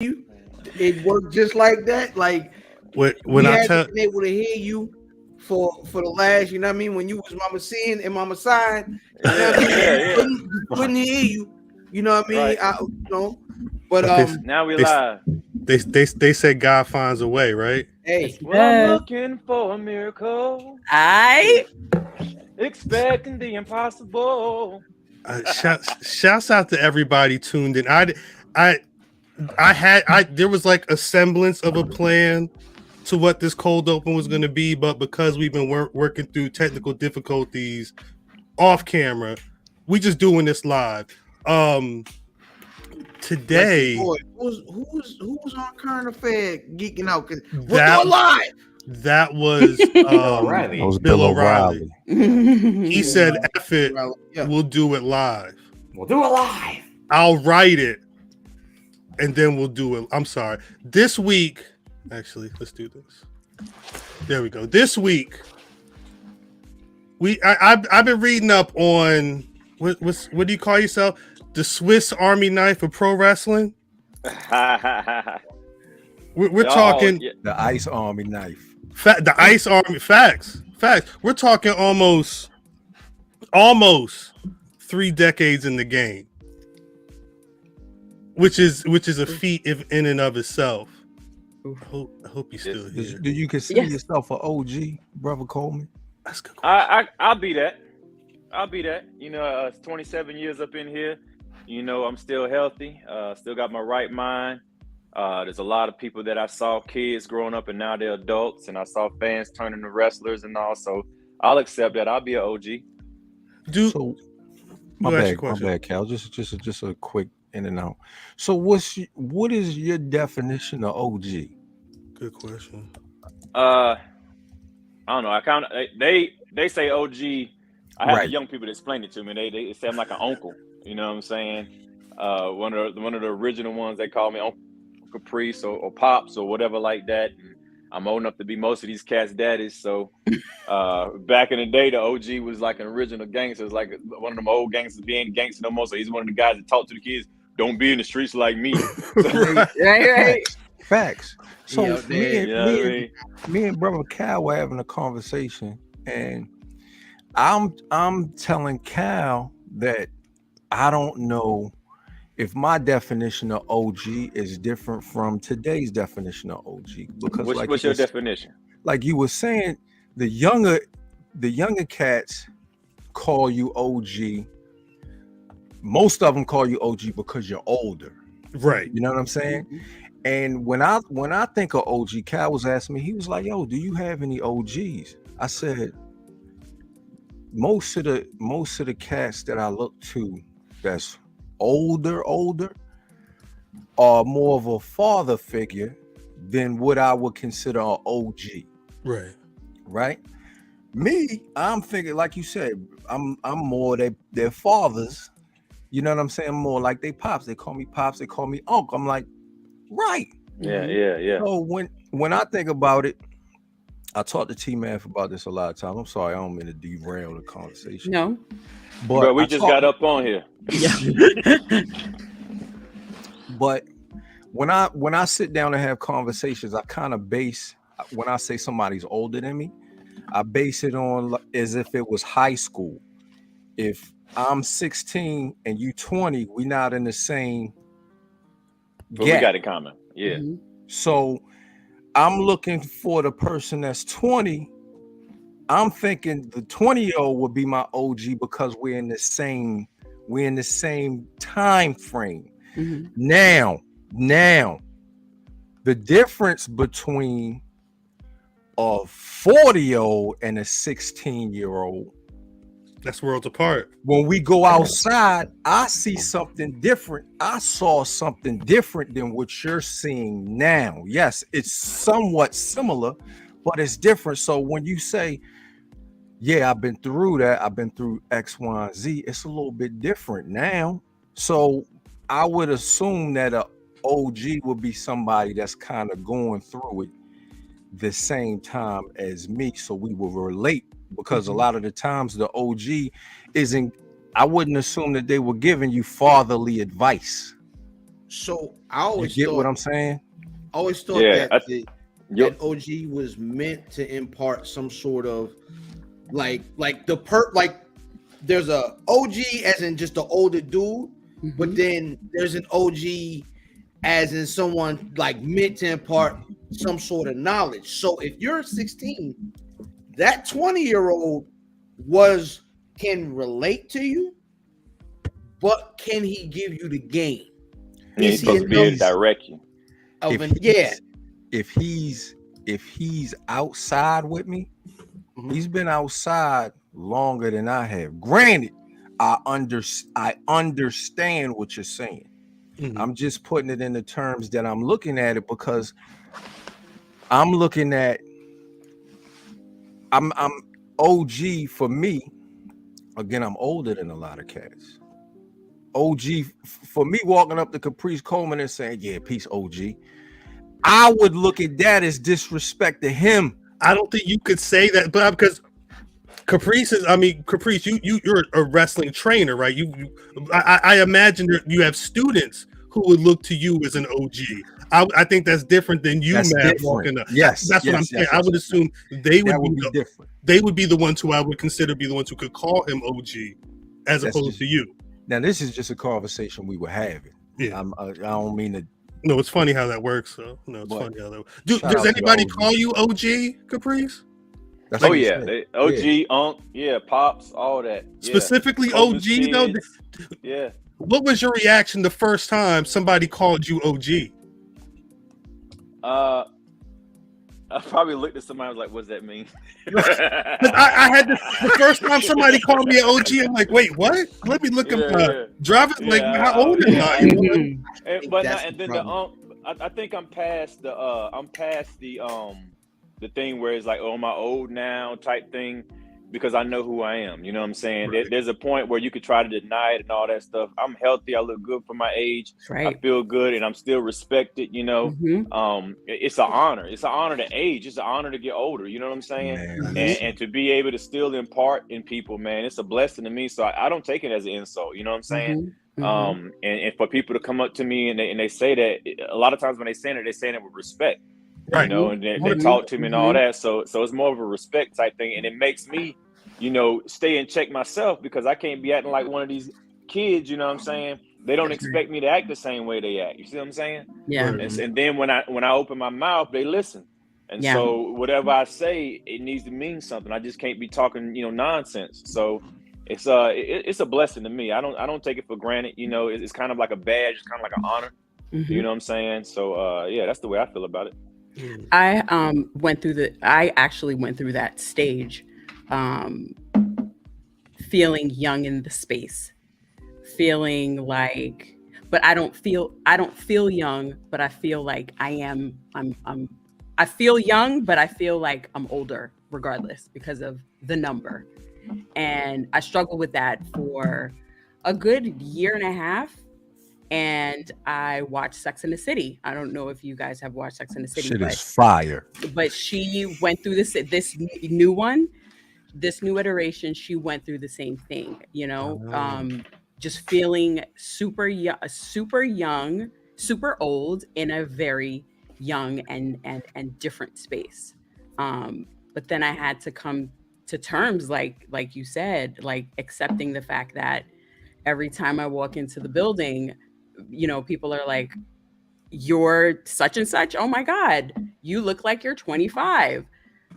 you, it worked just like that. Like when we I had tell been able to hear you for the last, you know what I mean, when you was Mama Sin and Mama Sign, you know what I mean? We couldn't hear you, you know what I mean? Right. But Now we they, live. they said God finds a way, right? hey, Well, I'm looking for a miracle. I Expecting the impossible. Shouts out to everybody tuned in. There was like a semblance of a plan to what this cold open was going to be, but because we've been working through technical difficulties off camera, we just doing this live. Today, who was on Current Affair geeking out? Cause we're doing live. That was O'Reilly. That was Bill O'Reilly. he He said, "F it, we'll do it live. We'll do it live. I'll write it, and then we'll do it." I'm sorry. This week, actually, let's do this. There we go. This week, I've been reading up on what do you call yourself? The Swiss Army knife of pro wrestling. We're talking the Ice Army knife. The Ice Army. Facts. We're talking almost 3 decades in the game, which is a feat in and of itself. I hope you're still here. Do you consider yourself an OG, brother Coleman? That's good. I'll be that. You know, it's 27 years up in here. You know, I'm still healthy. Still got my right mind. There's a lot of people that I saw kids growing up and now they're adults, and I saw fans turning to wrestlers and all. So I'll accept that. I'll be an OG. My bad, Cal. Just a quick in and out. So what is your definition of OG? Good question. I don't know. I kind of they say OG. I have the young people that explain it to me. They say I'm like an uncle. You know what I'm saying? One of the original ones, they call me Uncle Caprice or Pops or whatever like that. And I'm old enough to be most of these cats' daddies. So back in the day, the OG was like an original gangster. It was like one of them old gangsters being gangster no more. So he's one of the guys that talk to the kids. Don't be in the streets like me. right. Facts. So me and brother Cal were having a conversation, and I'm telling Cal that I don't know if my definition of OG is different from today's definition of OG. Because what's your definition? Like you were saying, the younger cats call you OG. Most of them call you OG because you're older. Right. You know what I'm saying? And when I think of OG, Cal was asking me, he was like, "Yo, do you have any OGs?" I said, most of the cats that I look to that's older are more of a father figure than what I would consider an OG. Right. Me, I'm thinking, like you said, I'm more their fathers. You know what I'm saying? More like they pops. They call me pops. They call me uncle. I'm like, right. Yeah. So when I think about it, I talked to T-Man about this a lot of times. I'm sorry, I don't mean to derail the conversation. No. But we just got up on here. Yeah. But when I sit down and have conversations, I kind of base, when I say somebody's older than me, I base it on as if it was high school. If I'm 16 and you 20, we not in the same But gap. we got in common. Yeah. Mm-hmm. So I'm looking for the person that's 20. I'm thinking the 20-year-old would be my OG because we're in the same time frame. Mm-hmm. Now, the difference between a 40-year-old and a 16-year-old, that's worlds apart. when we go outside, I see something different. I saw something different than what you're seeing now. Yes, it's somewhat similar, but it's different. So when you say, yeah, I've been through that, I've been through X, Y, and Z, it's a little bit different now. So I would assume that a OG would be somebody that's kind of going through it the same time as me, so we will relate, because a lot of the times the OG isn't, I wouldn't assume that they were giving you fatherly advice. So I You always get thought, what I'm saying? always thought Yeah, that Yep. that OG was meant to impart some sort of like there's a OG as in just an older dude, but then there's an OG as in someone like meant to impart some sort of knowledge. So if you're 16, that 20-year-old can relate to you, but can he give you the game? Yeah, he's supposed to be able to direct you. If he's outside with me, he's been outside longer than I have. Granted, I understand what you're saying. I'm just putting it in the terms that I'm looking at it, because I'm looking at I'm OG for me. Again, I'm older than a lot of cats. OG for me, walking up to Caprice Coleman and saying, "Yeah, peace, OG." I would look at that as disrespect to him. I don't think you could say that, but because Caprice, you're a wrestling trainer, right? I imagine that you have students who would look to you as an OG. I think that's different than you, Matt, walking up. Yes, that's what I'm saying. I would assume they would be different. They would be the ones who I would consider be the ones who could call him OG, as opposed to you. Now, this is just a conversation we were having. Yeah, I don't mean to. No, it's funny how that works. So no, it's funny how that works. Does anybody call you OG, Caprice? That's OG, Unc, Pops, all that. Specifically OG though. Yeah. What was your reaction the first time somebody called you OG? I probably looked at somebody and was like, "What does that mean?" I had the first time somebody called me an OG. I'm like, "Wait, what? Let me look up driving. Like, how old am I?" I think I'm past the thing where it's like, "Oh, am I old now?" type thing, because I know who I am. You know what I'm saying? Right. There's a point where you could try to deny it and all that stuff. I'm healthy. I look good for my age. Right. I feel good, and I'm still respected. You know, it's an honor. It's an honor to age. It's an honor to get older. You know what I'm saying? And to be able to still impart in people, man, it's a blessing to me. So I don't take it as an insult. You know what I'm saying? And for people to come up to me and they say that, a lot of times when they say it, they're saying it with respect. Right. You know, and they talk to me and all that. So it's more of a respect type thing. And it makes me, stay in check myself, because I can't be acting like one of these kids, you know what I'm saying? They don't expect me to act the same way they act. You see what I'm saying? Yeah. And then when I open my mouth, they listen. And so whatever I say, it needs to mean something. I just can't be talking, nonsense. So it's a blessing to me. I don't take it for granted. It's kind of like a badge. It's kind of like an honor. You know what I'm saying? So that's the way I feel about it. I actually went through that stage, feeling young in the space, feeling like, but I don't feel young, but I feel like I feel young, but I feel like I'm older regardless, because of the number. And I struggled with that for a good year and a half. And I watched Sex and the City. I don't know if you guys have watched Sex and the City. Shit is fire. But she went through this new iteration. She went through the same thing, just feeling super young, super old in a very young and different space. But then I had to come to terms, like you said, like accepting the fact that every time I walk into the building, people are like, "You're such and such. Oh my God, you look like you're 25."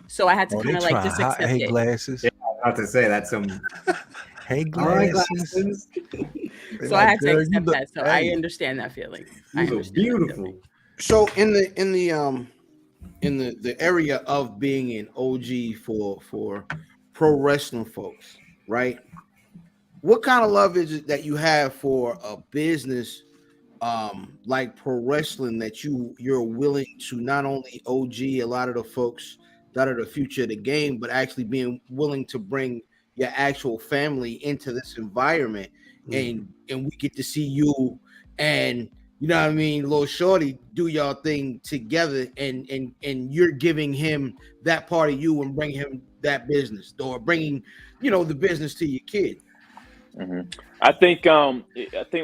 So I had to kind of like just accept it. Glasses. Yeah, I have to say that's some. Hey glasses. So I had to accept that. So I understand that feeling. Beautiful. So in the area of being an OG for pro wrestling folks, right? What kind of love is it that you have for a business like pro wrestling, that you're willing to not only OG a lot of the folks that are the future of the game, but actually being willing to bring your actual family into this environment, and we get to see you and little shorty do y'all thing together, and you're giving him that part of you and bringing him that business, or bringing the business to your kid. I think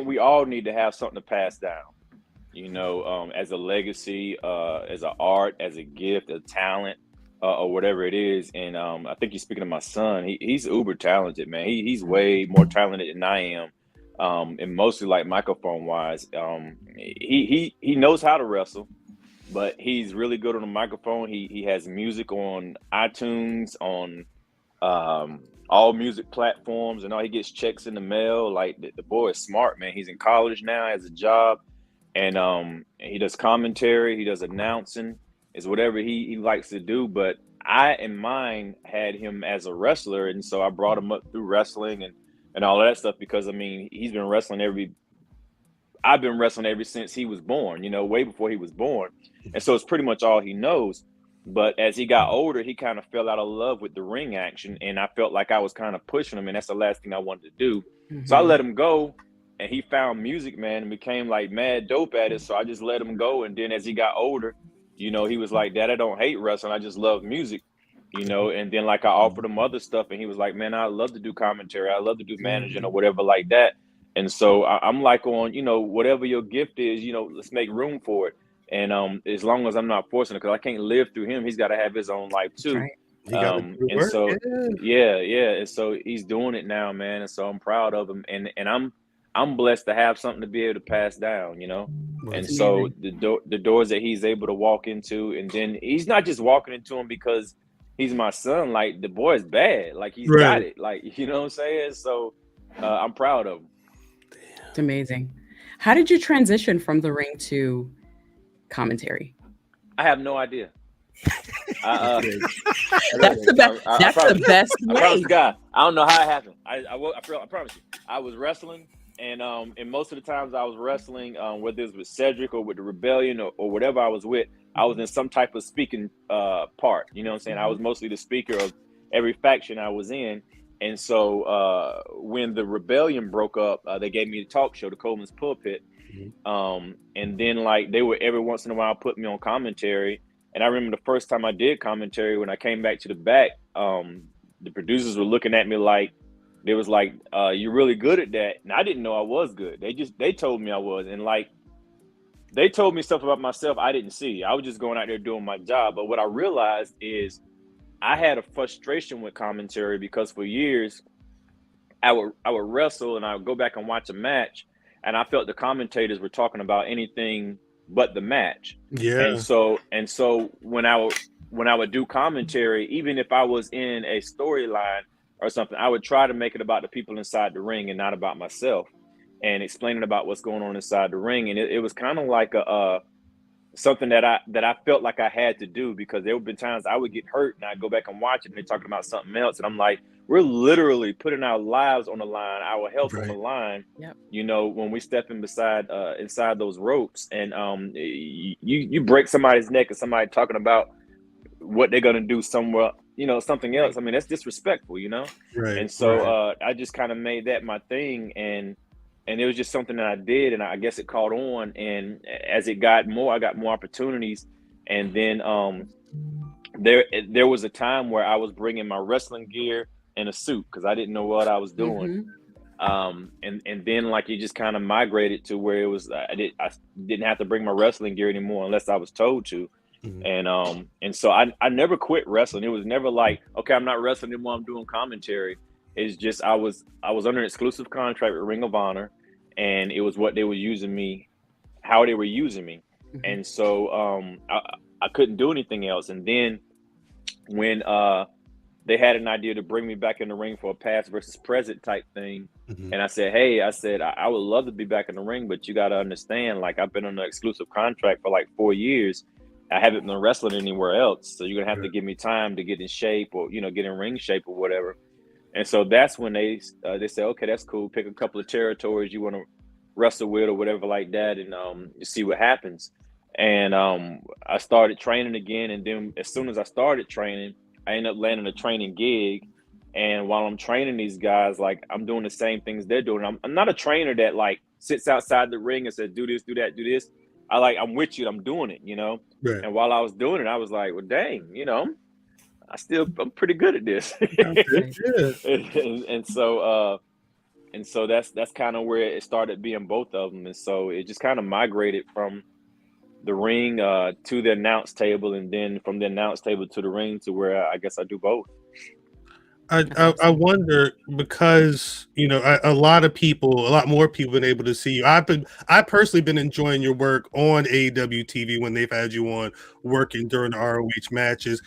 we all need to have something to pass down. as a legacy, as an art, as a gift, a talent, or whatever it is. And I think you're speaking of my son. He's uber talented, man. He's way more talented than I am, and mostly like microphone wise. He knows how to wrestle, but he's really good on the microphone. He has music on iTunes, on all music platforms, and all. He gets checks in the mail. Like the boy is smart, man. He's in college now, has a job, and he does commentary, he does announcing, is whatever he likes to do. But I in mind had him as a wrestler, and so I brought him up through wrestling and all of that stuff, because I mean he's been wrestling I've been wrestling ever since he was born, way before he was born. And so it's pretty much all he knows. But as he got older, he kind of fell out of love with the ring action, and I felt like I was kind of pushing him, and that's the last thing I wanted to do. Mm-hmm. So I let him go, and he found music, man, and became like mad dope at it. So I just let him go. And then as he got older, he was like, Dad, I don't hate wrestling, I just love music, and then like I offered him other stuff, and he was like, man, I love to do commentary, I love to do managing or whatever like that. And so I'm like, on, whatever your gift is, let's make room for it. And as long as I'm not forcing it, because I can't live through him, he's got to have his own life too. Right. And so yeah. And so he's doing it now, man. And so I'm proud of him, and I'm blessed to have something to be able to pass down, And so the doors that he's able to walk into, and then he's not just walking into them because he's my son. Like the boy is bad, like he's got it, like what I'm saying. So I'm proud of him. It's amazing. How did you transition from the ring to commentary? I have no idea. That's the best. That's the best way. I promise God, I don't know how it happened. I promise you, I was wrestling, and most of the times I was wrestling, whether it was with Cedric or with the Rebellion or whatever I was with, I was in some type of speaking part. You know what I'm saying? I was mostly the speaker of every faction I was in. And so when the Rebellion broke up, they gave me a talk show, the Coleman's Pulpit. And then like they would every once in a while put me on commentary. And I remember the first time I did commentary, when I came back to the back, the producers were looking at me like, they was like, you're really good at that. And I didn't know I was good. They told me I was. And like, they told me stuff about myself I didn't see. I was just going out there doing my job. But what I realized is I had a frustration with commentary, because for years I would wrestle and I would go back and watch a match, and I felt the commentators were talking about anything but the match. Yeah. And so when I would do commentary, even if I was in a storyline or something, I would try to make it about the people inside the ring and not about myself, and explaining about what's going on inside the ring. And it was kind of like something that I felt like I had to do, because there would be times I would get hurt and I'd go back and watch it and they're talking about something else. And I'm like, we're literally putting our lives on the line, our health on the line, when we step inside those ropes. And you break somebody's neck and somebody talking about what they're going to do somewhere, something else. I mean, that's disrespectful, Right. And so I just kind of made that my thing. And it was just something that I did, and I guess it caught on. And as it got more, I got more opportunities. And then there was a time where I was bringing my wrestling gear in a suit, because I didn't know what I was doing. And then like it just kind of migrated to where it was I didn't have to bring my wrestling gear anymore unless I was told to. And so I never quit wrestling. It was never like, okay, I'm not wrestling anymore, I'm doing commentary. It's just I was under an exclusive contract with Ring of Honor, and it was what they were using me, how they were using me. And so I couldn't do anything else. And then when they had an idea to bring me back in the ring for a past versus present type thing, and I said, hey, I would love to be back in the ring, but you got to understand, like, I've been on an exclusive contract for like 4 years. I haven't been wrestling anywhere else. So you're going to have to give me time to get in shape, or, get in ring shape or whatever. And so that's when they say, okay, that's cool. Pick a couple of territories you want to wrestle with or whatever like that, and see what happens. And I started training again. And then as soon as I started training, I ended up landing a training gig. And while I'm training these guys, like, I'm doing the same things they're doing. I'm not a trainer that like sits outside the ring and says, do this, do that, do this. I'm with you. I'm doing it, Right. And while I was doing it, I was like, well, dang, I'm pretty good at this. And and so that's kind of where it started being both of them, and so it just kind of migrated from the ring to the announce table, and then from the announce table to the ring, to where I guess I do both. I wonder, because a lot more people been able to see you. I personally been enjoying your work on AEW TV when they've had you on working during the ROH matches.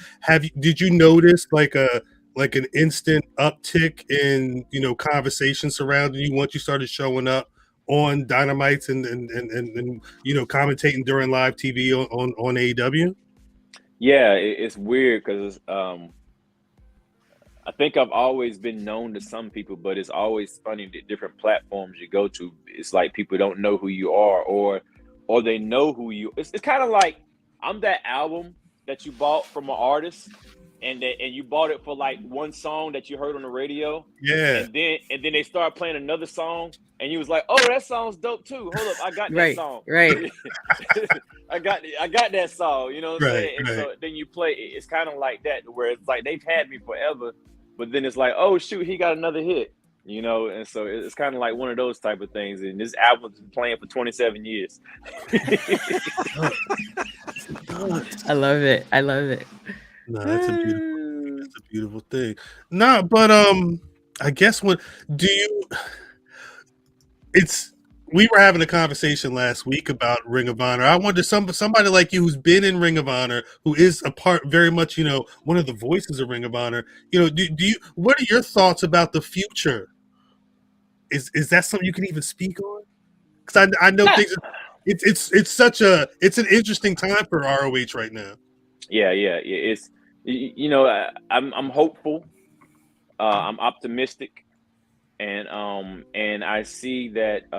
Did you notice like an instant uptick in conversation surrounding you once you started showing up on Dynamites and commentating during live TV on AEW? Yeah, it's weird because I think I've always been known to some people, but it's always funny that different platforms you go to, it's like people don't know who you are, or they know who you. It's kind of like I'm that album that you bought from an artist, and you bought it for like one song that you heard on the radio. Yeah. And then they start playing another song, and you was like, "Oh, that song's dope too. Hold up, I got that song. Right. I got that song." You know what I'm saying? And right. so then you play. It's kind of like that, where it's like they've had me forever, but then it's like, "Oh shoot, he got another hit." And so it's kind of like one of those type of things. And this album's been playing for 27 years. I love it. No, that's a beautiful thing. No, but I guess we were having a conversation last week about Ring of Honor. I wonder, somebody like you who's been in Ring of Honor, who is a part very much, one of the voices of Ring of Honor. What are your thoughts about the future? Is that something you can even speak on? Because I know things. It's an interesting time for ROH right now. Yeah. It's I'm hopeful. I'm optimistic. And I see that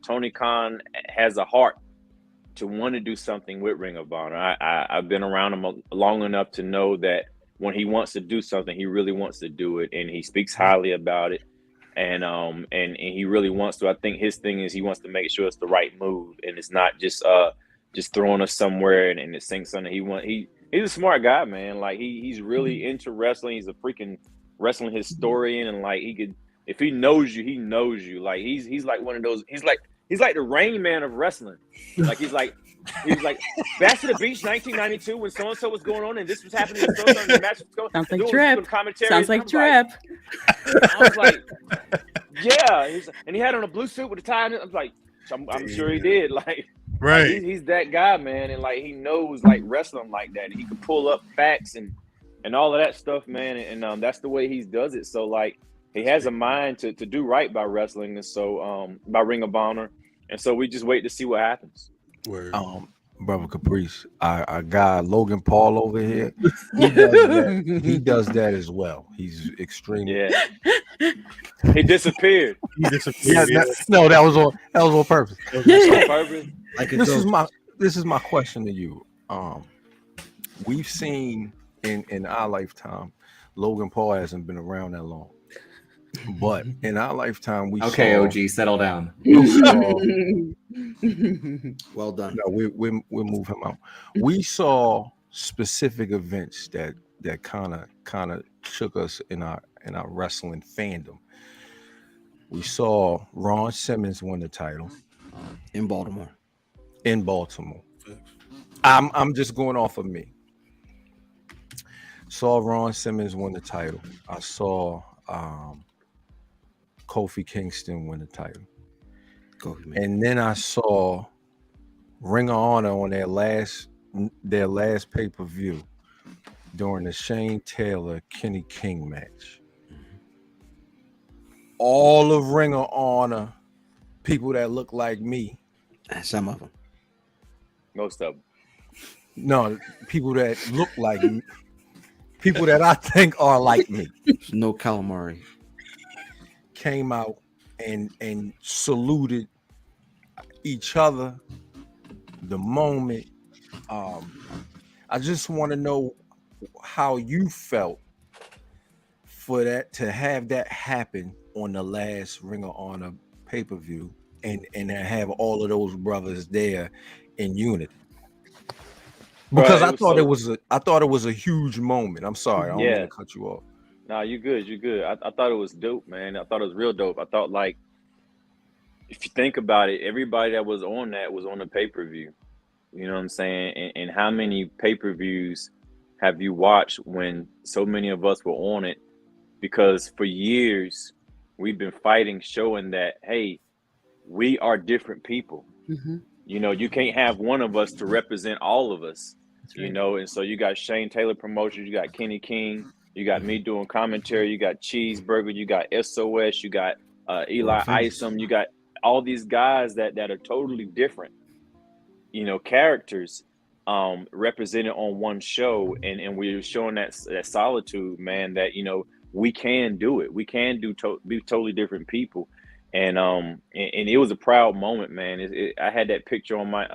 Tony Khan has a heart to want to do something with Ring of Honor. I've been around him long enough to know that when he wants to do something, he really wants to do it, and he speaks highly about it. And he really wants to. I think his thing is he wants to make sure it's the right move, and it's not just throwing us somewhere and it's saying something. He's a smart guy, man. Like he's really into wrestling. He's a freaking wrestling historian, and like he could. If he knows you, he knows you. Like he's like one of those. He's like the Rain Man of wrestling. Like he's like back to the beach, 1992, when so and so was going on, and this was happening. And so the match was going. Sounds like Drip. Sounds like Drip. I was like, yeah. And he had on a blue suit with a tie. And I was like, I'm sure he did. Like, right. Like he's that guy, man, and like he knows like wrestling like that. And he can pull up facts and all of that stuff, man. And that's the way he does it. So like. He has a mind to do right by wrestling, and so by Ring of Honor, and so we just wait to see what happens. Word. Brother Caprice, our guy Logan Paul over here, he does that as well. He's extremely. Yeah. He disappeared. Yeah, no, that was on purpose. On purpose. Like this is my question to you. We've seen in our lifetime, Logan Paul hasn't been around that long. But in our lifetime, we saw, OG, settle down. Well done. No, we'll move him out. We saw specific events that kind of shook us in our wrestling fandom. We saw Ron Simmons win the title in Baltimore. I'm just going off of me. Saw Ron Simmons win the title. I saw Kofi Kingston win the title. And then I saw Ring of Honor on their last pay-per-view during the Shane Taylor Kenny King match. All of Ring of Honor, people that look like me. Some of them. Most of them. No, people that look like me. People that I think are like me. No calamari. Came out and saluted each other the moment. I just want to know how you felt for that, to have that happen on the last Ring of Honor pay-per-view and have all of those brothers there in unity. Because I thought it was a huge moment. I'm sorry, I don't want to cut you off. Nah, you good. You good. I thought it was dope, man. I thought it was real dope. I thought, like, if you think about it, everybody that was on that was on the pay-per-view. You know what I'm saying? And how many pay-per-views have you watched when so many of us were on it? Because for years we've been fighting, showing that, hey, we are different people. Mm-hmm. You know, you can't have one of us to represent all of us. That's right. You know, and so you got Shane Taylor Promotions, you got Kenny King, you got me doing commentary, you got Cheeseburger, you got SOS, you got Eli Isom, you got all these guys that are totally different, you know, characters represented on one show, and we were showing that solitude, man, that, you know, we can do it. We can be totally different people. And it was a proud moment, man. I had that picture on my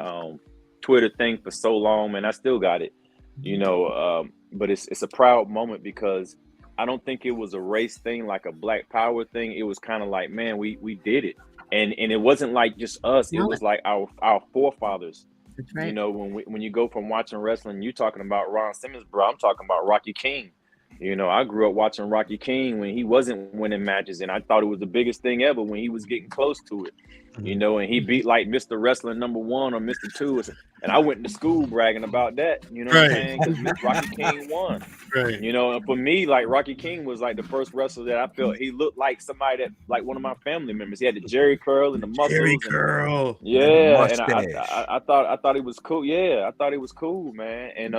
Twitter thing for so long, man. I still got it, you know. But it's a proud moment because I don't think it was a race thing, like a Black Power thing. It was kind of like, man, we did it, and it wasn't like just us. It was like our forefathers. That's right. You know, when you go from watching wrestling, you talking about Ron Simmons, bro. I'm talking about Rocky King. You know, I grew up watching Rocky King when he wasn't winning matches, and I thought it was the biggest thing ever when he was getting close to it. You know, and he beat like Mr. Wrestling #1 or Mr. 2, and I went to school bragging about that. You know what I'm saying? Because Rocky King won. Right. You know, and for me, like, Rocky King was like the first wrestler that I felt he looked like somebody that, like, one of my family members. He had the Jerry curl and the muscles. Jerry curl. Yeah, and I thought it was cool. Yeah, I thought it was cool, man. And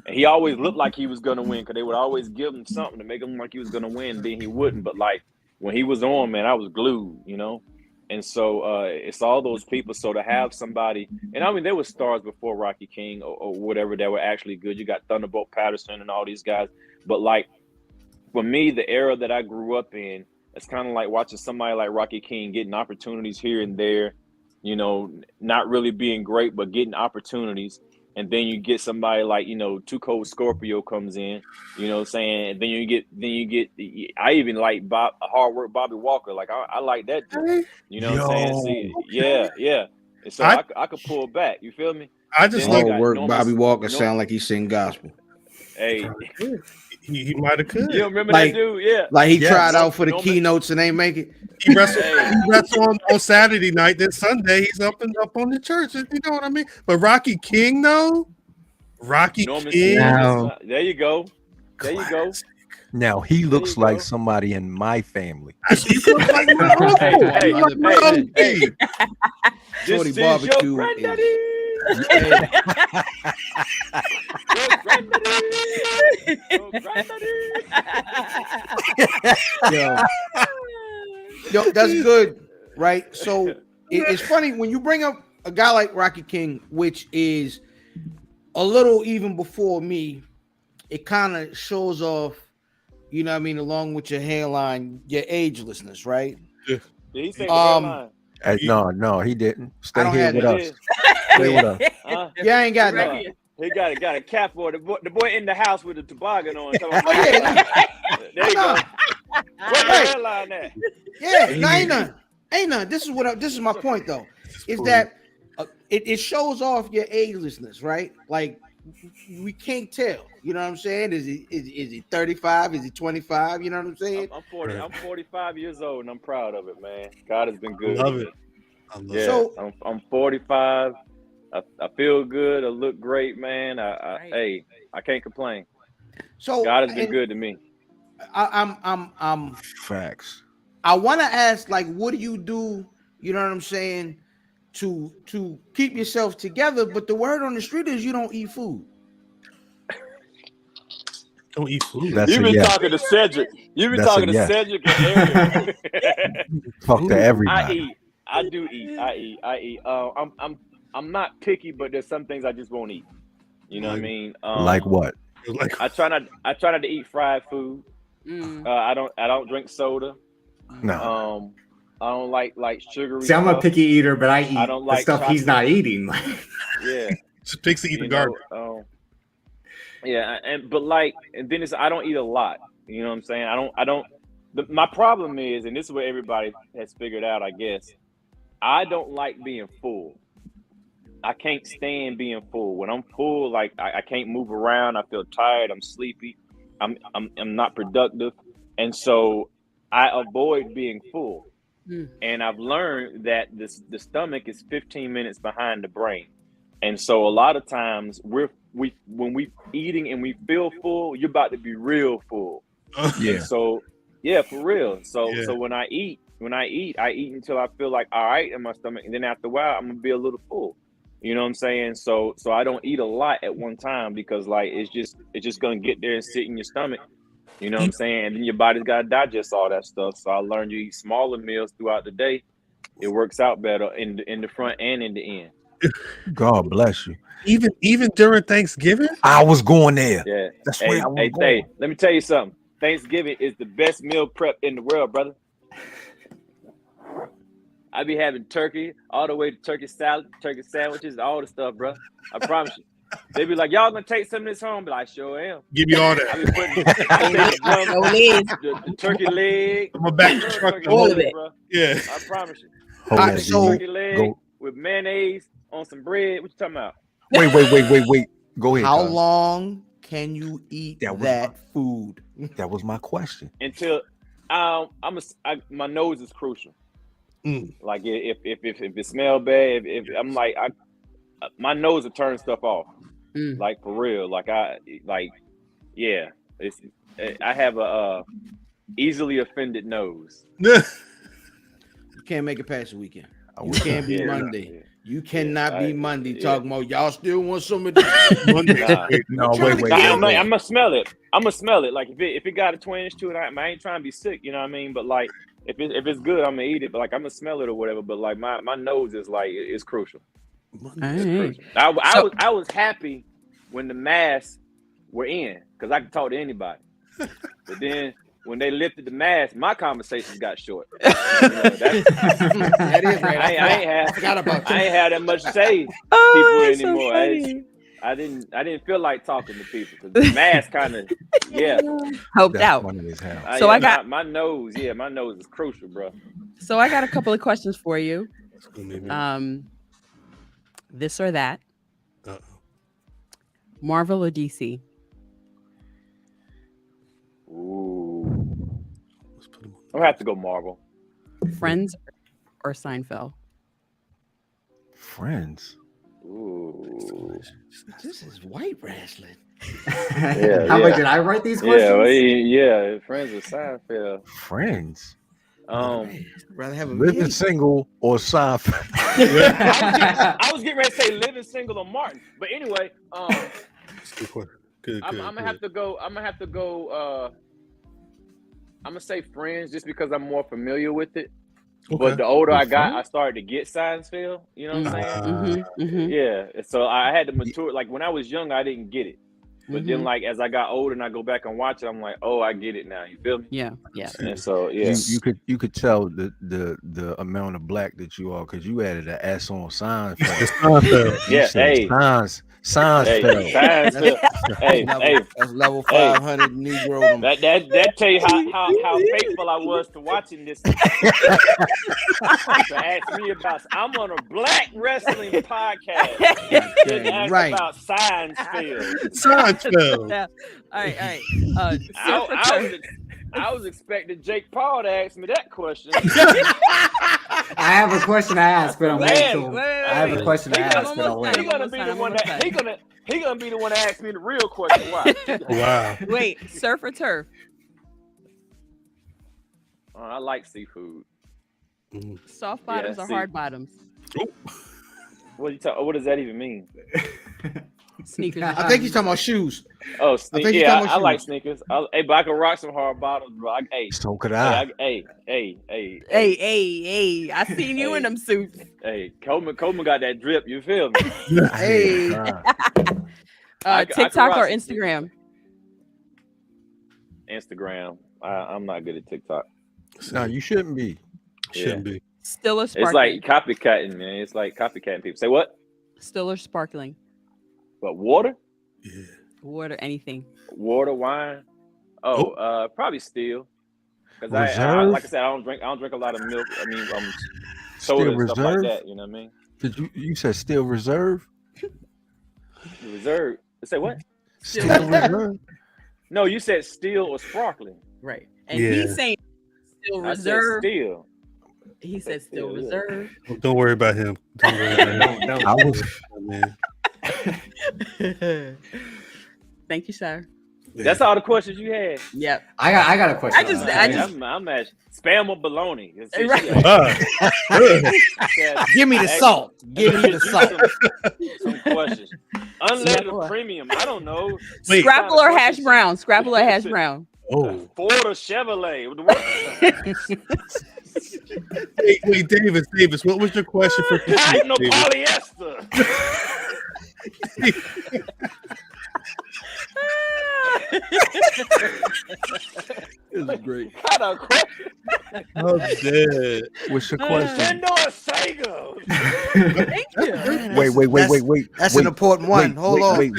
he always looked like he was gonna win because they would always give him something to make him like he was gonna win. Then he wouldn't. But like when he was on, man, I was glued. You know. And so it's all those people. So to have somebody, and I mean, there were stars before Rocky King or whatever that were actually good. You got Thunderbolt Patterson and all these guys. But like for me, the era that I grew up in, it's kind of like watching somebody like Rocky King getting opportunities here and there, you know, not really being great, but getting opportunities. And then you get somebody like, you know, Too Cold Scorpio comes in, you know what I'm saying? And then you get, I even like hard work Bobby Walker. Like, I like that dude. You know what I'm saying? See, yeah. And so I could pull back. You feel me? I just Hard like work Bobby Walker sound like he's singing gospel. Hey. He might have could. You remember Like- that dude? Yeah. Like he Yes. tried out for the keynotes and ain't make it. He wrestled on Saturday night. Then Sunday he's up on the church. You know what I mean? But Rocky King though, Norman King. Now- there you go. There you go. Now he looks you like go. somebody in my family. He looks like my uncle. Hey, He looks like hey, me. Shorty This is your barbecue granddaddy. Your granddaddy. Yo, that's good, right? So it's funny when you bring up a guy like Rocky King, which is a little even before me. It kind of shows off, you know what I mean, along with your hairline, your agelessness, right? Did he say No, he didn't. I Stay don't here have with that. us. Stay with us. Yeah, I ain't got Right. that. He got a cap on. The boy in the house with the toboggan on. Oh, yeah. There you go. Where's the Right. hairline at? Yeah, no, ain't none. This is my point though. Is that it shows off your agelessness, right? Like we can't tell. You know what I'm saying? Is he 35? Is he 25? You know what I'm saying? I'm 40. I'm 45 years old, and I'm proud of it, man. God has been good. I love to it. me. I love Yeah, it. So- I'm 45. I feel good. I look great, man. Hey, I can't complain. So God has been and good to me. I'm Facts. I want to ask, like, what do you do? You know what I'm saying? To keep yourself together, but the word on the street is you don't eat food. Don't eat food. That's You've a been yes. talking to Cedric. You've been That's a talking to yes. Cedric and Ariel. Talk to I everybody. eat. I do eat. I eat. I'm not picky, but there's some things I just won't eat. You know what I mean? Like what? Like I try not to eat fried food. Mm. I don't drink soda. No. I don't like sugary. See, I'm a stuff. picky eater, but I eat I don't the like stuff he's not chocolate. eating. Yeah. just picks to eat the You garbage. know, yeah, but like, and then I don't eat a lot. You know what I'm saying? I don't. My problem is, and this is what everybody has figured out, I guess. I don't like being full. I can't stand being full. When I'm full, like I can't move around. I feel tired. I'm sleepy. I'm not productive, and so I avoid being full. And I've learned that the stomach is 15 minutes behind the brain, and so a lot of times when we eating and we feel full, you're about to be real full. Yeah. And so yeah, for real. So when I eat until I feel like all right in my stomach, and then after a while I'm gonna be a little full. You know what I'm saying? So I don't eat a lot at one time because like it's just gonna get there and sit in your stomach. You know what I'm saying? And then your body's got to digest all that stuff. So I learned you eat smaller meals throughout the day. It works out better in the front and in the end. God bless you. Even during Thanksgiving? I was going there. Yeah. That's where I was going. Hey, let me tell you something. Thanksgiving is the best meal prep in the world, brother. I be having turkey all the way to turkey salad, turkey sandwiches, all the stuff, bro. I promise you. They be like, y'all gonna take some of this home? Be like, sure am. Give me all that. I be putting the turkey leg. I'm back to truck all of it. Bro. Yeah. I promise you. Hold on, Turkey leg with mayonnaise on some bread. What you talking about? Wait. Go ahead. How Cos. long can you eat that food? That was my question. Until my nose is crucial. Like if it smells bad, if I'm like my nose will turn stuff off. Like for real. Like I have a easily offended nose. You can't make it past the weekend. You can't be Yeah, Monday. yeah. You cannot be Monday yeah. talking about y'all still want some of this. No, wait. I'm gonna smell it. I'm gonna smell it. Like if it got a twinge to it, I ain't trying to be sick. You know what I mean? But like if it's good, I'm gonna eat it. But like I'm gonna smell it or whatever. But like my nose is like it's crucial. It's crucial. I was happy when the masks were in because I could talk to anybody. But then when they lifted the mask, my conversations got short. You know, That is right. I ain't had that much to say to people anymore. I didn't feel like talking to people because the mask kind of helped out. So I got my nose. Yeah, my nose is crucial, bro. So I got a couple of questions for you. This or that. Marvel or DC? Ooh. I'm gonna have to go Marvel. Friends or Seinfeld? Friends. Ooh. This is white wrestling. How about did I write these questions? Yeah. Friends with Seinfeld. Friends. Rather have a Living single or Seinfeld. I was getting ready to say living single or Martin, but anyway, Good. I'm gonna have to go. I'm gonna say Friends just because I'm more familiar with it. Okay. But the older I got, I started to get Seinfeld. You know what I'm saying? Yeah. So I had to mature. Like when I was young, I didn't get it. But then, like as I got older and I go back and watch it, I'm like, oh, I get it now. You feel me? Yeah. And so you could tell the amount of black that you are because you added an S on Seinfeld. Seinfeld. Hey, that's level 500 Negro. That tell you how faithful I was to watching this. To ask me about, I'm on a Black Rasslin Podcast. Right. About Seinfeld. Yeah. All right. I was expecting Jake Paul to ask me that question. I have a question to ask, but I'm waiting. I have a question to ask, but I'll wait. He's gonna be the one to ask me the real question. Why? Wow. Wait, surf or turf? I like seafood. Soft bottoms or hard bottoms? What does that even mean? Sneakers. I think he's talking about shoes. Oh, I like sneakers. But I can rock some hard bottoms, bro. So could I. Hey. I seen you in them suits. Hey, Coleman got that drip. You feel me? Hey. TikTok or Instagram? Instagram. I'm not good at TikTok. No, you shouldn't be. Shouldn't be. Still or sparkling? It's like copycatting, man. It's like copycatting people. Say what? Still or sparkling? But water? Yeah. Water, anything. Water, wine. Probably still. Because I like I said, I don't drink a lot of milk. I mean, soda and stuff like that. You know what I mean? Did you said still reserve? Reserve. Say what? Still reserve. No, you said still or sparkling. Right. And he's saying still reserve. Still. He said still reserve. Don't worry about him. Don't worry about him. I was, man. Thank you, sir. That's all the questions you had. Yep. I got a question. I'm at spam or baloney. Give me the salt. Give me the salt. Some questions. Unleaded premium. I don't know. Scrapple or hash brown? Scrapple or hash brown? Oh. Ford or Chevrolet? Wait, Davis, what was your question for Cotton or polyester? This is great. What a question. I'm dead. what's your question? Nintendo or Sega? Thank you. Wait. That's an important one. Hold on. Wait.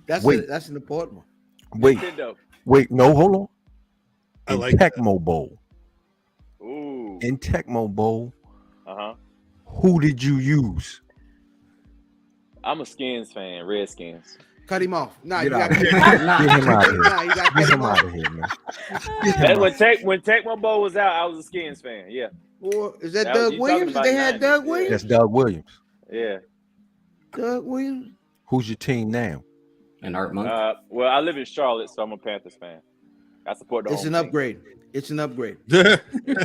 That's an important one. Wait. No, hold on. I In like Tecmo Bowl. Ooh. In Tecmo Bowl, Uh-huh. who did you use? I'm a Skins fan. Redskins. Cut him off. Nah, Get you got out. to Get him out of here. Nah, you got to Get him out of here, man. When Tecmo Bowl was out, I was a Skins fan. Yeah. Or is that That was Doug you Williams? talking They about had 90s, Doug yeah. Williams. That's Doug Williams. Yeah. Doug Williams. Who's your team now? An art month. Well, I live in Charlotte, so I'm a Panthers fan. I support the It's home an team. upgrade. It's an upgrade. All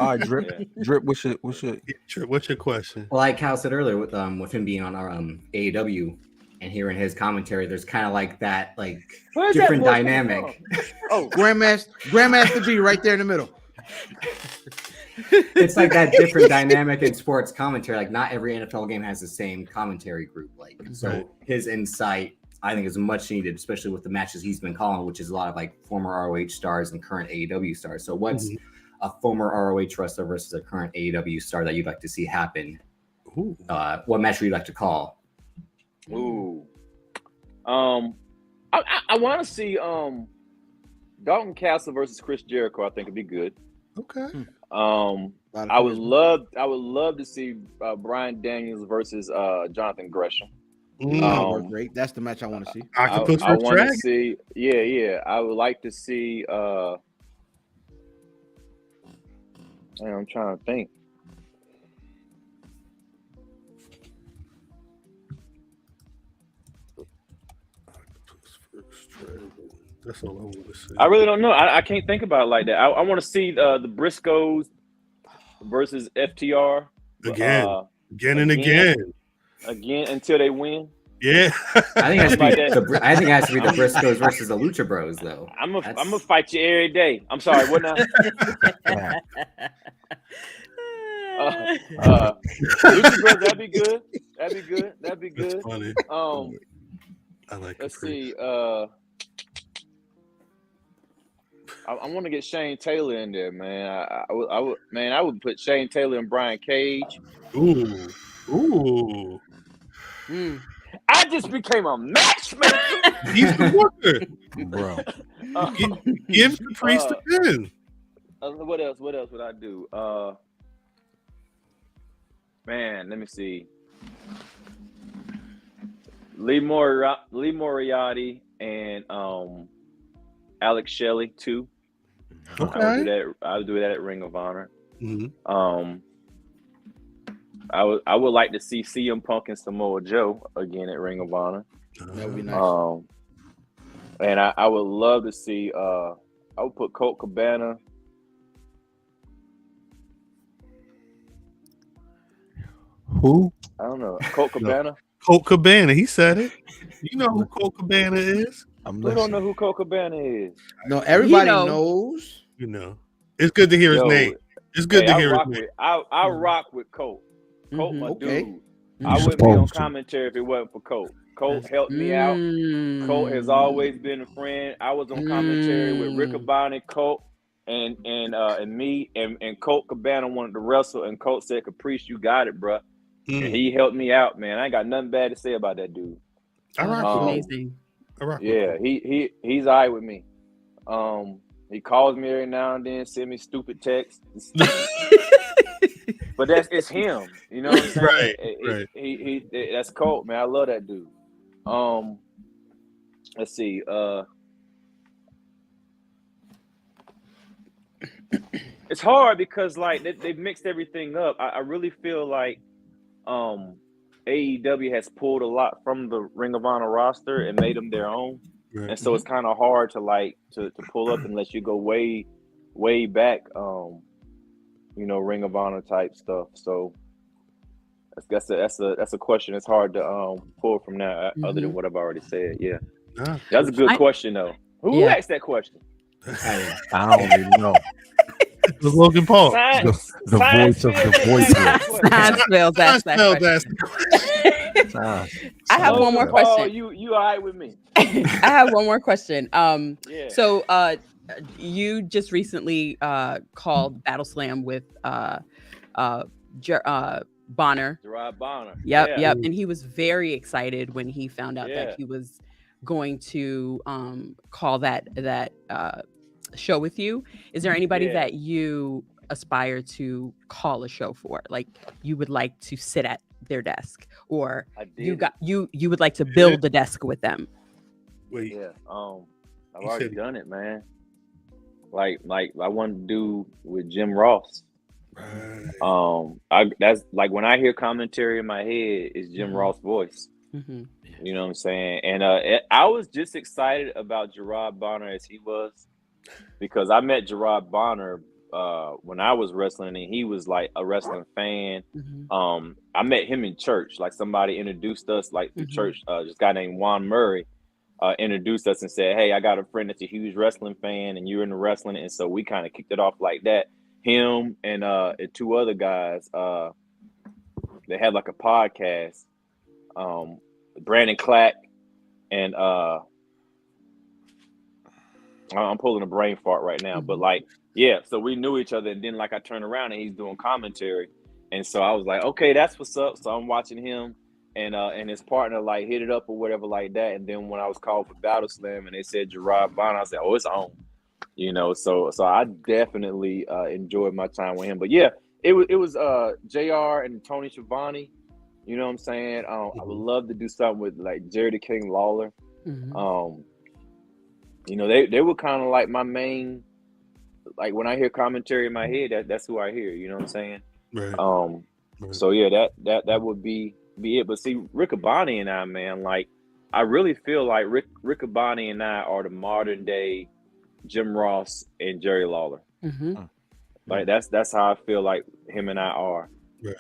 right, Drip. Yeah. Drip, what's your What's your question? Well, like Cal said earlier, with him being on our AEW and hearing his commentary, there's kind of like that Where's that different voice coming dynamic. Oh, Grandmaster B right there in the middle. It's like that different dynamic in sports commentary. Like not every NFL game has the same commentary group. So his insight, I think, is much needed, especially with the matches he's been calling, which is a lot of former ROH stars and current AEW stars. So what's a former ROH wrestler versus a current AEW star that you'd like to see happen? What match would you like to call? Ooh. I want to see Dalton Castle versus Chris Jericho. I think it'd be good. Okay. I would love to see Bryan Daniels versus Jonathan Gresham. Great. That's the match I want to see. Octopus I versus want to Dragon. see. Yeah. I would like to see. I'm trying to think. That's all I want to say. I really don't know. I can't think about it like that. I want to see the Briscoes versus FTR Again and again until they win. Yeah. I think it has to be the Briscoes versus the Lucha Bros, though. I'm gonna fight you every day. I'm sorry. What now? Lucha Bros, that'd be good. That'd be good. That's funny. I like. Let's see. I want to get Shane Taylor in there, man. I would put Shane Taylor and Brian Cage. Ooh. I just became a matchmaker. He's the worker, bro. Give Caprice the pin. What else would I do? Man, let me see. Lee Moriarty and Alex Shelley too. Okay. I would do that at Ring of Honor. Mm-hmm. I would like to see CM Punk and Samoa Joe again at Ring of Honor. That would be nice. And I would love to see. I would put Colt Cabana. Who? I don't know. Colt Cabana. Colt Cabana. He said it. You know who Colt Cabana is? Who don't know who Colt Cabana is? No, everybody knows. You know. It's good to hear his name. It's good to hear his name. I rock with Colt. Colt, my Okay. dude. I wouldn't be on commentary if it wasn't for Colt. Colt helped me out. Colt has always been a friend. I was on commentary with Rick Abani, Colt, and me, and Colt Cabana wanted to wrestle, and Colt said, "Caprice, you got it, bro." And he helped me out, man. I ain't got nothing bad to say about that dude. Amazing. Yeah, he's all right with me. He calls me every now and then, send me stupid texts. But it's him, you know what I'm saying? Right. He that's Colt, man. I love that dude. Let's see. it's hard because like they've mixed everything up. I really feel like AEW has pulled a lot from the Ring of Honor roster and made them their own. Right. And so it's kind of hard to pull up unless you go way back, Ring of Honor type stuff. So that's a question. It's hard to pull from that other than what I've already said. Yeah, that's a good question though. Who asked that question? I don't even know. It was Logan Paul. The voice of the voiceless. Seinfeld asked that question. I have one more question. Paul, you all right with me? I have one more question. So you just recently called Battle Slam with Bonner. Gerard Bonner. Yep. And he was very excited when he found out that he was going to call that show with you. Is there anybody that you aspire to call a show for? Like you would like to sit at their desk, or you would like to build the desk with them? Wait. Yeah. I've already done it, man. Like I want to do with Jim Ross. Right. That's like when I hear commentary in my head, it's Jim Ross' voice. Mm-hmm. You know what I'm saying? And I was just excited about Gerard Bonner as he was, because I met Gerard Bonner when I was wrestling, and he was like a wrestling fan. Mm-hmm. I met him in church. Like somebody introduced us, like the church. This guy named Juan Murray introduced us and said, "Hey, I got a friend that's a huge wrestling fan, and you're into wrestling." And so we kind of kicked it off like that. Him and two other guys. They had like a podcast. Brandon Clack and I'm pulling a brain fart right now, but like, so we knew each other, and then like I turned around and he's doing commentary, and so I was like, okay, that's what's up. So I'm watching him and his partner like hit it up or whatever like that, and then when I was called for Battle Slam and they said Gerard Bonner, I said, oh, it's on, So I definitely enjoyed my time with him. But yeah, it was JR and Tony Schiavone. You know what I'm saying? I would love to do something with like Jerry the King Lawler. They were kind of like my main, like when I hear commentary in my head, that's who I hear. You know what I'm saying? Right. Right. So yeah, that would be it. But see, Riccaboni and I, man, like I really feel like Riccaboni and I are the modern day Jim Ross and Jerry Lawler. Like that's how I feel like him and I are. Right.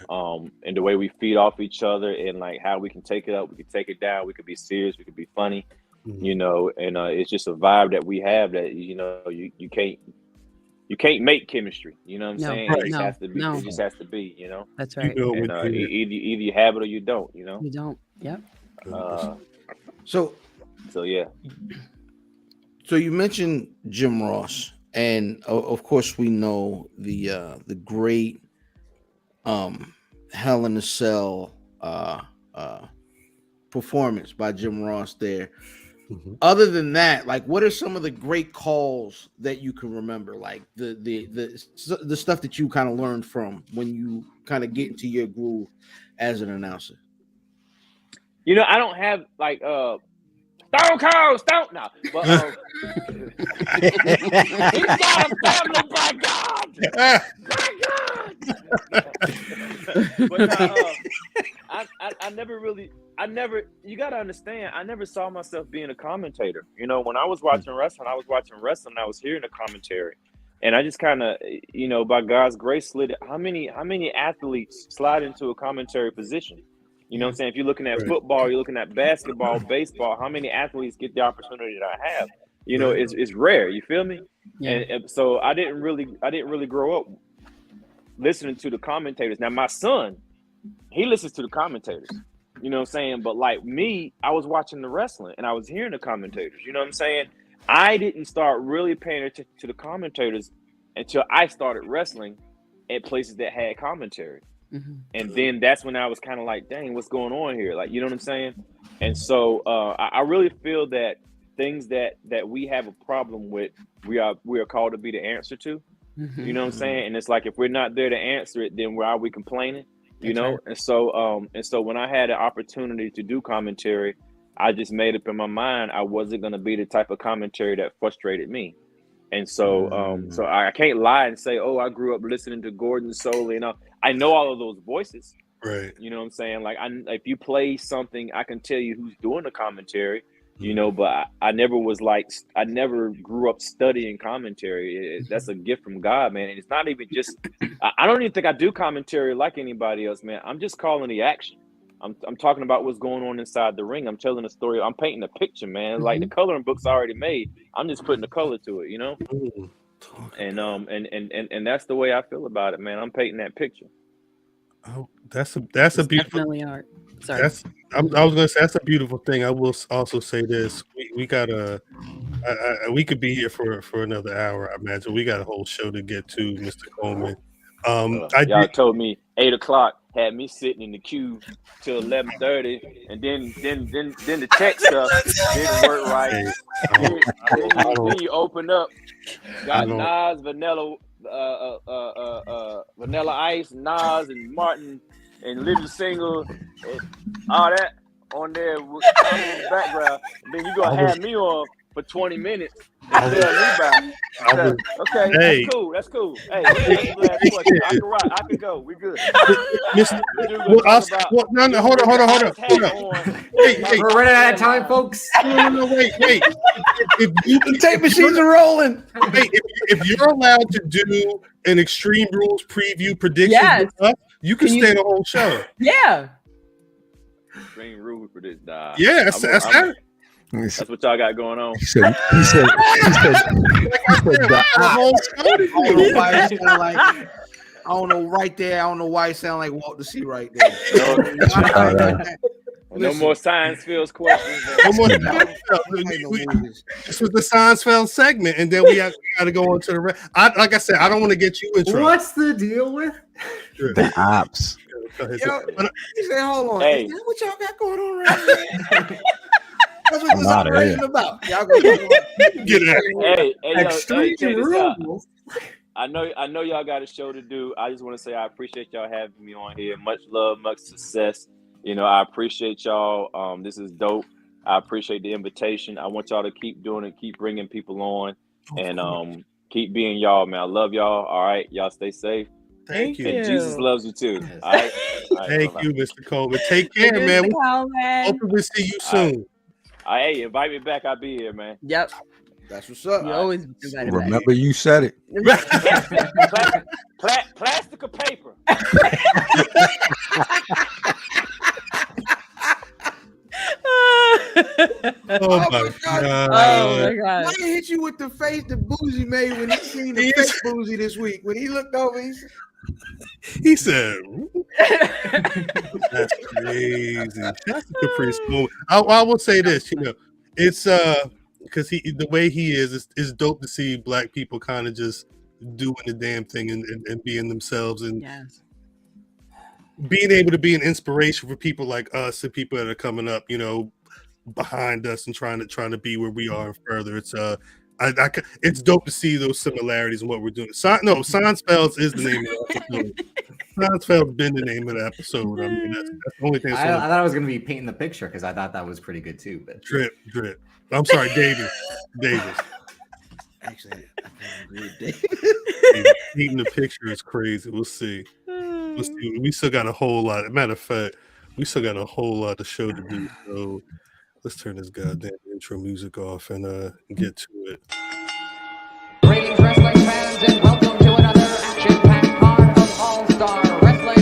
And the way we feed off each other, and like how we can take it up, we can take it down, we could be serious, we could be funny, and it's just a vibe that we have that you can't make chemistry. You know what I'm saying? It just has to be. It just has to be. That's right. Either you have it or you don't. You don't. Yep. So yeah. So you mentioned Jim Ross, and of course we know the great Hell in a Cell performance by Jim Ross there. Other than that, like what are some of the great calls that you can remember? Like the stuff that you kind of learned from when you kind of get into your groove as an announcer? I don't have like Stone Cold, no, but he's got a family, by God. But I never, you got to understand, I never saw myself being a commentator. When I was watching wrestling, I was hearing the commentary. And I just kind of, by God's grace, slid. How many athletes slide into a commentary position? You know what I'm saying? If you're looking at football, you're looking at basketball, baseball, how many athletes get the opportunity that I have? It's rare. You feel me? Yeah. And so I didn't really grow up listening to the commentators. Now my son, he listens to the commentators. You know what I'm saying? But like me, I was watching the wrestling and I was hearing the commentators. You know what I'm saying? I didn't start really paying attention to the commentators until I started wrestling at places that had commentary. And then that's when I was kind of like, dang, what's going on here? Like, you know what I'm saying? And so I really feel that things that we have a problem with, we are called to be the answer to. You know what I'm saying? And it's like, if we're not there to answer it, then why are we complaining? You know? Right. And so when I had an opportunity to do commentary, I just made up in my mind I wasn't going to be the type of commentary that frustrated me. And so so I can't lie and say, oh, I grew up listening to Gordon Soley, and I know all of those voices. Right. You know what I'm saying? Like, if you play something, I can tell you who's doing the commentary. You know, but I never was like, I never grew up studying commentary. That's a gift from God, man. And it's not even just, I don't even think I do commentary like anybody else, man. I'm just calling the action. I'm talking about what's going on inside the ring. I'm telling a story. I'm painting a picture, man. Like the coloring book's already made. I'm just putting the color to it, you know? And that's the way I feel about it, man. I'm painting that picture. Oh, that's a beautiful. Definitely art. Sorry. I was gonna say that's a beautiful thing. I will also say this: we got we could be here for another hour. I imagine we got a whole show to get to, Mr. Coleman. Y'all told me 8:00, had me sitting in the queue till 11:30, and then the tech stuff didn't work right. Then you open up, got Nas, Vanilla Ice, Nas, and Martin, and Living Single, and all that on there in the background. And then you gonna have me on for 20 minutes and tell me about it. Okay, hey. That's cool. Hey, that's the last question. I can rock. I can go. We good. Hold on. Hey, we're running out of time, folks. No, wait. The tape machines are rolling. Hey, if you're allowed to do an Extreme Rules preview prediction with us, you can stay the whole show. Yeah. Extreme Rules for this. Yeah, that's that. That's what y'all got going on. He said I don't know right there. I don't know why it sound like Walter C right there. No more science fields questions. No more. This was the science field segment, and then we got to go on to the rest. Like I said, I don't want to get you in trouble. What's the deal with the ops? He said, "Hold on, hey. is that what y'all got going on right now?" That's what this operation about. Y'all go get Hey, Extreme Rules. I know y'all got a show to do. I just want to say I appreciate y'all having me on here. Much love, much success. You know, I appreciate y'all. This is dope. I appreciate the invitation. I want y'all to keep doing it, keep bringing people on, and keep being y'all, man. I love y'all. All right, y'all stay safe. Thank you. And Jesus loves you too. All right. Thank you, Mr. Coleman. Take care, man. Hopefully we'll see you soon. Hey, invite me back. I'll be here, man. Yep. That's what's up. You always invited back. Remember, you said it. Plastic or paper? Oh my god! Oh my god! Why hit you with the face that Boozy made when he seen the fake Boozy this week? When he looked over, he said, "That's crazy." That's the Caprice Coleman. I will say this, you know, it's because the way he is dope to see black people kind of just doing the damn thing and being themselves and being able to be an inspiration for people like us and people that are coming up, you know, behind us and trying to be where we are and further. It's it's dope to see those similarities in what we're doing. Seinfeld's is the name of the episode. Seinfeld's been the name of the episode. I mean, that's the only thing. I thought I was going to be painting the picture because I thought that was pretty good too. But drip. I'm sorry, Davis. actually, I can't agree with David. Painting the picture is crazy. We'll see. We still got a whole lot. Matter of fact, we still got a whole lot of show to do. So let's turn this goddamn intro music off and get to it. Greetings, wrestling fans, and welcome to another action-packed part of All-Star Wrestling.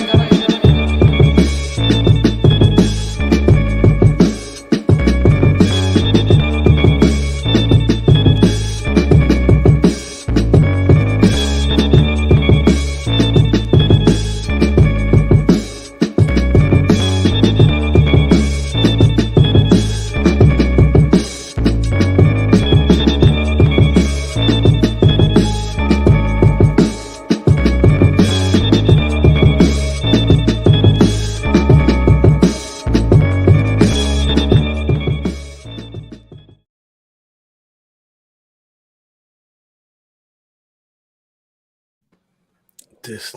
This.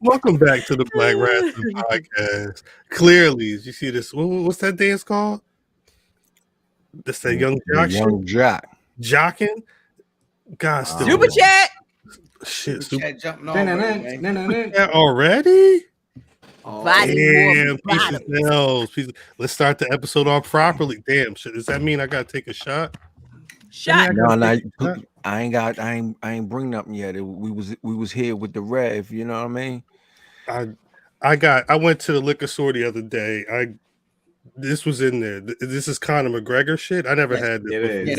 Welcome back to the Black Rasslin Podcast. Clearly, you see this. What's that dance called? This that young The jock young jock. jocking. God, still Super chat. shit. Super chat jumping already, man. Chat already. Oh, Damn, Bottom. pieces nails. Let's start the episode off properly. Damn, does that mean I gotta take a shot? Shot. No, I ain't bring nothing yet. We was here with the Rev. You know what I mean? I went to the liquor store the other day. This was in there. This is Conor McGregor shit. I never had this.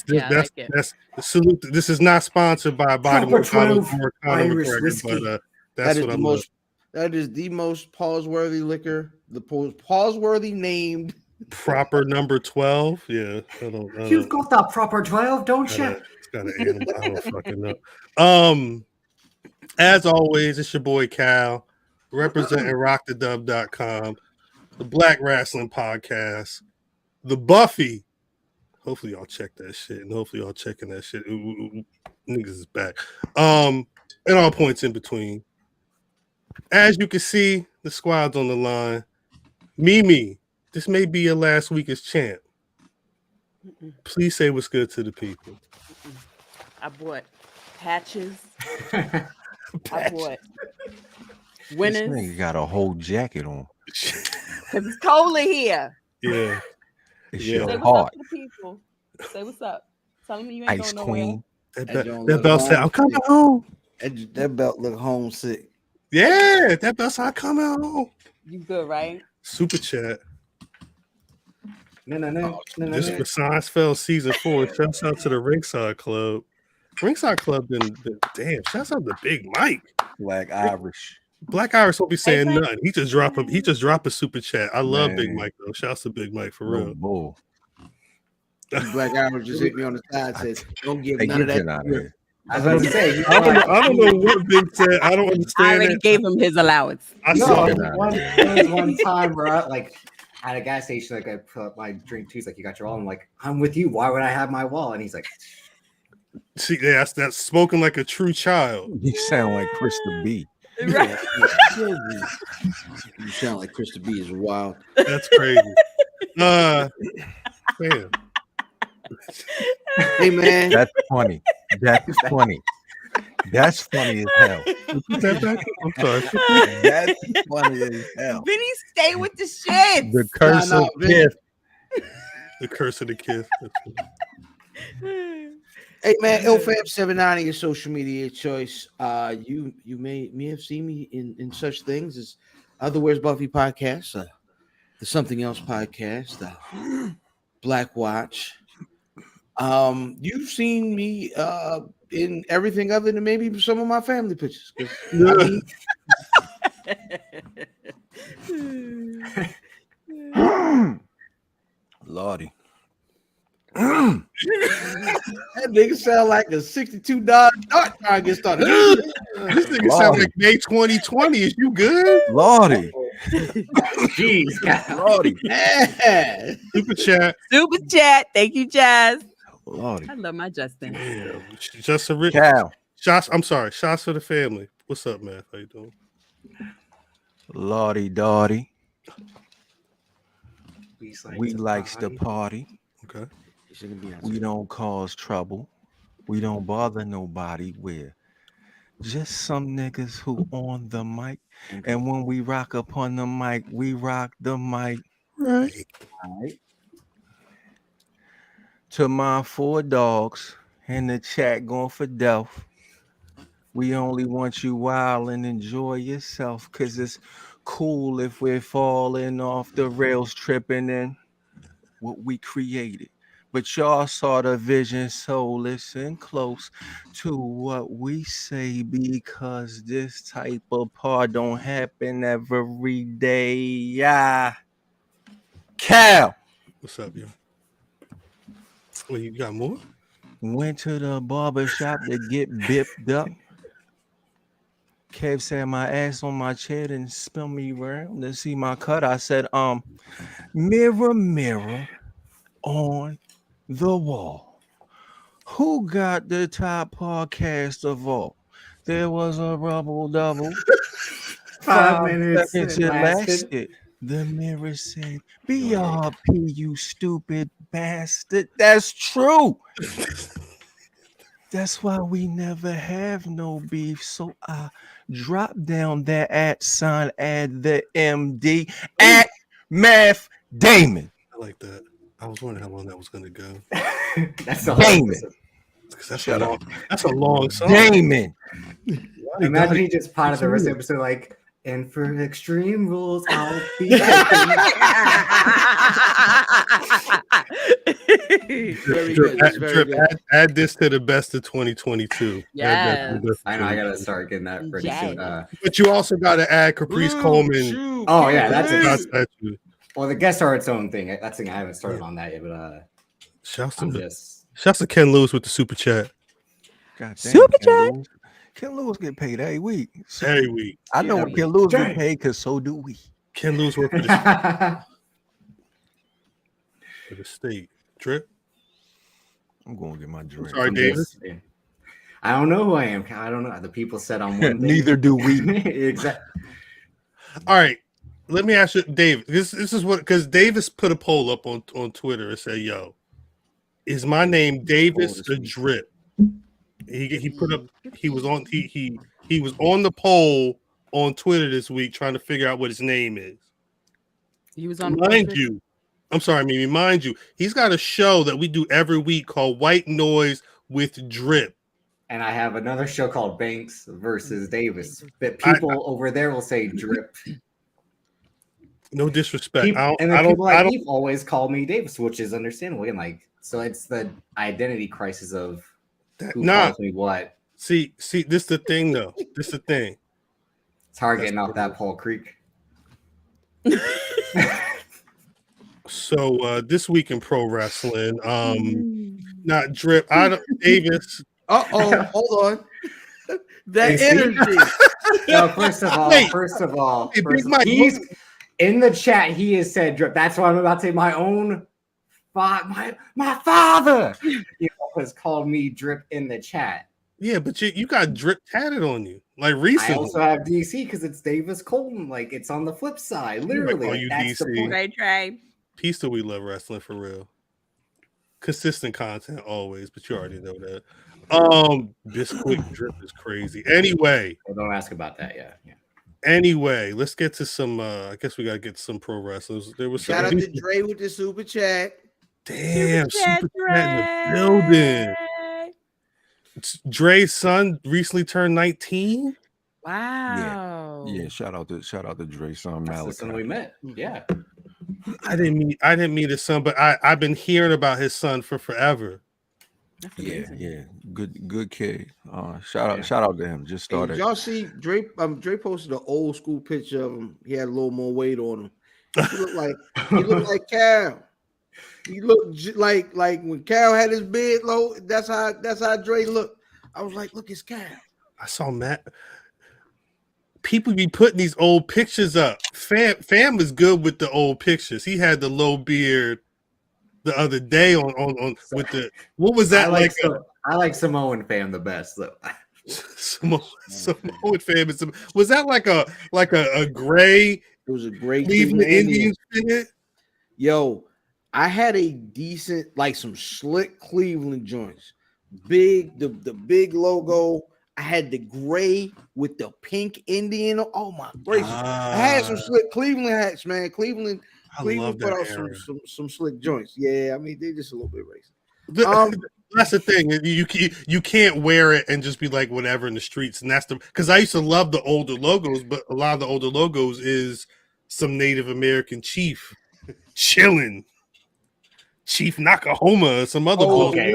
Yeah, That's salute. This is not sponsored by a bottle of Conor McGregor, whiskey. but that's what I'm looking. That is the most pause-worthy liquor. The pause-worthy named Proper number 12. Yeah, I don't. You've got that proper 12, don't you? It's got an animal. I don't fucking know. As always, it's your boy Cal, representing rockthedub.com, the Black Rasslin Podcast, the Buffy. Hopefully y'all check that shit, and hopefully y'all checking that shit. Ooh, niggas is back. And all points in between. As you can see, the squad's on the line. Mimi, this may be your last week as champ. Please say what's good to the people. I bought patches. I bought winners. This nigga got a whole jacket on. Because it's cold in here. Yeah. It's Say your what's heart. up to the people. Say what's up. Tell them you ain't Ice going nowhere. Queen. That belt said, I'm coming home. that belt look homesick. Yeah, that belt said, I'm coming home. You good, right? Super chat. No. This for Science Fell season 4. Shouts out to the Ringside Club. Ringside Club been damn. Shouts out to Big Mike. Black Irish. Black Irish won't be saying Mike. nothing. He just drop a super chat. I love Big Mike though. Shouts to Big Mike for real. Bull. Black Irish just hit me on the side. Says, "Don't give They none of get that." out of here. I was about to say, I don't know what Big said. I don't I understand. already gave him his allowance. I No, saw it. there was one time where at a gas station, like I put up my drink too. He's like, "You got your wallet?" I'm like, "I'm with you. Why would I have my wallet?" And he's like, See, that's spoken like a true child. You sound like Krista B. Right. You sound like Krista B is wild. That's crazy. Man. Hey man, That's funny. That's funny. That's funny as hell. Put that back. I'm sorry. That's funny as hell. Vinny, stay with the shit. The curse Nah, of Vinny. Kith. The curse of the kiss. hey man, IlFab790, your social media choice. You may have seen me in such things as Other Where's Buffy podcast, the Something Else podcast, Black Watch. You've seen me in everything other than maybe some of my family pictures. Lordy. That nigga sound like a $62 dart trying to get started. This nigga sound like May 2020. Is you good? Lordy. "Jeez, God." Lordy. Yeah. Super chat. Super chat. Thank you, Jazz. Lordy. I love my Justin. Damn. Just a rich Cal. shots. I'm sorry. Shots for the family. What's up, man? How you doing? Lordy Dotty. We to likes the party. party. Okay. We don't cause trouble. We don't bother nobody. We're just some niggas who on the mic. And when we rock upon the mic, we rock the mic. Right. To my 4 dogs in the chat going for death. We only want you wild and enjoy yourself, because it's cool if we're falling off the rails, tripping in what we created. But y'all saw the vision, so listen close to what we say, because this type of part don't happen every day. Yeah. Cal. What's up, yo? Well, you got more? Went to the barber shop to get bipped up. Kev said my ass on my chair and spun me around to see my cut. I said, mirror, mirror on the wall, who got the top podcast of all? There was a rubble double. 5 minutes seconds it it lasted. lasted. The mirror said, BRP, you stupid bastard. That's true. That's why we never have no beef. So I drop down that @ sign, add the MD at Math Damon. I like that. I was wondering how long that was going to go. That's the Damon. That's a long song. Damon. Imagine he just potted the rest of the episode like, and for Extreme Rules, I'll be. Very good. That's very good. Add this to the best of 2022. Yes. I know I gotta start getting that pretty soon. But you also got to add Caprice Coleman. Oh yeah, that's it. Well, the guests are its own thing. That's the thing I haven't started on that yet, but Shouts just to Ken Lewis with the super chat. God damn, Super chat. Ken Lewis get paid every week. Every week. I know Ken Lewis get paid because so do we. Ken Lewis work for the state. Drip. I'm going to get my drip. Sorry, Davis. I don't know who I am. I don't know. The people said I'm one thing. Neither do we. Exactly. All right. Let me ask you, David. This is what, because Davis put a poll up on Twitter and said, "Yo, is my name Davis or Drip?" He put up. He was on the poll on Twitter this week trying to figure out what his name is. He was on. Mind you, I'm sorry, Mimi. Mind you, he's got a show that we do every week called White Noise with Drip. And I have another show called Banks versus Davis. That people over there will say Drip. No disrespect. People always call me Davis, which is understandable. And like, so it's the identity crisis of who calls me what. See, this is the thing, though. This is the thing. It's hard getting off that Paul Creek. So this week in pro wrestling, not Drip. Davis. Hold on. That energy. No, first of all, he's in the chat. He has said Drip. That's what I'm about to say. My own my father, has called me Drip in the chat. Yeah, but you got Drip tatted on you like recently. I also have DC because it's Davis Colton. Like it's on the flip side, literally. That's DC. the point. Trey. Peace to We Love Wrestling for real. Consistent content always, but you already know that. Biscuit Drip is crazy. Anyway, don't ask about that. Yeah. Anyway, let's get to some. I guess we gotta get to some pro wrestlers. There was shout out to Dre with the super chat. Damn, super chat in the building. Dre's son recently turned 19. Wow. Yeah. Shout out to Dre's son That's Malachi. the son we met. Yeah. I didn't meet his son, but I've been hearing about his son for forever. Yeah. Good kid. Shout out to him. Just started. Hey, y'all see Dre posted an old school picture of him. He had a little more weight on him. He looked like Cal. He looked like when Cal had his beard low. That's how Dre looked. I was like, look, it's Cal. I saw Matt. People be putting these old pictures up. Fam is good with the old pictures. He had the low beard the other day on with the, what was that like? I like Samoan Fam the best though. Samoan Fam is, was that like a gray? It was a gray Cleveland Indians fit? Yo, I had a decent, like some slick Cleveland joints. Big, the big logo. I had the gray with the pink Indian. Oh my gracious! I had some slick Cleveland hats, man. Cleveland put out some slick joints. Yeah, I mean they just a little bit racist. That's the thing. You can't wear it and just be like whatever in the streets. And that's because I used to love the older logos, but a lot of the older logos is some Native American chief chilling. Chief Nakahoma or some other okay,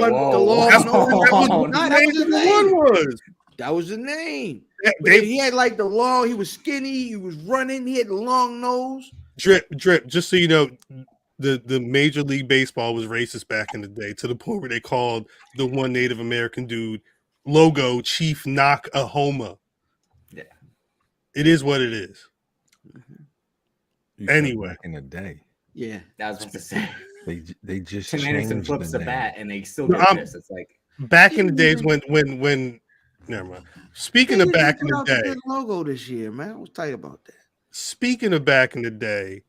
that was the name. He had like the long, he was skinny, he was running, he had the long nose. Drip, just so you know, the Major League Baseball was racist back in the day to the point where they called the one Native American dude logo Chief Nakahoma. Yeah. It is what it is. You anyway. Back in the day. Yeah, that was what to say. They just Tim Anderson flips the bat and they still get this. It's like back in the days when never mind. Speaking of back in the day, logo this year, man. I was tight about that. Speaking of back in the day,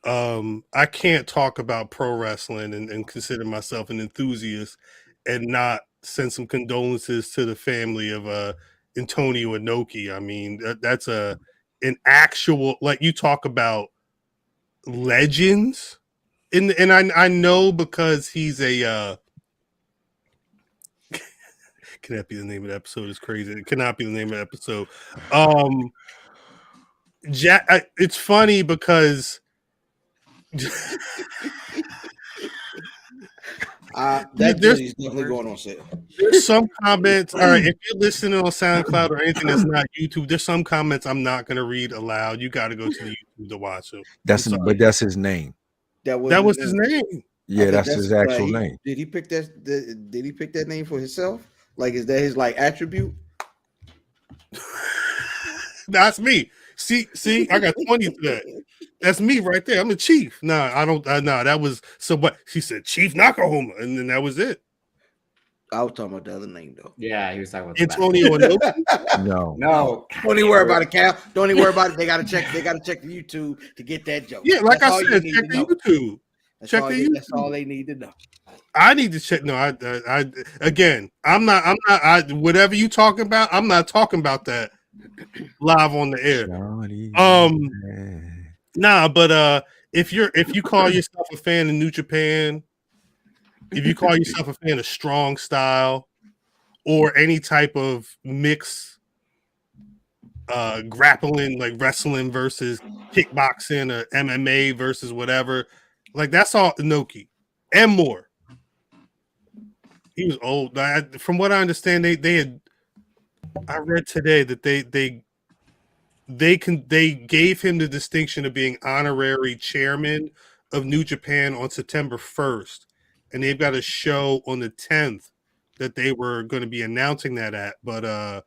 I can't talk about pro wrestling and consider myself an enthusiast and not send some condolences to the family of Antonio Inoki. I mean, that's an actual, like, you talk about legends, and I know because he's a can that be the name of the episode? Is crazy. It cannot be the name of the episode. It's funny because that is definitely going on sale. There's some comments. All right, if you're listening on SoundCloud or anything that's not YouTube, there's some comments I'm not going to read aloud. You got to go to the YouTube to watch them. That's his name. That was his name. Yeah, that's his actual name. Did he pick that? Did he pick that name for himself? Like, is that his like attribute? That's me. See, I got 20 to that. That's me right there. I'm the chief. Nah, I don't. Nah, that was so. What she said, Chief Nakahoma, and then that was it. I was talking about the other name though. Yeah, he was talking about Antonio Inoki. No. Don't even worry about it, Cal. Don't even worry about it. They gotta check the YouTube to get that joke. Yeah, like I said, check the YouTube. That's all they need to know. I need to check. No, I again, I'm not. Whatever you talking about, I'm not talking about that live on the air. Nah, but if you call yourself a fan of New Japan, if you call yourself a fan of strong style or any type of mix, grappling, like wrestling versus kickboxing or MMA versus whatever, like that's all Inoki and more. He was old. From what I understand, they had. I read today that they gave him the distinction of being honorary chairman of New Japan on September 1st, and they've got a show on the 10th that they were going to be announcing that at. But I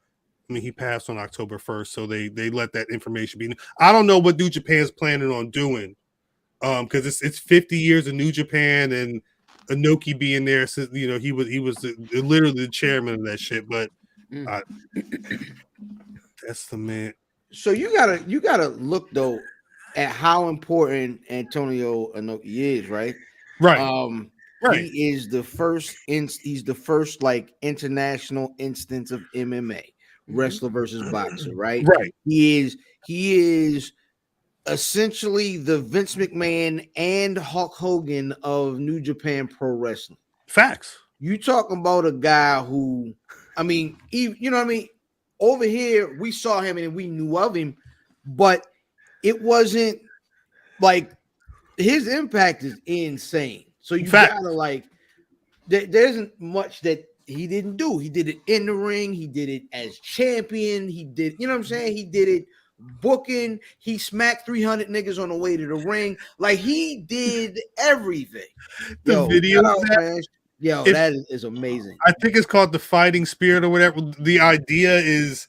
mean, he passed on October 1st, so they let that information be. I don't know what New Japan's planning on doing, because it's 50 years of New Japan and Inoki being there since he was literally the chairman of that shit. But that's the man. So you gotta look though at how important Antonio Inoki is, right? Right. Right. He is the first. He's the first like international instance of MMA wrestler versus boxer, right? Right. He is essentially the Vince McMahon and Hulk Hogan of New Japan Pro Wrestling. Facts. You talking about a guy who, I mean, you know what I mean? Over here, we saw him and we knew of him, but it wasn't like his impact is insane. So you gotta like, there isn't much that he didn't do. He did it in the ring. He did it as champion. He did, you know what I'm saying? He did it booking. He smacked 300 niggas on the way to the ring. Like, he did everything. The video, that is amazing. I think it's called the Fighting Spirit or whatever. The idea is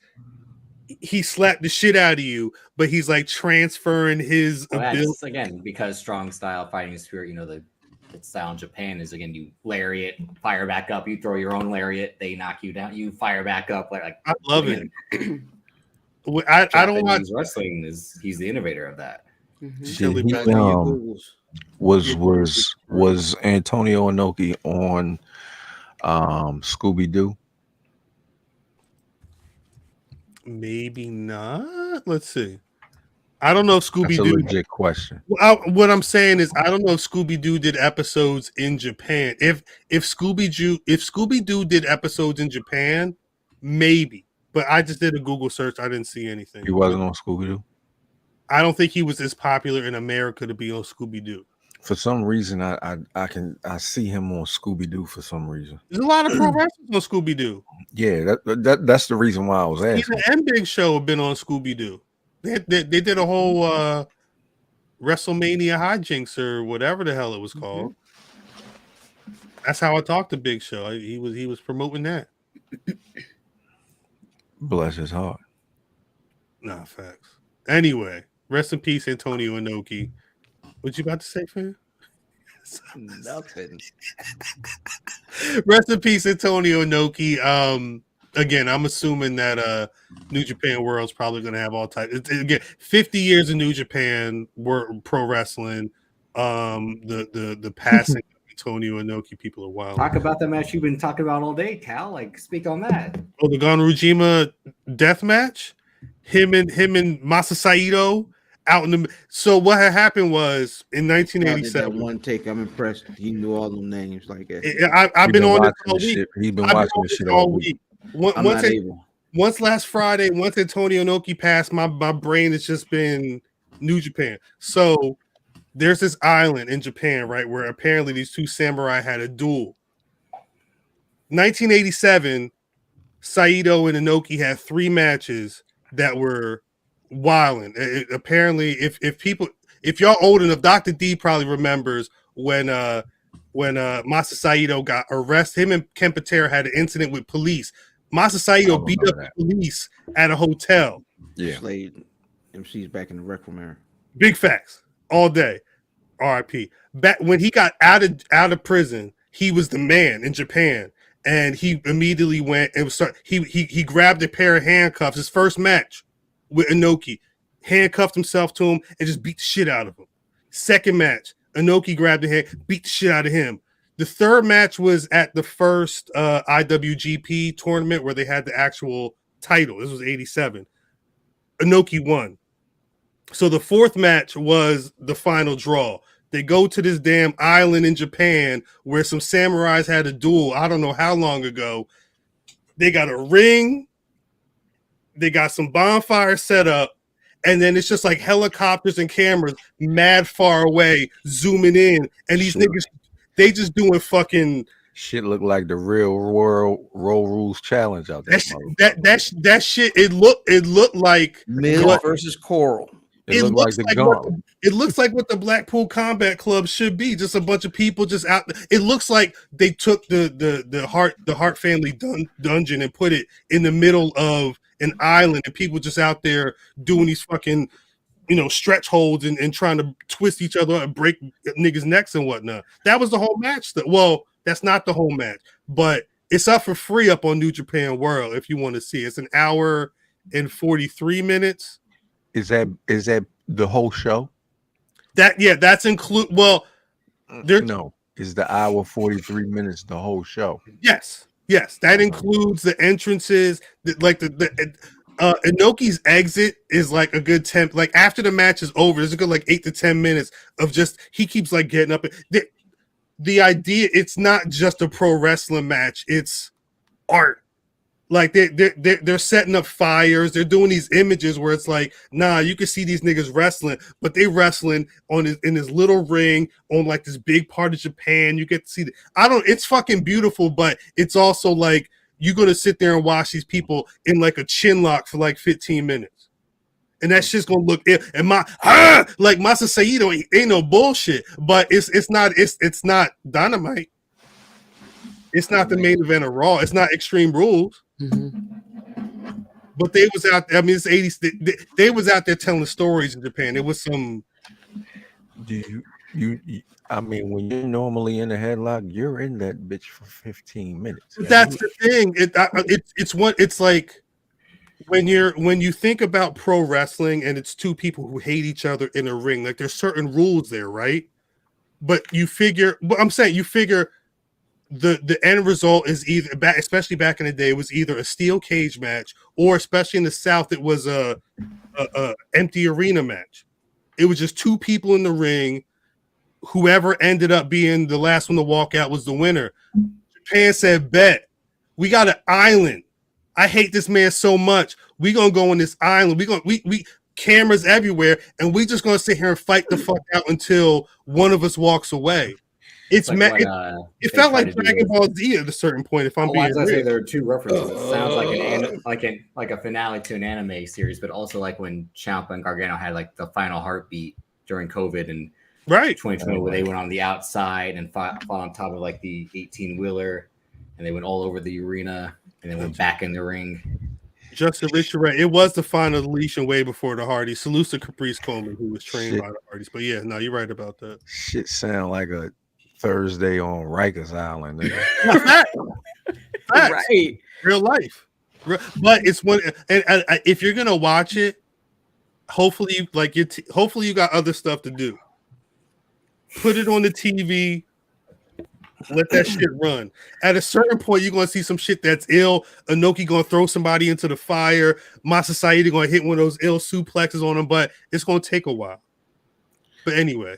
he slapped the shit out of you, but he's like transferring his ability. Again, because strong style fighting spirit, the style in Japan is, again, you lariat, fire back up, you throw your own lariat, they knock you down, you fire back up. Like I love it. I don't want wrestling. He's the innovator of that. Was Antonio Inoki on Scooby-Doo? Maybe not. Let's see. I don't know if Scooby-Doo. That's a legit question. What I'm saying is, I don't know if Scooby-Doo did episodes in Japan. If Scooby-Doo did episodes in Japan, maybe. But I just did a Google search. I didn't see anything. He wasn't on Scooby-Doo? I don't think he was as popular in America to be on Scooby-Doo. For some reason, I see him on Scooby-Doo for some reason. There's a lot of pro wrestlers on Scooby-Doo. Yeah, that's the reason why I was asking. Even and Big Show have been on Scooby-Doo. They did a whole WrestleMania hijinks or whatever the hell it was called. That's how I talked to Big Show. He was promoting that. Bless his heart. Nah, facts. Anyway, rest in peace, Antonio Inoki. What you about to say, fam? Nothing. Rest in peace, Antonio Inoki. Again, I'm assuming that New Japan World's probably going to have all types. Again, 50 years of New Japan pro wrestling. The passing of Antonio Inoki, people are wild. Talk about the match you've been talking about all day, Cal. Like, speak on that. Oh, the Gonrujima death match. Him and Masa Saito out in the. So what had happened was in That 1987. one take, I'm impressed. He knew all them names like that. I've been on this all this week. shit. He's been I've been watching on this this shit all week. I'm not able. Once last Friday, once Antonio Inoki passed, my brain has just been New Japan. So there's this island in Japan, right, where apparently these two samurai had a duel. 1987, Saito and Inoki had 3 matches that were wilding. Apparently, if y'all old enough, Dr. D probably remembers when Masa Saito got arrested. Him and Kempatera had an incident with police. Masa Saito beat up the police at a hotel. Yeah. Slade MC's back in the Rec Room era. Big facts all day. RIP. Back when he got out of prison, he was the man in Japan, and he immediately went and he grabbed a pair of handcuffs. His first match with Inoki, handcuffed himself to him and just beat the shit out of him. Second match, Inoki grabbed the hand, beat the shit out of him. The third match was at the first IWGP tournament where they had the actual title. This was 87. Inoki won. So the fourth match was the final draw. They go to this damn island in Japan where some samurais had a duel. I don't know how long ago. They got a ring. They got some bonfires set up. And then it's just like helicopters and cameras mad far away zooming in. And these niggas, they just doing fucking shit. Look like the real world Roll Rules challenge out there. That shit. It looked like Mill versus Coral. It looks like it looks like what the Blackpool Combat Club should be. Just a bunch of people just out. It looks like they took the Hart family dungeon and put it in the middle of an island, and people just out there doing these fucking, stretch holds and trying to twist each other up and break niggas' necks and whatnot. That was the whole match. Well, that's not the whole match, but it's up for free up on New Japan World if you want to see. It's an hour and 43 minutes. Is that the whole show? That's include. Well, no. Is the hour 43 minutes the whole show? Yes, that includes the entrances. Inoki's exit is like a good 10. Like after the match is over, there's a good like 8 to 10 minutes of just he keeps like getting up. The idea, it's not just a pro wrestling match; it's art. Like they're setting up fires. They're doing these images where it's like, nah, you can see these niggas wrestling, but they wrestling in this little ring on like this big part of Japan. You get to see it's fucking beautiful, but it's also like you're gonna sit there and watch these people in like a chin lock for like 15 minutes, and that shit's gonna look. And like Masa Saito ain't no bullshit, but it's not Dynamite. It's not the main event of Raw. It's not Extreme Rules. Mm-hmm. But they was out there. I mean, it's 80s. They was out there telling stories in Japan. It was some. Do you? I mean, when you're normally in a headlock, you're in that bitch for 15 minutes. That's the thing. It's like when you think about pro wrestling and it's two people who hate each other in a ring. Like there's certain rules there, right? But you figure. But I'm saying you figure. The end result is either, especially back in the day, it was either a steel cage match or, especially in the South, it was a empty arena match. It was just two people in the ring. Whoever ended up being the last one to walk out was the winner. Japan said, "Bet we got an island. I hate this man so much. We gonna go on this island. We cameras everywhere, and we just gonna sit here and fight the fuck out until one of us walks away." It's like it felt like Dragon Ball Z at a certain point. If I'm being real. I say there are two references. It sounds like a finale to an anime series, but also like when Ciampa and Gargano had like the final heartbeat during COVID and 2020, where they went on the outside and fought on top of like the 18-wheeler, and they went all over the arena and then went back in the ring. Justin Richard, it was the final deletion way before the Hardys. Salute to Caprice Coleman, who was trained by the Hardys. But yeah, no, you're right about that. Shit sound like a Thursday on Rikers Island. Facts. Right. Real life. But it's one, and if you're gonna watch it, hopefully you got other stuff to do. put it on the TV, let that shit run. At a certain point, you're gonna see some shit that's ill. Inoki gonna throw somebody into the fire. Masasayida gonna hit one of those ill suplexes on him, but it's gonna take a while. But anyway,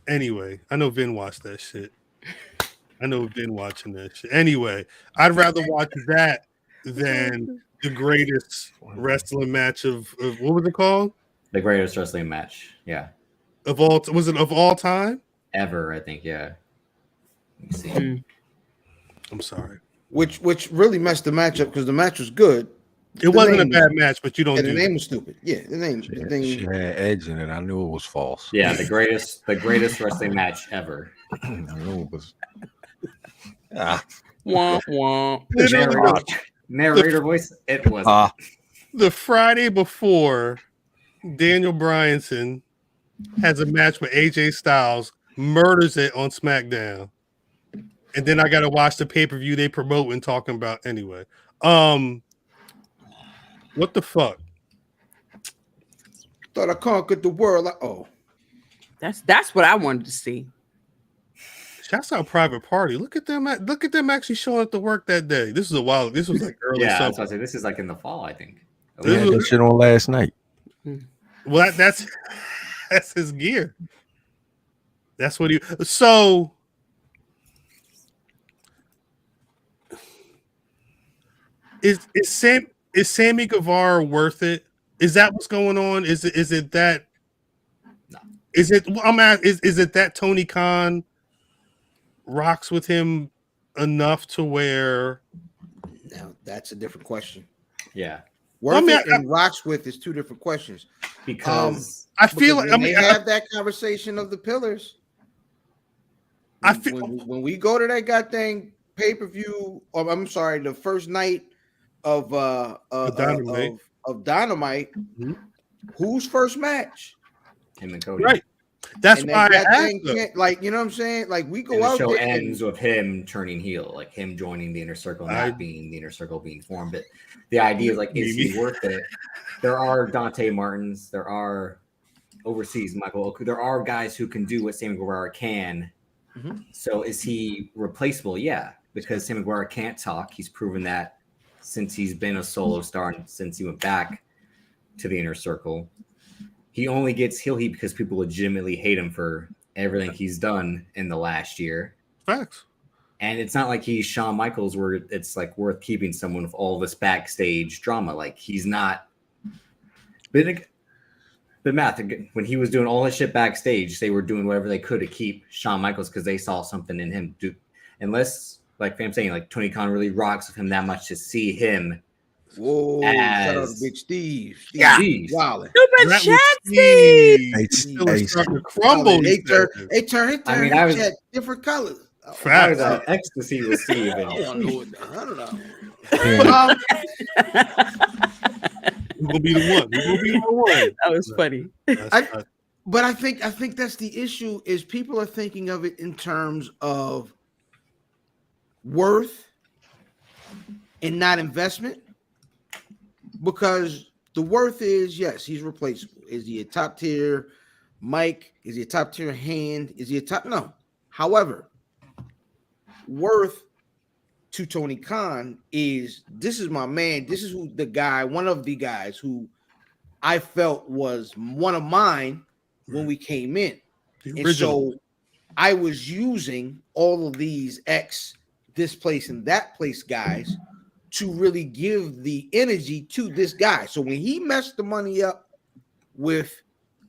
I know Vin watched that shit. I know Vin watching that shit. Anyway, I'd rather watch that than the greatest wrestling match of what was it called? The greatest wrestling match, yeah, Of all, was it of all time? ever. I think, yeah. Let me see. I'm sorry. Which really messed the match up because the match was good. It wasn't a bad match, but you don't. Yeah, do the name that. was stupid. Yeah, the name. She The had edge in it. I knew it was false. Yeah, the greatest wrestling match ever. I knew it was. Wah, wah. Narrator voice. It was. The Friday before, Daniel Bryanson has a match with AJ Styles, murders it on SmackDown, and then I got to watch the pay-per-view they promote and talking about anyway. What the fuck? Thought I conquered the world. Like, oh, That's what I wanted to see. Shouts out Private Party. Look at them. Look at them actually showing up to work that day. This is a while. This was like early Yeah, summer. that's what I say. This is like in the fall, I think. They had that shit on last night. Well, that's his gear. That's what he. So is Sammy Guevara worth it? Is that what's going on? Is it that? No. Is it? I'm at. Is it that Tony Khan rocks with him enough to where? now that's a different question. Yeah, Worth it and rocks with is two different questions. because I feel like when they have that conversation of the pillars. I feel when we go to that goddamn pay-per-view, or I'm sorry, the first night of Dynamite. Of Dynamite, whose first match? him and Cody. right. That's And why I that asked thing them. can't- like, you know what I'm saying? Like, we And go the out show there ends with him turning heel, like him joining the inner circle, not being the inner circle being formed. But the idea is like, is he worth it? There are Dante Martins, there are overseas Michael Oku, there are guys who can do what Sammy Guevara can. So is he replaceable? Yeah, because Sammy Guevara can't talk. He's proven that since he's been a solo star and since he went back to the inner circle. He only gets heel heat because people legitimately hate him for everything he's done in the last year. Facts. And it's not like he's Shawn Michaels where it's like worth keeping someone with all this backstage drama. Like he's not. But Matt, when he was doing all his shit backstage, they were doing whatever they could to keep Shawn Michaels because they saw something in him. Unless, like I'm saying, like Tony Khan really rocks with him that much to see him. Whoa, shout out to Big Steve. Yeah. Wildin'. Stupid That shit, was Steve. It's starting to crumble. They turn I mean, I was- had different colors. I Facts. was ecstasy with Steve. I And don't know. We're gonna be the one. We're gonna be the one. That was funny. But I think that's the issue is people are thinking of it in terms of worth and not investment, because the worth is, yes, he's replaceable. Is he a top tier mic? Is he a top tier hand? Is he a top? No. However, worth to Tony Khan is, this is my man. This is who the guy, one of the guys who I felt was one of mine when we came in. And so I was using all of these this place and that place guys to really give the energy to this guy. So when he messed the money up with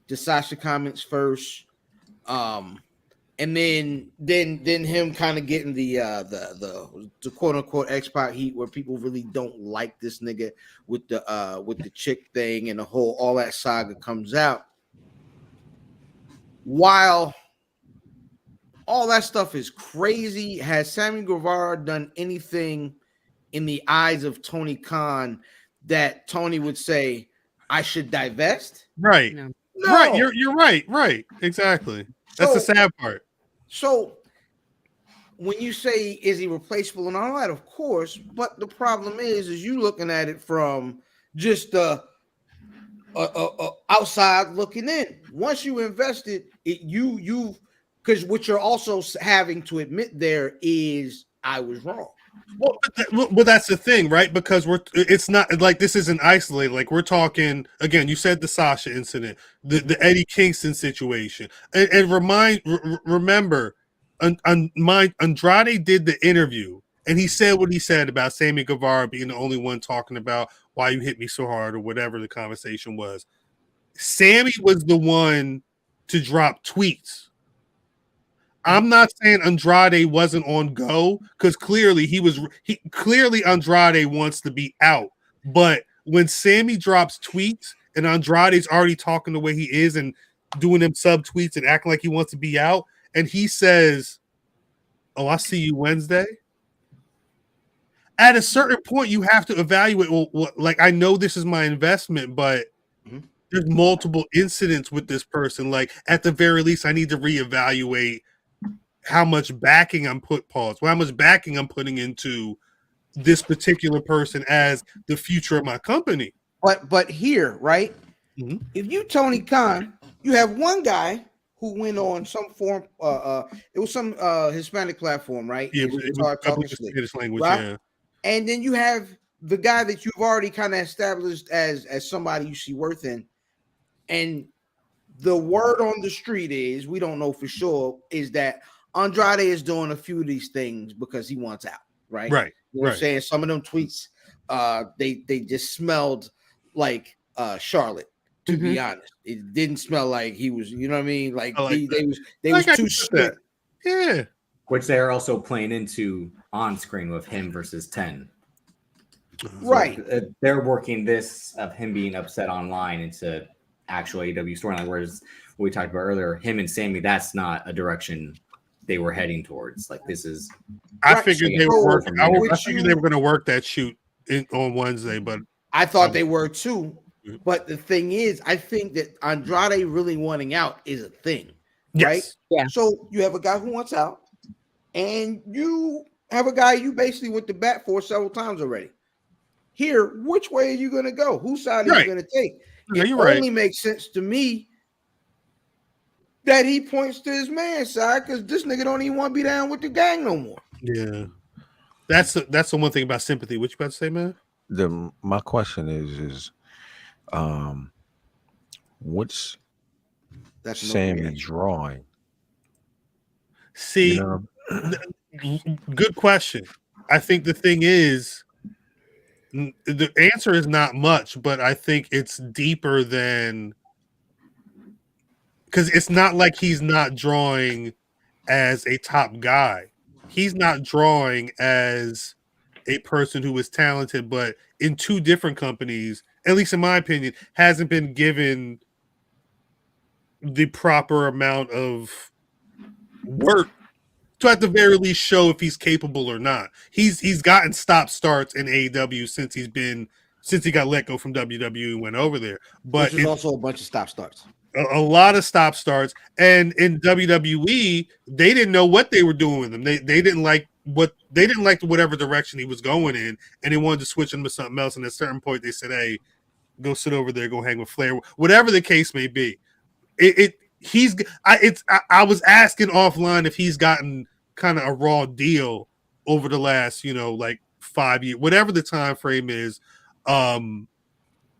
the Sasha comments first, and then him kind of getting the quote unquote X-Pac heat where people really don't like this nigga with the chick thing and all that saga comes out. While all that stuff is crazy, has Sammy Guevara done anything in the eyes of Tony Khan that Tony would say, I should divest? Right. No. No. Right. You're right. Right. Exactly. That's the sad part. So when you say, is he replaceable and all that, of course, but the problem is you looking at it from just outside looking in. Once you invested, because what you're also having to admit there is I was wrong. Well, that's the thing, right? Because it's not like this isn't isolated. Like we're talking again. You said the Sasha incident, the Eddie Kingston situation, and remember, Andrade did the interview, and he said what he said about Sammy Guevara being the only one talking about why you hit me so hard or whatever the conversation was. Sammy was the one to drop tweets. I'm not saying Andrade wasn't on go because clearly clearly Andrade wants to be out. But when Sammy drops tweets and Andrade's already talking the way he is and doing them sub tweets and acting like he wants to be out, and he says, "Oh, I see you Wednesday." At a certain point, you have to evaluate. Well, like I know this is my investment, but there's multiple incidents with this person. Like at the very least, I need to reevaluate how much backing how much backing I'm putting into this particular person as the future of my company. But here, right? Mm-hmm. If you Tony Khan, you have one guy who went on some form. It was some Hispanic platform, right? Yeah, it was Spanish language. Right? Yeah, and then you have the guy that you've already kind of established as somebody you see worth in, and the word on the street is we don't know for sure is that Andrade is doing a few of these things because he wants out, right? Right. You know what I'm saying? Some of them tweets, they just smelled like Charlotte, to be honest. It didn't smell like he was, you know what I mean? Like they was too strict. Yeah. Which they're also playing into on screen with him versus 10. Right. So they're working this of him being upset online into actual AEW storyline, whereas what we talked about earlier, him and Sammy, that's not a direction they were heading towards. Like this is, I figured they were working. I figured they were going to work that shoot on Wednesday, but I thought they were too. But the thing is, I think that Andrade really wanting out is a thing, right? Yes. Yeah. So you have a guy who wants out, and you have a guy you basically went to bat for several times already. Here, which way are you going to go? Whose side are you going to take? No, it only makes sense to me that he points to his man's side because this nigga don't even want to be down with the gang no more. Yeah, that's the one thing about sympathy. What you about to say, man? My question is what's Sammy drawing? See, good question. I think the thing is, the answer is not much, but I think it's deeper than. Because it's not like he's not drawing as a top guy. He's not drawing as a person who is talented, but in two different companies, at least in my opinion, hasn't been given the proper amount of work to at the very least show if he's capable or not. He's gotten stop starts in AEW since he got let go from WWE and went over there. But there's also a bunch of stop starts. A lot of stop starts, and in WWE, they didn't know what they were doing with him. They didn't like whatever direction he was going in, and they wanted to switch him to something else. And at a certain point, they said, "Hey, go sit over there, go hang with Flair," whatever the case may be. I was asking offline if he's gotten kind of a raw deal over the last, like 5 years, whatever the time frame is.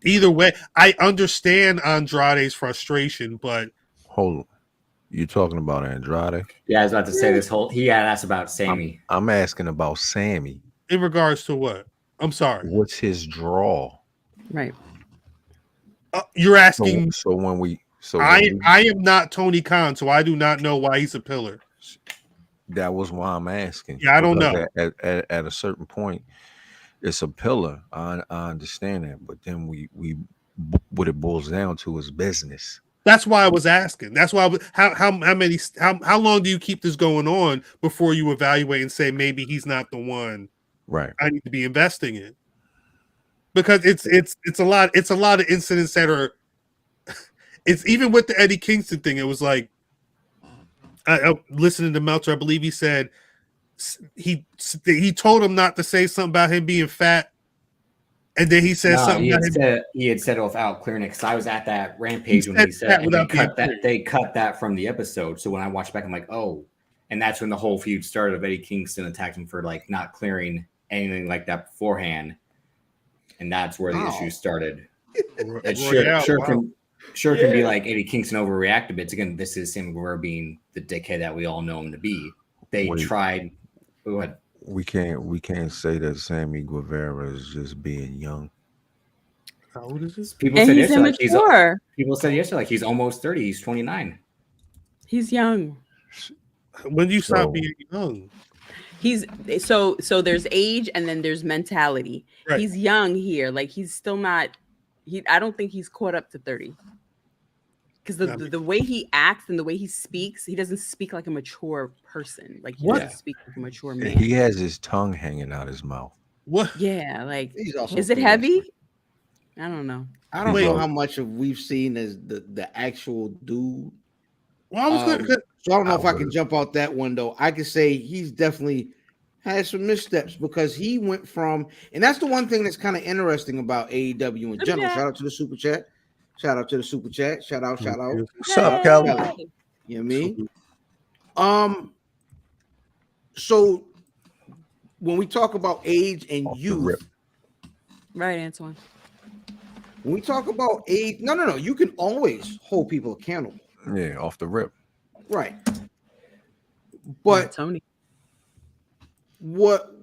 Either way, I understand Andrade's frustration, but hold on. You talking about Andrade? Yeah, I was about to say he asked about Sammy. I'm asking about Sammy. In regards to what? I'm sorry. What's his draw? Right. You're asking. I am not Tony Khan, so I do not know why he's a pillar. That was why I'm asking. Yeah, I don't know. At a certain point, it's a pillar. I understand that, but then we what it boils down to is business. That's why I was asking. That's why how long do you keep this going on before you evaluate and say maybe he's not the one right I need to be investing in? Because it's a lot of incidents that are it's even with the Eddie Kingston thing, it was like I listening to Meltzer, I believe he said he told him not to say something about him being fat, And then he said No, something about him. he had said it without clearing it because I was at that rampage when said he said that and they without being cut that. clear. They cut that from the episode. So when I watched back, I'm like, oh, and that's when the whole feud started. Of Eddie Kingston attacked him for like not clearing anything like that beforehand, and that's where the issue started. It sure can be like Eddie Kingston overreacted, but again, this is Sammy Guevara being the dickhead that we all know him to be. They tried. Go ahead. We can't say that Sammy Guevara is just being young. How old is this? People said yesterday like he's almost 30. He's 29. He's young. When do you stop being young? He's so there's age and then there's mentality. Right. He's young here. Like he's still not. I don't think he's caught up to 30. Because the way he acts and the way he speaks, he doesn't speak like a mature person. Like he doesn't speak like a mature man. He has his tongue hanging out his mouth. What? Yeah, like is it heavy? I don't know. I don't know how much of we've seen as the actual dude. Well, I was good. So I don't know if I can jump out that window. I can say he's definitely had some missteps because he went from, and that's the one thing that's kind of interesting about AEW in general. Shout out to the super chat. Shout out to the super chat. Shout out. What's up, Kelly? You know what I mean? So when we talk about age and youth, right, Antoine. When we talk about age, no, you can always hold people accountable. Yeah, off the rip. Right. But Tony, what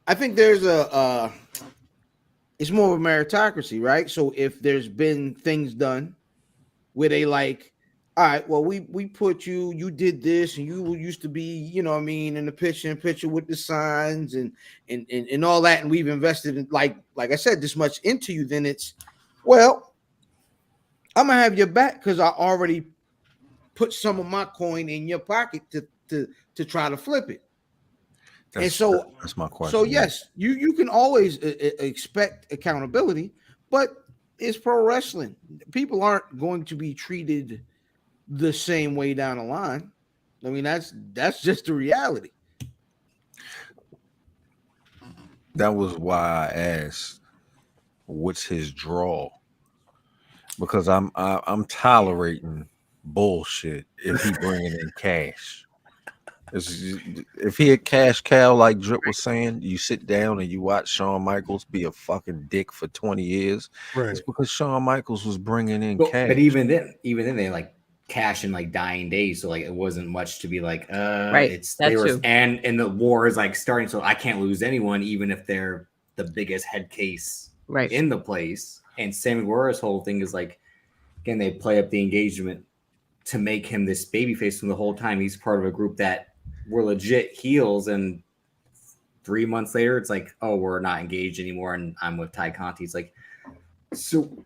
I think there's it's more of a meritocracy, right? So if there's been things done where they like, all right, well, we put you did this, and you used to be, you know what I mean, in the picture with the signs and all that, and we've invested in like I said, this much into you, then it's, well, I'm gonna have your back because I already put some of my coin in your pocket to try to flip it. That's my question. So yes, you can always expect accountability, but it's pro wrestling. People aren't going to be treated the same way down the line. I mean, that's just the reality. That was why I asked, what's his draw? Because I'm tolerating bullshit if he bringing in cash. If he a cash cow, like Drip was saying, you sit down and you watch Shawn Michaels be a fucking dick for 20 years. Right. It's because Shawn Michaels was bringing in cash. But even then they like cash in like dying days, so like it wasn't much to be like, right. It's they were, and the war is like starting, so I can't lose anyone, even if they're the biggest head case in the place. And Sammy Guevara's whole thing is like, again, they play up the engagement to make him this babyface from the whole time he's part of a group that were legit heels, and 3 months later it's like, oh, we're not engaged anymore and I'm with Ty Conti. It's like, so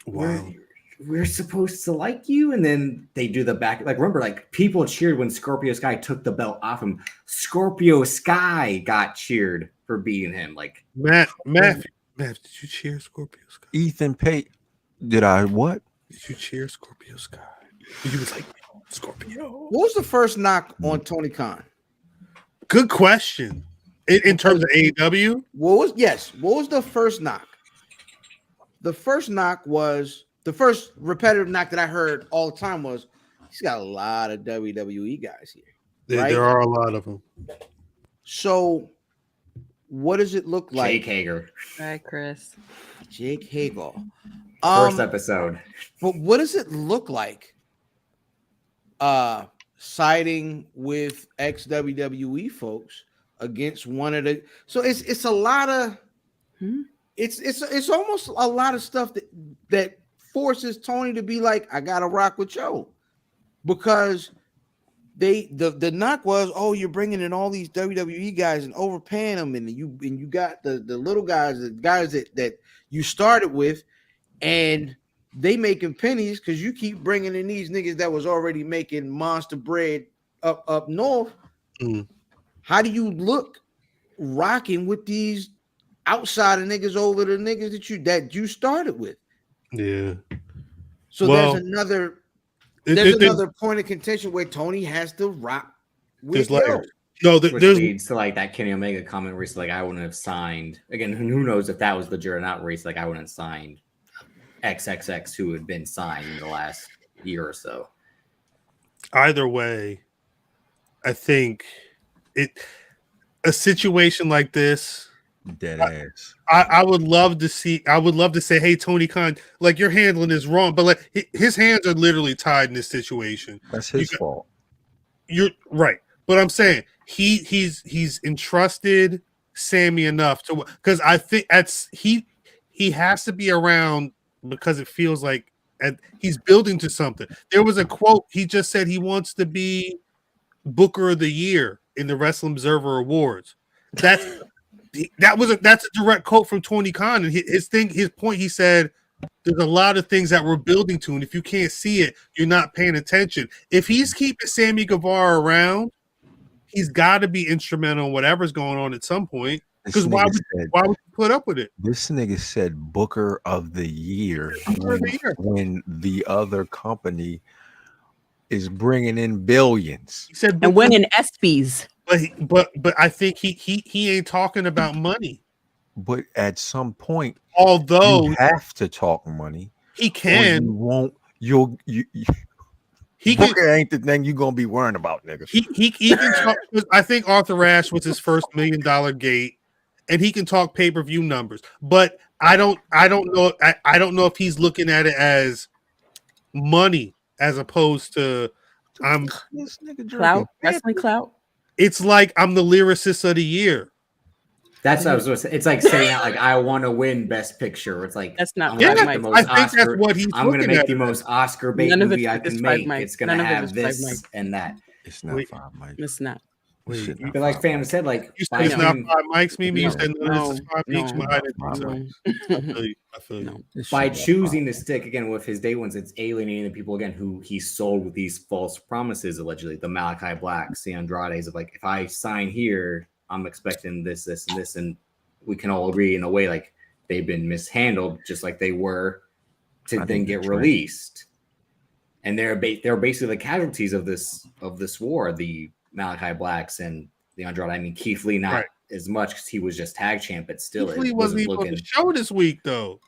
we're supposed to like you, and then they do the back, like, remember, like, people cheered when Scorpio Sky took the belt off him. Scorpio Sky got cheered for beating him. Like, Matt, did you cheer Scorpio Sky? Ethan Pate, did I what? Did you cheer Scorpio Sky? He was like, Scorpio. What was the first knock on Tony Khan? Good question. In terms of AEW? What was the first knock? The first knock was, the first repetitive knock that I heard all the time was, he's got a lot of WWE guys here. Right? There are a lot of them. So what does it look like? Jake Hager. Hi, Chris. Jake Hager. First episode. But what does it look like siding with ex-WWE folks against one of the, so it's a lot of it's almost a lot of stuff that forces Tony to be like, I gotta rock with Joe, because the knock was, oh, you're bringing in all these WWE guys and overpaying them, and you got the little guys, the guys that you started with, and they making pennies because you keep bringing in these niggas that was already making monster bread up north. How do you look rocking with these outsider niggas over the niggas that you started with? Yeah. So there's another point of contention where Tony has to rock with layers. No, which there's leads to like that Kenny Omega comment where he's like, I wouldn't have signed. Again, who knows if that was legit or not, where he's like, I wouldn't have signed XXX who had been signed in the last year or so. either way. I think a situation like this, Dead ass. I would love to see. I would love to say, "Hey, Tony Khan, like you're handling this wrong," but like his hands are literally tied in this situation. That's his fault. You're right, but I'm saying he's entrusted Sammy enough to, because I think he has to be around because it feels like he's building to something. There was a quote he just said he wants to be Booker of the Year in the Wrestling Observer Awards. That's a direct quote from Tony Khan, and his point. He said there's a lot of things that we're building to, and if you can't see it, you're not paying attention. If he's keeping Sammy Guevara around, he's got to be instrumental in whatever's going on at some point. Because why would you put up with it? This nigga said Booker of the Year when the other company is bringing in billions. He said And winning ESPYs. But I think he ain't talking about money. But at some point, although you have to talk money, he can. You won't. Booker ain't the thing you're gonna be worrying about, nigga. He can talk. I think Arthur Ashe was his first $1 million gate, and he can talk pay-per-view numbers. But I don't know. I don't know if he's looking at it as money as opposed to this nigga Clout, wrestling clout. It's like I'm the lyricist of the year. That's what I was going to say. It's like saying like I want to win Best Picture. It's like that's not. I think that's what he's. I'm going to make the most Oscar bait movie I can make. Mike. It's going to have this and that. It's not 5 mics. It's not. But like Phantom said, like you said it's not 5 mics. Mimi, you said no, this is 5 each. I feel you. By choosing to stick again with his day ones, it's alienating the people again who he sold with these false promises. Allegedly, the Malachi Blacks, the Andrades of like, if I sign here, I'm expecting this, this, and this, and we can all agree in a way like they've been mishandled, just like they were to then get released, and they're basically the casualties of this war. The Malachi Blacks and the Andrade. I mean, Keith Lee not as much because he was just tag champ, but still, Keith Lee wasn't even on the show this week though.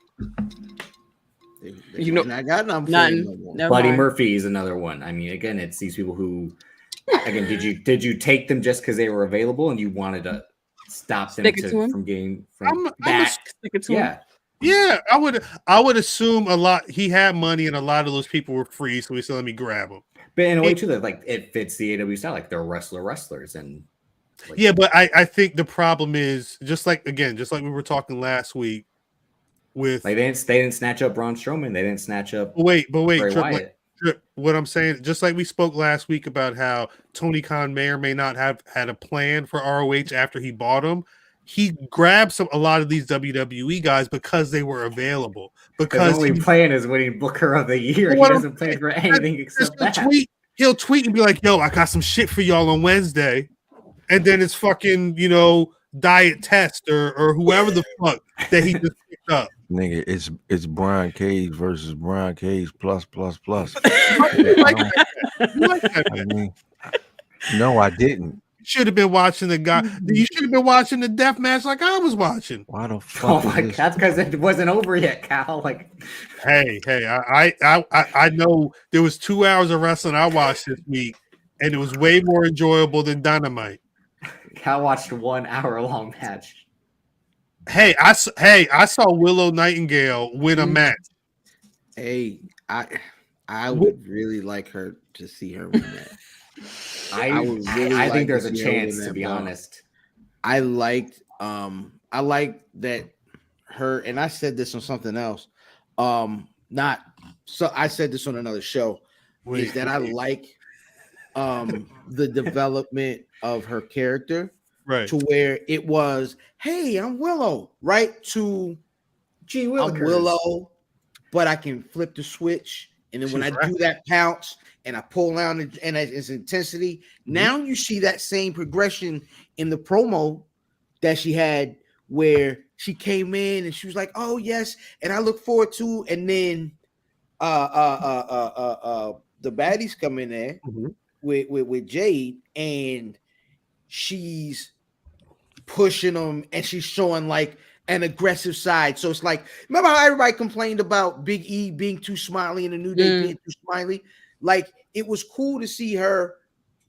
You know, I got nothing. Buddy Murphy is another one. I mean, again, it's these people who, again, did you take them just because they were available and you wanted to stop them from getting from back? Yeah, I would assume a lot. He had money and a lot of those people were free, so he said, "Let me grab them." But in a way too, that like it fits the AW style, like they're wrestlers, and like, yeah. But I think the problem is just like we were talking last week with like they didn't snatch up Braun Strowman, they didn't snatch up. Wait, Trip, what I'm saying, just like we spoke last week about how Tony Khan may or may not have had a plan for ROH after he bought him. He grabbed a lot of these WWE guys because they were available. Because the only plan is winning Booker of the Year. He doesn't plan for anything except that. He'll tweet and be like, "Yo, I got some shit for y'all on Wednesday," and then it's fucking Diet Test or whoever the fuck that he just picked up. Nigga, it's Brian Cage versus Brian Cage plus. No, I didn't. Should have been watching the guy. You should have been watching the death match like I was watching. Why the fuck? Oh my god, that's because it wasn't over yet, Cal. Like, hey, I know there was 2 hours of wrestling I watched this week, and it was way more enjoyable than Dynamite. Cal watched 1 hour long match. Hey, I saw Willow Nightingale win a match. Hey, I would really like her to see her win that. I think there's a chance, to be honest. I liked that her, and I said this on something else. I said this on another show. Is that I like the development of her character, right? To where it was, hey, I'm Willow, right? To gee, I'm Willow, but I can flip the switch, and then when I do that pounce. And I pull down and its intensity. Now you see that same progression in the promo that she had, where she came in and she was like, "Oh yes," and I look forward to. And then the baddies come in there with Jade, and she's pushing them and she's showing like an aggressive side. So it's like, remember how everybody complained about Big E being too smiley and the New Day being too smiley? Like, it was cool to see her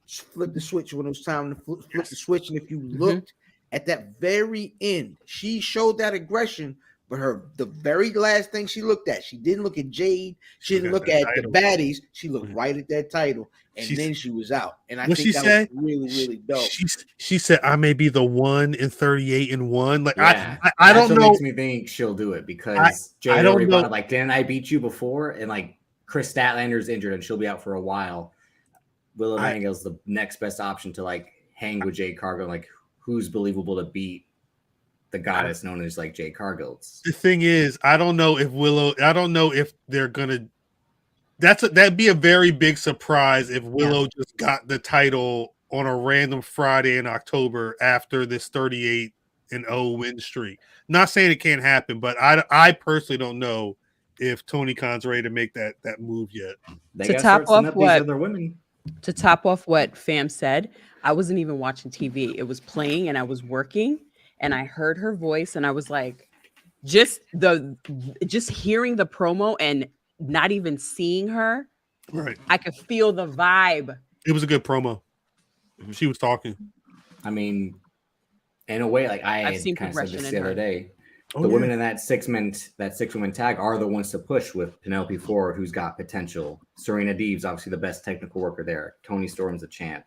flip the switch when it was time to flip the switch. And if you looked at that very end, she showed that aggression, but the very last thing she looked at, she didn't look at Jade, she didn't look at the baddies, she looked right at that title, and then she was out. And I think that was really, really dope. She said, "I may be the 1 in 38-1." Like, yeah, I don't know. Makes me think she'll do it because Jade already brought up, like, didn't I beat you before? And like Chris Statlander's injured and she'll be out for a while. Willow Nightingale's the next best option to like hang with Jade Cargill. Like, who's believable to beat the goddess known as like Jade Cargill? The thing is, I don't know if they're gonna. That'd be a very big surprise if Willow just got the title on a random Friday in October after this 38-0 win streak. Not saying it can't happen, but I personally don't know if Tony Khan's ready to make that move yet. To top off what other women. To top off what Fam said, I wasn't even watching TV. It was playing and I was working and I heard her voice and I was like, just hearing the promo and not even seeing her, right? I could feel the vibe. It was a good promo. She was talking. I mean, in a way, like I've seen kind of said this the other day. The women in that six-woman tag are the ones to push with Penelope Ford, who's got potential. Serena Deeb's obviously the best technical worker there. Toni Storm's a champ.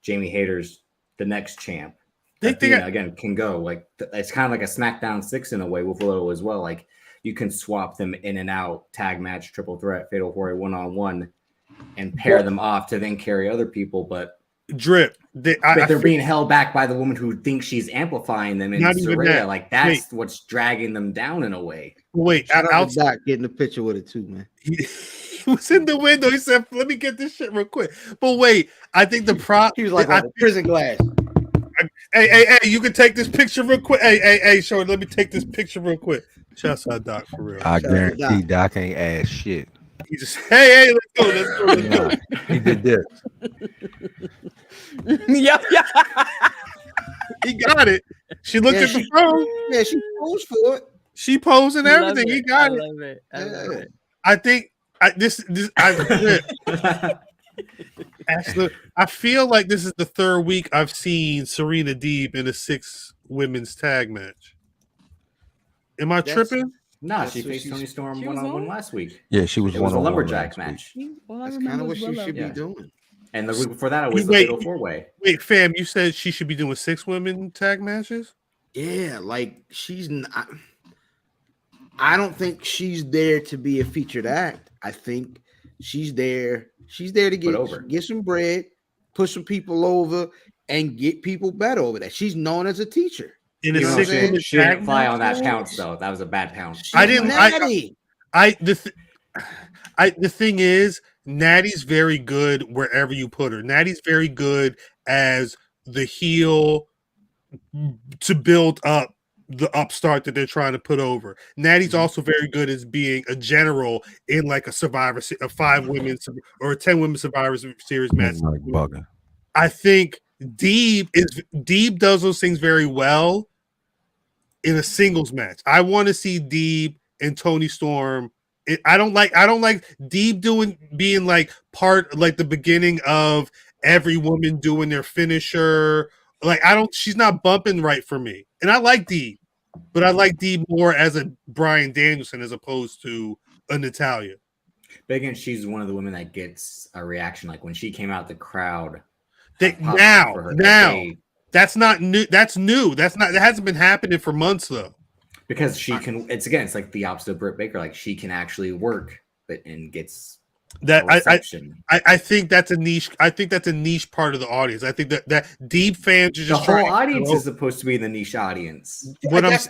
Jamie Hayter's the next champ. Athena, again, can go. Like, it's kind of like a SmackDown 6 in a way with Willow as well. Like, you can swap them in and out, tag match, triple threat, fatal 4-way, one-on-one, and pair them off to then carry other people. But Drip, they're being held back by the woman who thinks she's amplifying them in Saraya. Like, that's what's dragging them down in a way. Wait, outside getting a picture with it too, man. He was in the window. He said, "Let me get this shit real quick." But wait, I think the he was like on prison glass. Hey, you can take this picture real quick. Hey, Shorty, let me take this picture real quick. Shouts out Doc for real. I guarantee Doc ain't ass shit. He just, hey, let's go. He did this. Yeah. He got it. She looked at the phone. Yeah, she posed for it. She posed and everything. He got it. I love it. I think Actually, I feel like this is the third week I've seen Serena Deeb in a 6 women's tag match. Am I tripping? No, she faced Toni Storm one-on-one last week. Yeah, she was one on lumberjack match. That's kind of what she should be doing. And the week before that, it was the fatal 4-way. Wait, fam, you said she should be doing 6 women tag matches? Yeah, like she's not. I don't think she's there to be a featured act. I think she's there. She's there to get some bread, push some people over, and get people better over that. She's known as a teacher. She didn't fly on that pounce though. That was a bad pounce. The thing is, Natty's very good wherever you put her. Natty's very good as the heel to build up the upstart that they're trying to put over. Natty's also very good as being a general in like a 5 women or a 10 women Survivor Series match. I think Deeb does those things very well in a singles match. I want to see Deeb and Toni Storm. I don't like Deeb being like part like the beginning of every woman doing their finisher. Like she's not bumping right for me. And I like Deeb, but I like Deeb more as a Bryan Danielson as opposed to a Natalya. But again, she's one of the women that gets a reaction. Like when she came out, the crowd. Now. That's not new. That's new. That hasn't been happening for months though. Because she can. It's like the opposite of Britt Baker. Like she can actually work, and gets that. I think that's a niche. I think that's a niche part of the audience. I think that Deep fans are just the whole audience is supposed to be the niche audience. That's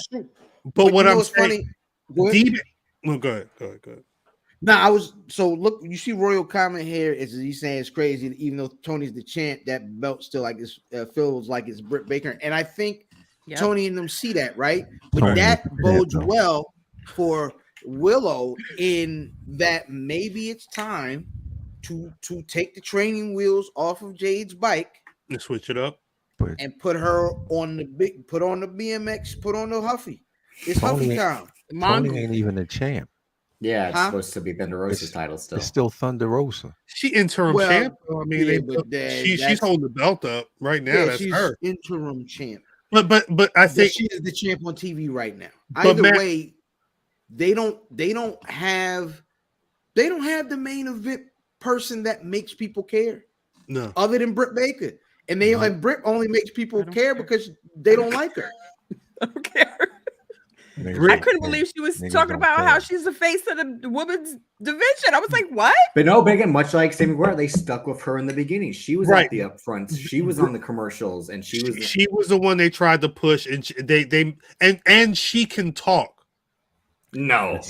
true. But what I'm saying, Deep. No, go ahead. No, look. You see, Royal comment here is he's saying it's crazy. Even though Tony's the champ, that belt still like feels like it's Britt Baker, and I think Tony and them see that, right? But that bodes well for Willow in that maybe it's time to take the training wheels off of Jade's bike and switch it up but and put her on the BMX, put on the Huffy. It's Tony- Huffy time. Tony ain't even a champ. Yeah, it's Huh? supposed to be Thunder Rosa's title still. It's still Thunder Rosa. She interim Well, champ. So, I mean, yeah, but she's that's- holding the belt up right now. Yeah, That's she's her. interim champ. But I But think she is the champ on TV right now. But Either Matt- way, they don't have the main event person that makes people care no. other than Britt Baker. And Britt only makes people care because they don't like her. I don't care. I couldn't believe she was talking about how she's the face of the women's division. I was like, what? But no, but again, much like Sammy Guevara, they stuck with her in the beginning. She was Right. at the upfronts. She was on the commercials, and she was the one they tried to push, and and she can talk. no.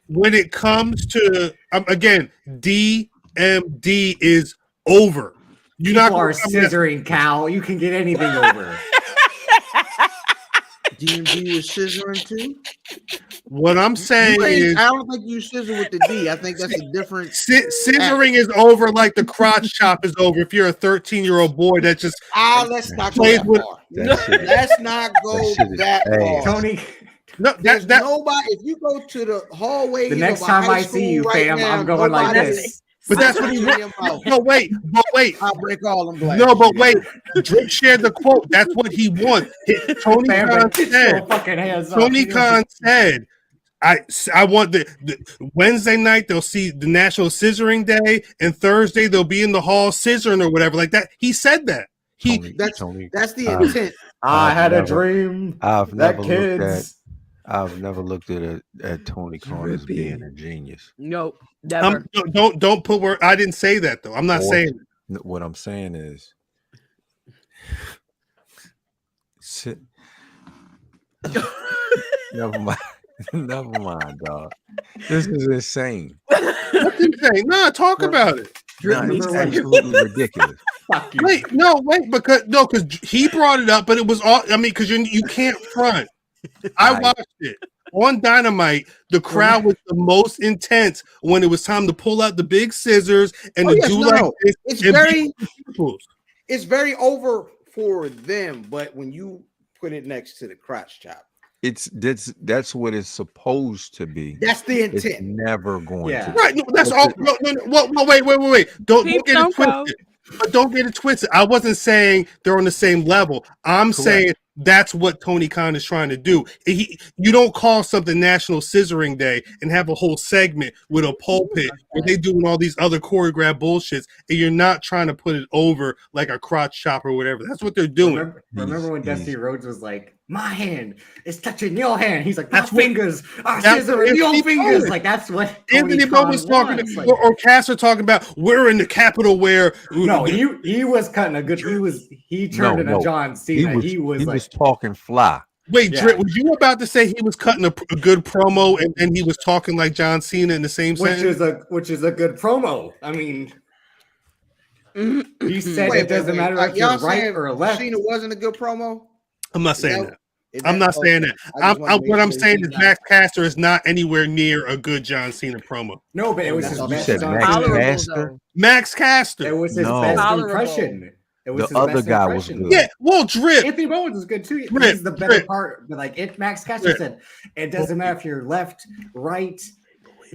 When it comes to again, DMD is over. You're People not are gonna come at- scissoring, Cal. You can get anything over. DMD was scissoring too. What I'm saying is I don't think you scissor with the D. I think that's a different. scissoring is over like the crotch chop is over. If you're a 13-year-old boy that just Let's not go plays that with- far. That shit is- Let's not go That shit is that ass. far. Tony, no, There's that nobody. If you go to the hallway, the next time I see you, fam, I'm going like this. but that's what he in your mouth. No, wait. I'll break all them glasses. No, but wait. Drip shared the quote. That's what he wants. Tony Fam, Khan get your said. fucking hands up. Tony Khan said, I want the Wednesday night they'll see the National Scissoring Day, and Thursday they'll be in the hall scissoring or whatever like that. He said that. That's the I've- intent. I I've had a never- dream I've that never looked at kids. I've never looked at Tony Khan as being a genius. Nope, never. Don't put where I didn't say that though. I'm not Or- saying What I'm saying is, sit. Never mind. Never mind, dog. This is insane. what you say. No, talk about it. Nah, it's absolutely ridiculous. Fuck you. Wait, because he brought it up, but it was all. I mean, because you can't front. I watched it on Dynamite. The crowd was the most intense when it was time to pull out the big scissors and to do like this. It's and very, beat people. it's very over for them. But when you put it next to the crotch chop, That's what it's supposed to be. that's the It's intent. never going Yeah. to. Right, no, that's all. No, wait. Don't Keep get it don't go. twisted. But don't get it twisted. I wasn't saying they're on the same level. I'm saying that's what Tony Khan is trying to do. You don't call something National Scissoring Day and have a whole segment with a pulpit where they doing all these other choreographed bullshits, and you're not trying to put it over like a crotch chop or whatever. That's what they're doing. Remember when He's- Dusty Rhodes was like, "My hand is touching your hand." He's like, "My That's what- fingers are that's what scissoring your Anthony fingers." Bowen- Like that's what Tony Anthony Khan Bowen was talking, wants. Like, or Caster talking about. We're in the capital where no, he was cutting a good. He turned into No, John Cena. He He was like, talking fly. Wait, Yeah. Drip, was you about to say he was cutting a good promo and then he was talking like John Cena in the same which sentence? is a good promo. I mean, he said Wait, it doesn't matter if y'all you're right saying or left. Cena wasn't a good promo. I'm not saying No. that. I'm not saying that. What I'm saying is Max Caster is not anywhere near a good John Cena promo. No, but it was his You best. said John Max Cena. Tolerable, Caster? though. Max Caster. It was his No. best Tolerable. impression. It was The his other best guy was impression. good. Yeah, well, Drip. Anthony Bowen was good too. Drip, He's the better Drip. part. But like it, Max Caster Drip. said, it doesn't matter if you're left, right,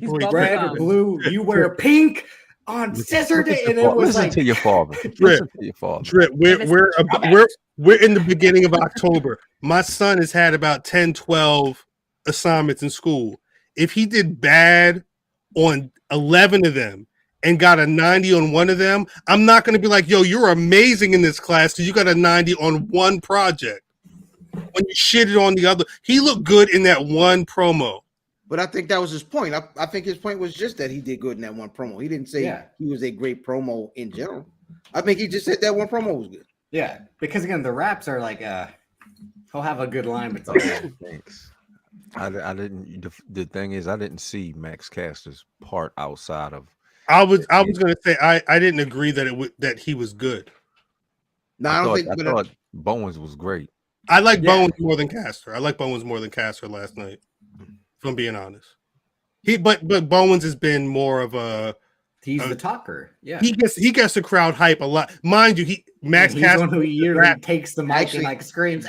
He's Wait, bubbly red, or gum. blue. You wear pink on scissor day, and it was Listen like to your father. Listen to your father. Drip, And it's we're in the beginning of October. My son has had about 10, 12 assignments in school. If he did bad on 11 of them and got a 90 on one of them, I'm not going to be like, yo, you're amazing in this class because you got a 90 on one project. When you shitted on the other, he looked good in that one promo. But I think that was his point. I think his point was just that he did good in that one promo. He didn't say he was a great promo in general. I think he just said that one promo was good. yeah. Because again, the raps are like he'll have a good line, but it's like, Thanks. I didn't. The thing is, I didn't see Max Caster's part outside of. I was going to say I didn't agree that that he was good. No, I don't I think. thought Bowens was great. I like Yeah. Bones more than Caster. I like Bones more than Caster last night. If I'm being honest, but Bowens has been more of a He's the talker. Yeah. He gets the crowd hype a lot. Mind you, Max He's Caster one who usually takes the mic and like screams,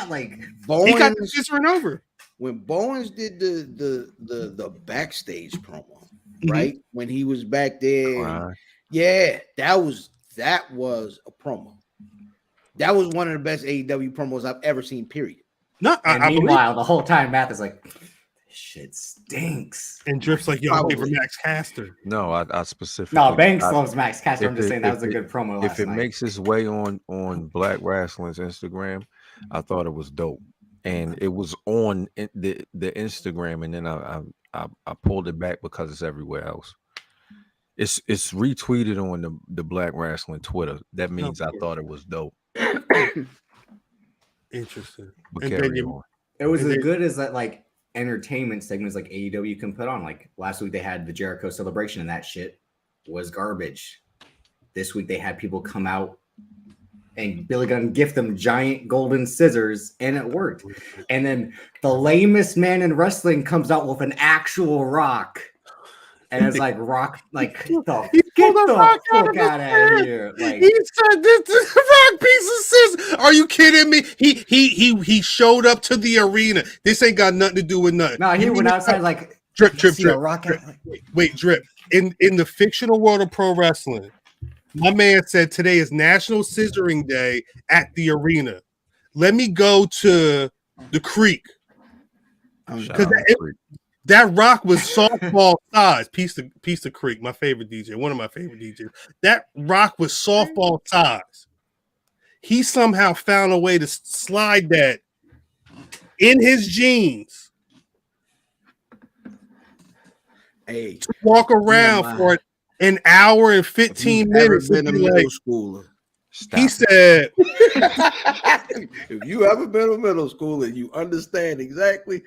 like he got the Bowens, scissor over. when Bowens did the backstage promo, right? When he was back there, Wow. yeah, that was a promo. That was one of the best AEW promos I've ever seen. Period. No, and I believe. meanwhile, the whole time Matt is like, this shit stinks. And Drift's like, yo, I'm for Max Caster. No, I specifically. No, Banks loves Max Caster. I'm if just it- saying that if was a it- good promo last If it night. makes its way on Black Rasslin's Instagram, I thought it was dope, and it was on the Instagram, and then I pulled it back because it's everywhere else. It's retweeted on the Black Rasslin Twitter. That means I thought it was dope. Interesting. But And carry then on. It was And as they- good as that like entertainment segments like AEW can put on. Like last week they had the Jericho celebration and that shit was garbage. This week they had people come out and Billy Gunn gift them giant golden scissors and it worked. And then the lamest man in wrestling comes out with an actual rock. And it's like rock, like get pulled the a rock out fuck of his out of hand. here. Like He said this is a rock piece of scissors. Are you kidding me? He showed up to the arena. This ain't got nothing to do with nothing. no, he went outside like drip. see a rock out. Wait, Drip. In the fictional world of pro wrestling, my man said today is National Scissoring Day at the arena. Let me go to the creek. Shout out that- Creek. That rock was softball size. Piece of Creek, my favorite DJ, one of my favorite DJs. That rock was softball size. He somehow found a way to slide that in his jeans, Hey, to walk around Yeah, for an hour and if 15 you've ever minutes. been a and be middle like- schooler, Stop he it. said, if you ever been a middle schooler, you understand exactly.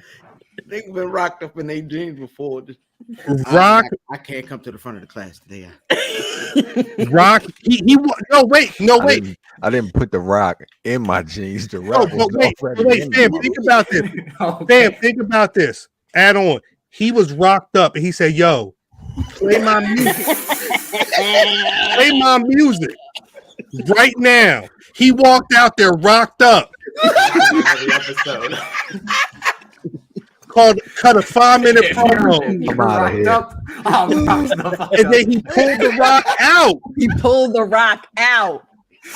They've been rocked up in their jeans before. "Rock, I can't come to the front of the class today. rock." No, wait. I didn't put the rock in my jeans. The rock No, was but already wait, in Sam, my- think about this. Okay. Sam, think about this. Add on. He was rocked up and he said, yo, play my music. Play my music right now. He walked out there rocked up. Every episode. Cut a 5-minute promo. You're outta rocked here. up. I'm rocked the fuck And up. then he pulled the rock out He pulled the rock out.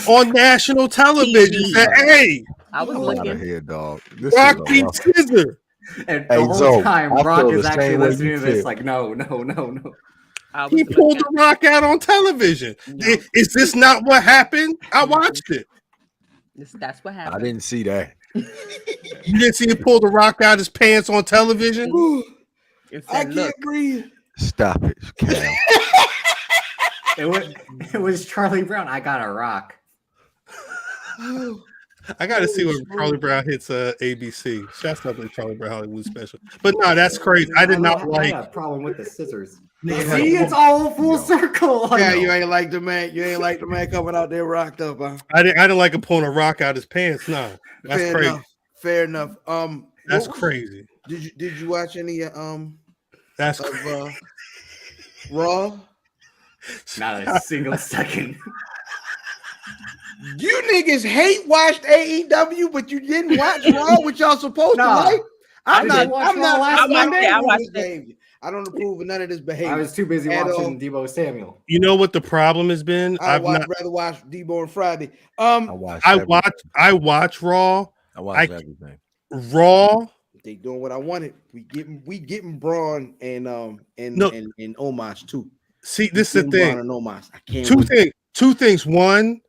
on national television. Said, hey, I was I'm out of looking. here, dog. This rock, is a beat, rough- scissor. And Hey, the whole Zoe, time, I Rock feel is the actually same way listening you to this feel. like, no. I was He pulled the looking. rock out on television. No. Is this not what happened? I watched it. That's what I happened. didn't see that. You didn't see him pull the rock out his pants on television? It I said, look, can't breathe. Stop it, Cal. It was Charlie Brown. I got a rock. I got to see when Charlie Brown hits ABC. Shouts out to Charlie Brown Hollywood special. But no, that's crazy. I did not I like. got a problem with the scissors. Yeah. See, it's all full circle. Yeah, you ain't like the man. You ain't like the man coming out there rocked up, huh? I didn't like him pulling a rock out his pants. No, that's Fair crazy. enough. Fair enough. That's what was- crazy. Did you watch any That's of crazy. Raw? Not a single second. You niggas hate watched AEW, but you didn't watch Raw, which y'all supposed to Nah, like. I'm I not. did watch I'm Raw not. last I'm not Monday. I approving watched this it. behavior. I don't approve of none of this behavior. I was too busy At watching Debo Samuel. You know what the problem has been? I'd I've not. rather watch Debo and Friday. I watched. I everything. watch Raw. I watched everything. Raw. They doing what I wanted. We getting Braun and No. and Omos too. See, this is the Getting thing. Braun and Omos. I can't. Two wait. things. One,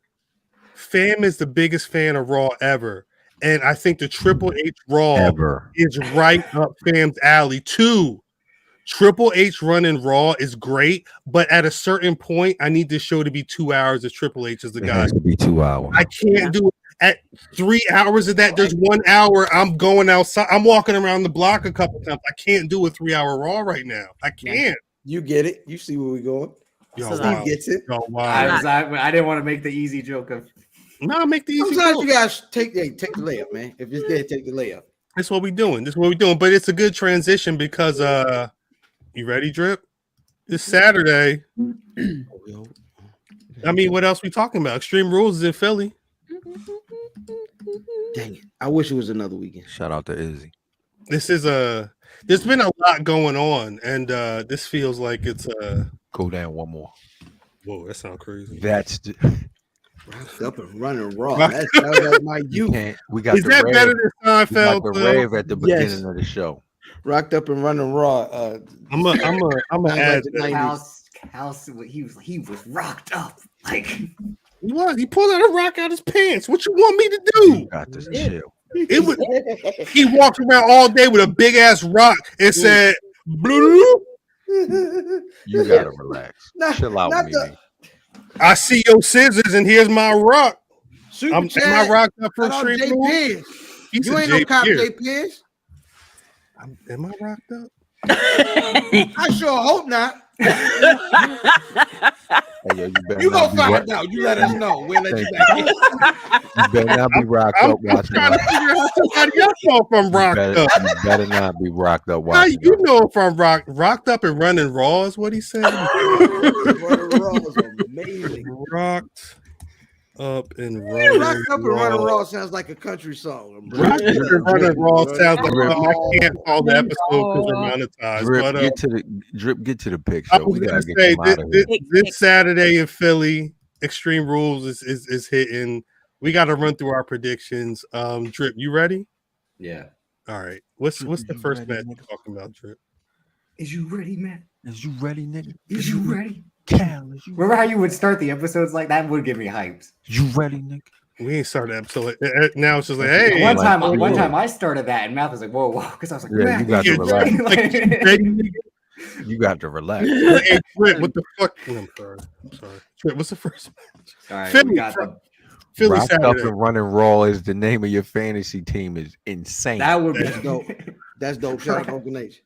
Fam is the biggest fan of Raw ever, and I think the Triple H Raw Ever. is right up Fam's alley. Two, Triple H running Raw is great, but at a certain point, I need this show to be 2 hours as Triple H is the It guy. has to be 2 hours. I can't do it. At 3 hours of that, there's 1 hour. I'm going outside. I'm walking around the block a couple times. I can't do a 3-hour Raw right now. I can't. You get it. You see where we going. Yo, So Steve wow. gets it. Yo, wow. I didn't want to make the easy joke of No, make the easy. Sometimes Go. you guys take the layup, man. If it's there, take the layup. That's what we're doing. But it's a good transition because you ready, Drip? This Saturday. I mean, what else we talking about? Extreme Rules is in Philly. Dang it! I wish it was another weekend. Shout out to Izzy. This is there's been a lot going on, and this feels like it's Go down one more. whoa, that sounds crazy. That's the, Rocked up and running raw. That's my youth. we got Is the that rave. better than We got Seinfeld? the Phil? rave at the beginning Yes. of the show. Rocked up and running raw. I'm a add the that. House, he was rocked up. Like, What? He pulled out a rock out his pants. What you want me to You do? got this chill. It was. He walked around all day with a big ass rock and said, "Blue." You gotta relax. Chill out, not Mimi. I see your scissors, and here's my rock. Am I rocked up for Shout out Extreme Jay Rules? Pierce. He You said ain't no Jay cop, Pierce. Jay Pierce. Am I rocked up? I sure hope not. Hey, yo, you better You not gonna be find out. You let us know. We'll let you Thank back in. You better not be rocked I'm up watching trying to us. figure out how somebody else know if I'm You rocked better, up. you better not be rocked up How watching you us. know if I'm rocked up and running raw is what he said? Running raw was amazing. Rocked up and running Rocked up and running raw. raw sounds like a country song. Rocked up and running raw sounds like I can't call the episode because we're monetized. Drip, But get to the I picture. was We gonna gotta get say them out of here. this Saturday in Philly, Extreme Rules is hitting. We got to run through our predictions. Drip, you ready? yeah. All right. What's the You first ready, match nigga? you're talking about, Drip? Is you ready, man? Is you ready, nigga? Is you ready? Cal, is you Remember how you would start the episodes like that? Would get me hyped. You ready, nigga? We ain't started the episode. Now it's just like, hey, One like time, 3 one years. time I started that, and Math was like, "Whoa, whoa," because I was like, Yeah, "Man, you got to you're relax. like, ready, nigga? You got to relax. Hey, Drip, what the fuck? I'm sorry. Drip, what's the first match? All right, Philly, we got the, Philly Rocked up Saturday. and running raw is the name of your fantasy team is insane. that would be That's dope. That's dope. Shout out Uncle Nate.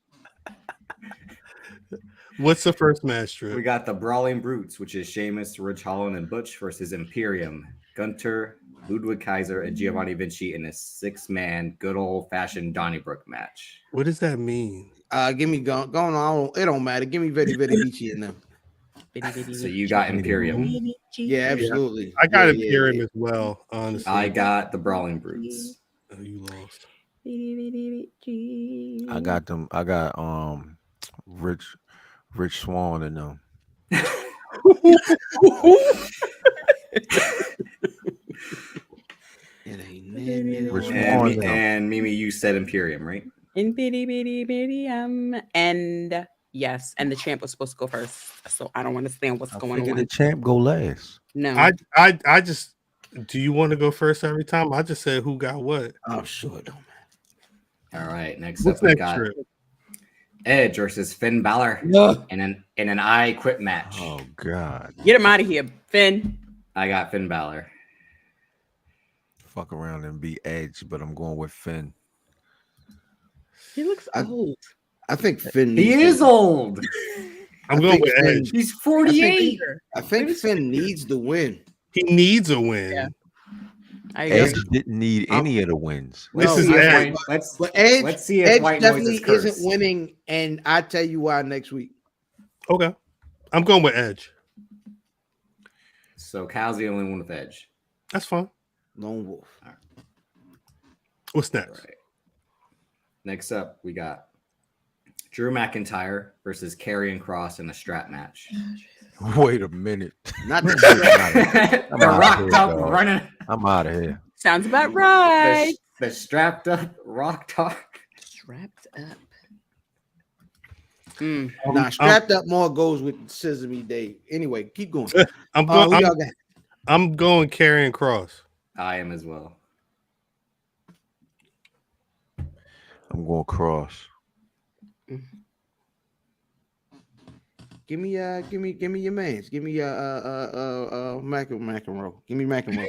What's the first match, Drip? We got the Brawling Brutes, which is Sheamus, Ridge Holland, and Butch versus Imperium, Gunter, Ludwig Kaiser, and Giovanni Vinci in a 6-man good old fashioned Donnybrook match. What does that mean? Give me going on. It don't matter. Give me Very Vici in them. So you got Imperium. Yeah, absolutely. I got yeah, Imperium yeah. as well, honestly. I got the Brawling Brutes. Oh, you lost. I got them. I got Rich Swan and them. It ain't nothing Rich on Swan. it. And Mimi, you said Imperium, right? And yes, and the champ was supposed to go first, so I don't understand what's I going figured on. the champ go last. No, I just. Do you want to go first every time? I just said who got what. Oh, sure, it don't matter. All right. Next What's up, we next, got Drip? Edge versus Finn Balor in an I Quit match. Oh God! get him out of here, Finn. I got Finn Balor. Fuck around and be Edge, but I'm going with Finn. He looks I- old. I think Finn. He needs is to- old. I'm I going think with Finn- Edge. He's 48. I think Finn needs the win. He needs a win. Yeah. I Edge agree. didn't need any of the wins. This No, is I- Edge. Let's But Edge, let's see if Edge White Noise definitely is cursed. isn't winning, and I tell you why next week. Okay. I'm going with Edge. So Cal's the only one with Edge. That's fine. Lone Wolf. What's All next? right. Next up, we got Drew McIntyre versus Karrion Kross in a strap match. Wait a minute. Not the They're outta rocked here, up, dog. running. I'm out of here. Sounds about right. The strapped up, rocked up. Strapped up. Nah, strapped up more goes with Sesame Day. Anyway, keep going. I'm Who going. y'all got? I'm going Karrion Kross. I am as well. I'm going Cross. Give me your mans. Give me McEnroe. Give me McEnroe.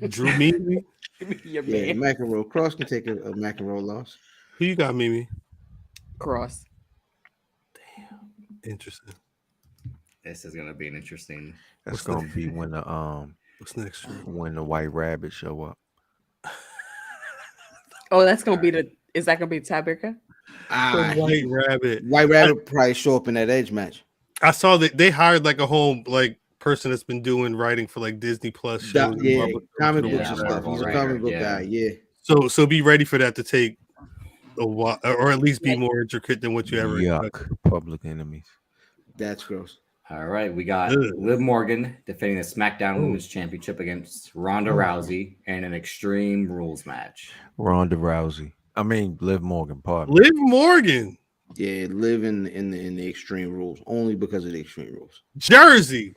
Drew Mimi. Your Yeah, man. McEnroe. Cross can take a McEnroe loss. Who you got, Mimi? Cross. Interesting. This is gonna be an interesting. That's gonna be when the What's next, Drew? when the White Rabbit show up. Oh, that's gonna be the. Is that gonna be the tiebreaker? Ah, White Rabbit. White Rabbit probably show up in that Edge match. I saw that they hired like a whole like person that's been doing writing for like Disney Plus shows. and Yeah, Marvel comic shows. books Yeah, and stuff. Marvel He's a writer, comic book yeah. guy. Yeah. So be ready for that to take a while, or at least be more intricate than what you ever expected. Yuck. Public enemies. That's gross. All right, we got Ugh. Liv Morgan defending the SmackDown Women's Championship against Ronda Rousey in an Extreme Rules match. Ronda Rousey. I mean, Liv Morgan. Pardon. Liv Morgan, Yeah, live in the Extreme Rules only because of the Extreme Rules. Jersey.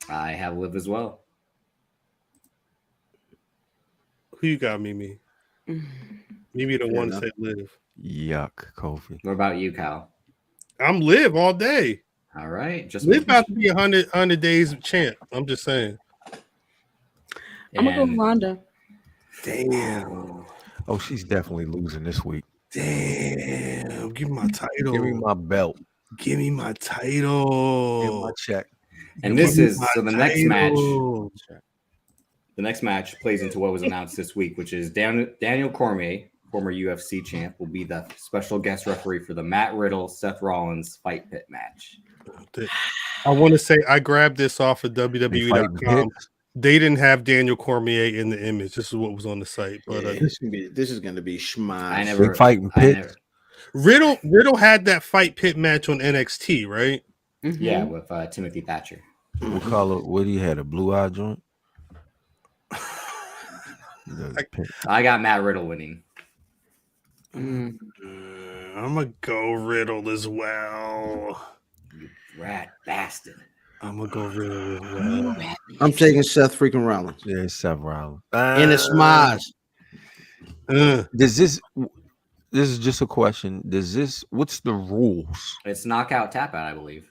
I have Liv as well. Who you got, Mimi? Mimi the Fair one enough. that said Liv. Yuck, Kofi. What about you, Cal? I'm Liv all day. All right, just Liv about to be 100 days champ. I'm just saying. I'm gonna go with And- Ronda. Damn. Oh, she's definitely losing this week. Damn. Give me my title. Give me my belt. Give me my Give title. my check. And Give this me is my so the next match. title. The next match plays into what was announced this week, which is Daniel Cormier, former UFC champ, will be the special guest referee for the Matt Riddle Seth Rollins fight pit match. I want to say I grabbed this off of They fighting WWE.com. pits. They didn't have Daniel Cormier in the image. This is what was on the site. But Yeah, this is gonna be I schmaz. never They fighting I pits. never- Riddle had that fight pit match on NXT, right? yeah, with Timothy Thatcher. What color? What he had? A blue eye joint? The pit. I got Matt Riddle winning. I'm gonna go Riddle as well. You rat bastard. I'm gonna go Riddle as well. I'm taking Seth freaking Rollins Yeah, it's Seth Rollins. in a schmaz. Does this is just a question. Does this what's the rules? It's knockout tap out, I believe.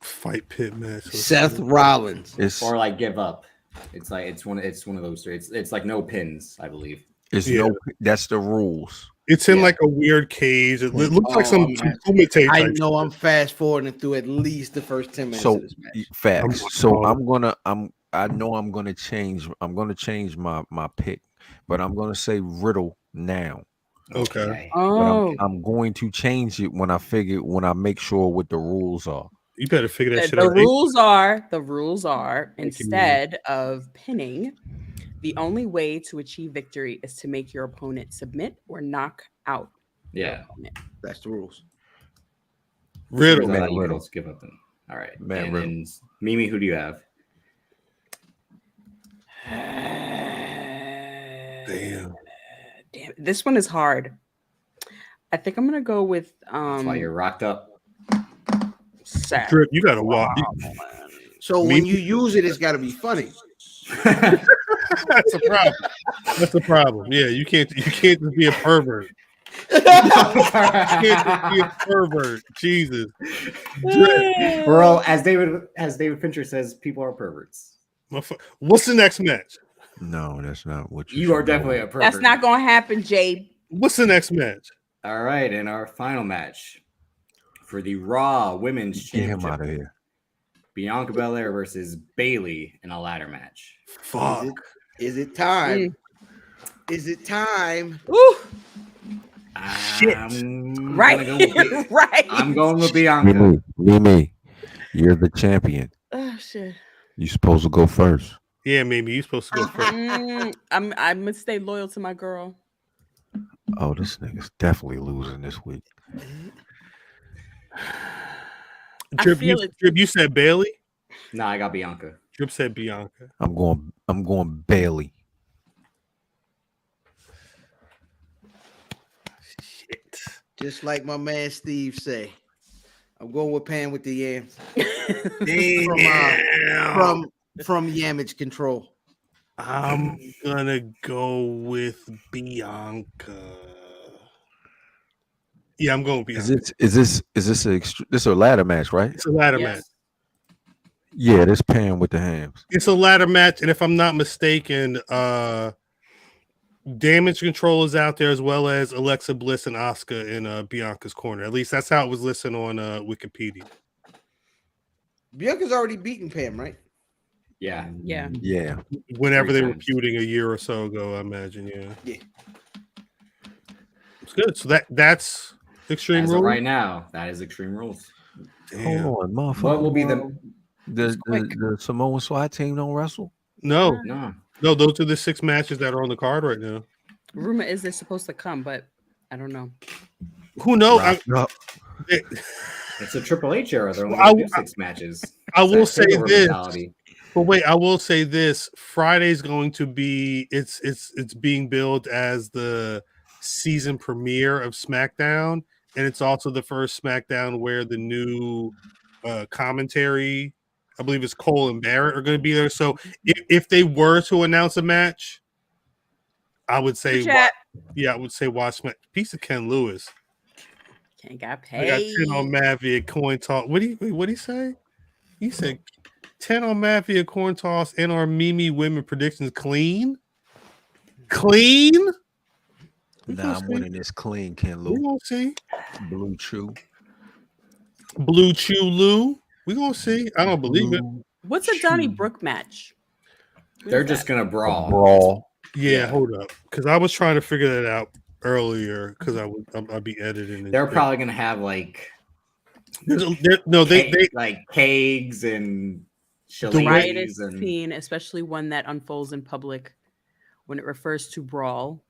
Fight pit match. Seth Rollins. It's Or like give up. It's like it's one of those three. It's like no pins, I believe. no that's the rules. It's in Yeah. like a weird cage. It looks like some man. commentator. I type know shit. I'm fast forwarding through at least the first 10 minutes So of this match. facts. I'm- So I know I'm gonna change my pick, but I'm gonna say Riddle now. Okay. But Oh, I'm going to change it when I make sure what the rules are. You better figure that shit the out. rules are instead of pinning, the only way to achieve victory is to make your opponent submit or knock out. Yeah. That's the rules. Riddle. Man, Let you Riddle. girls give up then. All right. Man, and Riddle. then Mimi, who do you have? Damn. Damn, this one is hard. I think I'm gonna go with That's why you're rocked up. Seth. Drip, you gotta walk. So Me- when you use it, it's got to be funny. That's a problem. That's a problem. Yeah, you can't just be a pervert. You can't just be a pervert. Jesus. Drip. Bro, as David Fincher says, people are perverts. What's the next match? No, that's not what You are should know. definitely a pervert. That's not gonna happen, Jade. What's the next match? All right, and our final match for the Raw Women's Get him Championship, out of here. Bianca Belair versus Bailey in a ladder match. Fuck. Is it time? Is it time? Ooh, Shit. I'm right, gonna go with right. I'm going with Bianca. Mimi, you're the champion. Oh shit. You're supposed to go first. Yeah, Mimi, you supposed to go first. I'm gonna stay loyal to my girl. Oh, this nigga's definitely losing this week. I Drip, feel it. Drip, you said Bailey? Nah, I got Bianca. Drip said Bianca. I'm going Bailey. Shit. Just like my man Steve say, I'm going with Pan with the yams Damn. from Yamage Control. I'm gonna go with Bianca. Yeah, I'm going with Bianca. Is this a ladder match, right? It's a ladder Yes. match. Yeah, this Pan with the hams. It's a ladder match, and if I'm not mistaken, Damage Control is out there as well as Alexa Bliss and Asuka in Bianca's corner. At least that's how it was listed on Wikipedia. Bianca's already beaten Pam, right? Yeah. Yeah. Yeah. Whenever 3 they were times. feuding a year or so ago, I imagine. Yeah. Yeah. It's good. So that's Extreme As of Rules. right now, that is Extreme Rules. Damn. Hold on, motherfucker. What will be the the Samoan SWAT team don't wrestle? No, no? those are the 6 matches that are on the card right now. Rumor is they're supposed to come, but I don't know. Who knows? It's a Triple H era. They're only I- gonna do 6 matches. I will That's say takeover this. mentality. But wait, I will say this: Friday's going to be it's being billed as the season premiere of SmackDown, and it's also the first SmackDown where the new commentary, I believe it's Cole and Barrett, are going to be there. So if they were to announce a match, I would say, I would say watch piece of Ken Lewis. Can't got I got paid. 10 on Matt via coin toss. What he say? He said 10 on Matt via coin toss and our Mimi women predictions clean. Clean? Nah, I'm winning this clean, Ken We Lou. gonna see. Blue Chew. Blue Chew Lou. We gonna see. I don't believe it. What's a Donnie Brooke match? What They're is just that? gonna brawl. Brawl. Yeah, Yeah. hold up. Because I was trying to figure that out earlier because I'd be editing. And They're probably gonna have like they like kegs and The shillelaghs riotous and scene, especially one that unfolds in public, when it refers to brawl,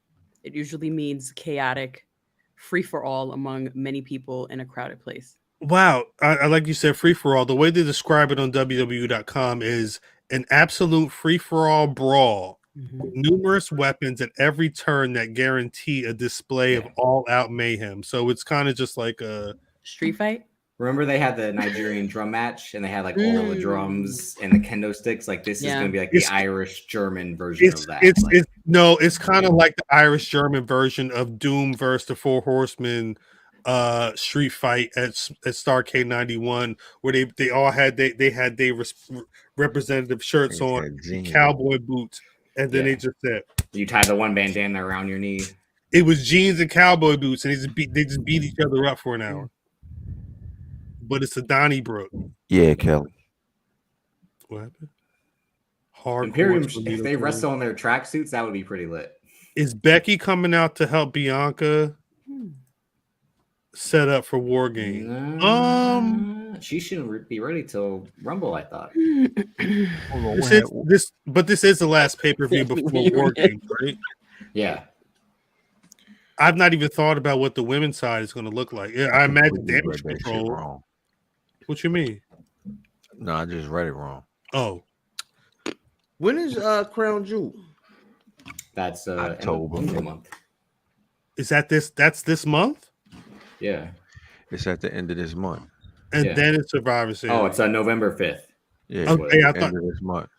it usually means chaotic, free for all among many people in a crowded place. Wow, I like you said, free for all. The way they describe it on WWE.com is an absolute free for all brawl with numerous weapons at every turn that guarantee a display of all out mayhem. So it's kind of just like a street fight. Remember they had the Nigerian drum match and they had like all the drums and the kendo sticks. Like this is gonna be like the Irish German version of that. It's kind of like the Irish German version of Doom versus the Four Horsemen street fight at Starrcade 91, where they all had they had their representative shirts on, cowboy boots, and then they just said you tie the one bandana around your knee. It was jeans and cowboy boots, and they just beat each other up for an hour. But it's a Donnybrook. Yeah, Kelly. What happened? Hardcore. Imperium, if they wrestle in their tracksuits, that would be pretty lit. Is Becky coming out to help Bianca set up for War Games? She shouldn't be ready till Rumble, I thought. This is the last pay-per-view before War Games, right? Yeah. I've not even thought about what the women's side is going to look like. Yeah, I imagine Damage Control. What you mean? No, I just read it wrong. Oh. When is Crown Jewel? That's October month. Is that that's this month? Yeah. It's at the end of this month. And then it's Survivor Series. Oh, it's November 5th. Yeah, okay, I thought end of this month.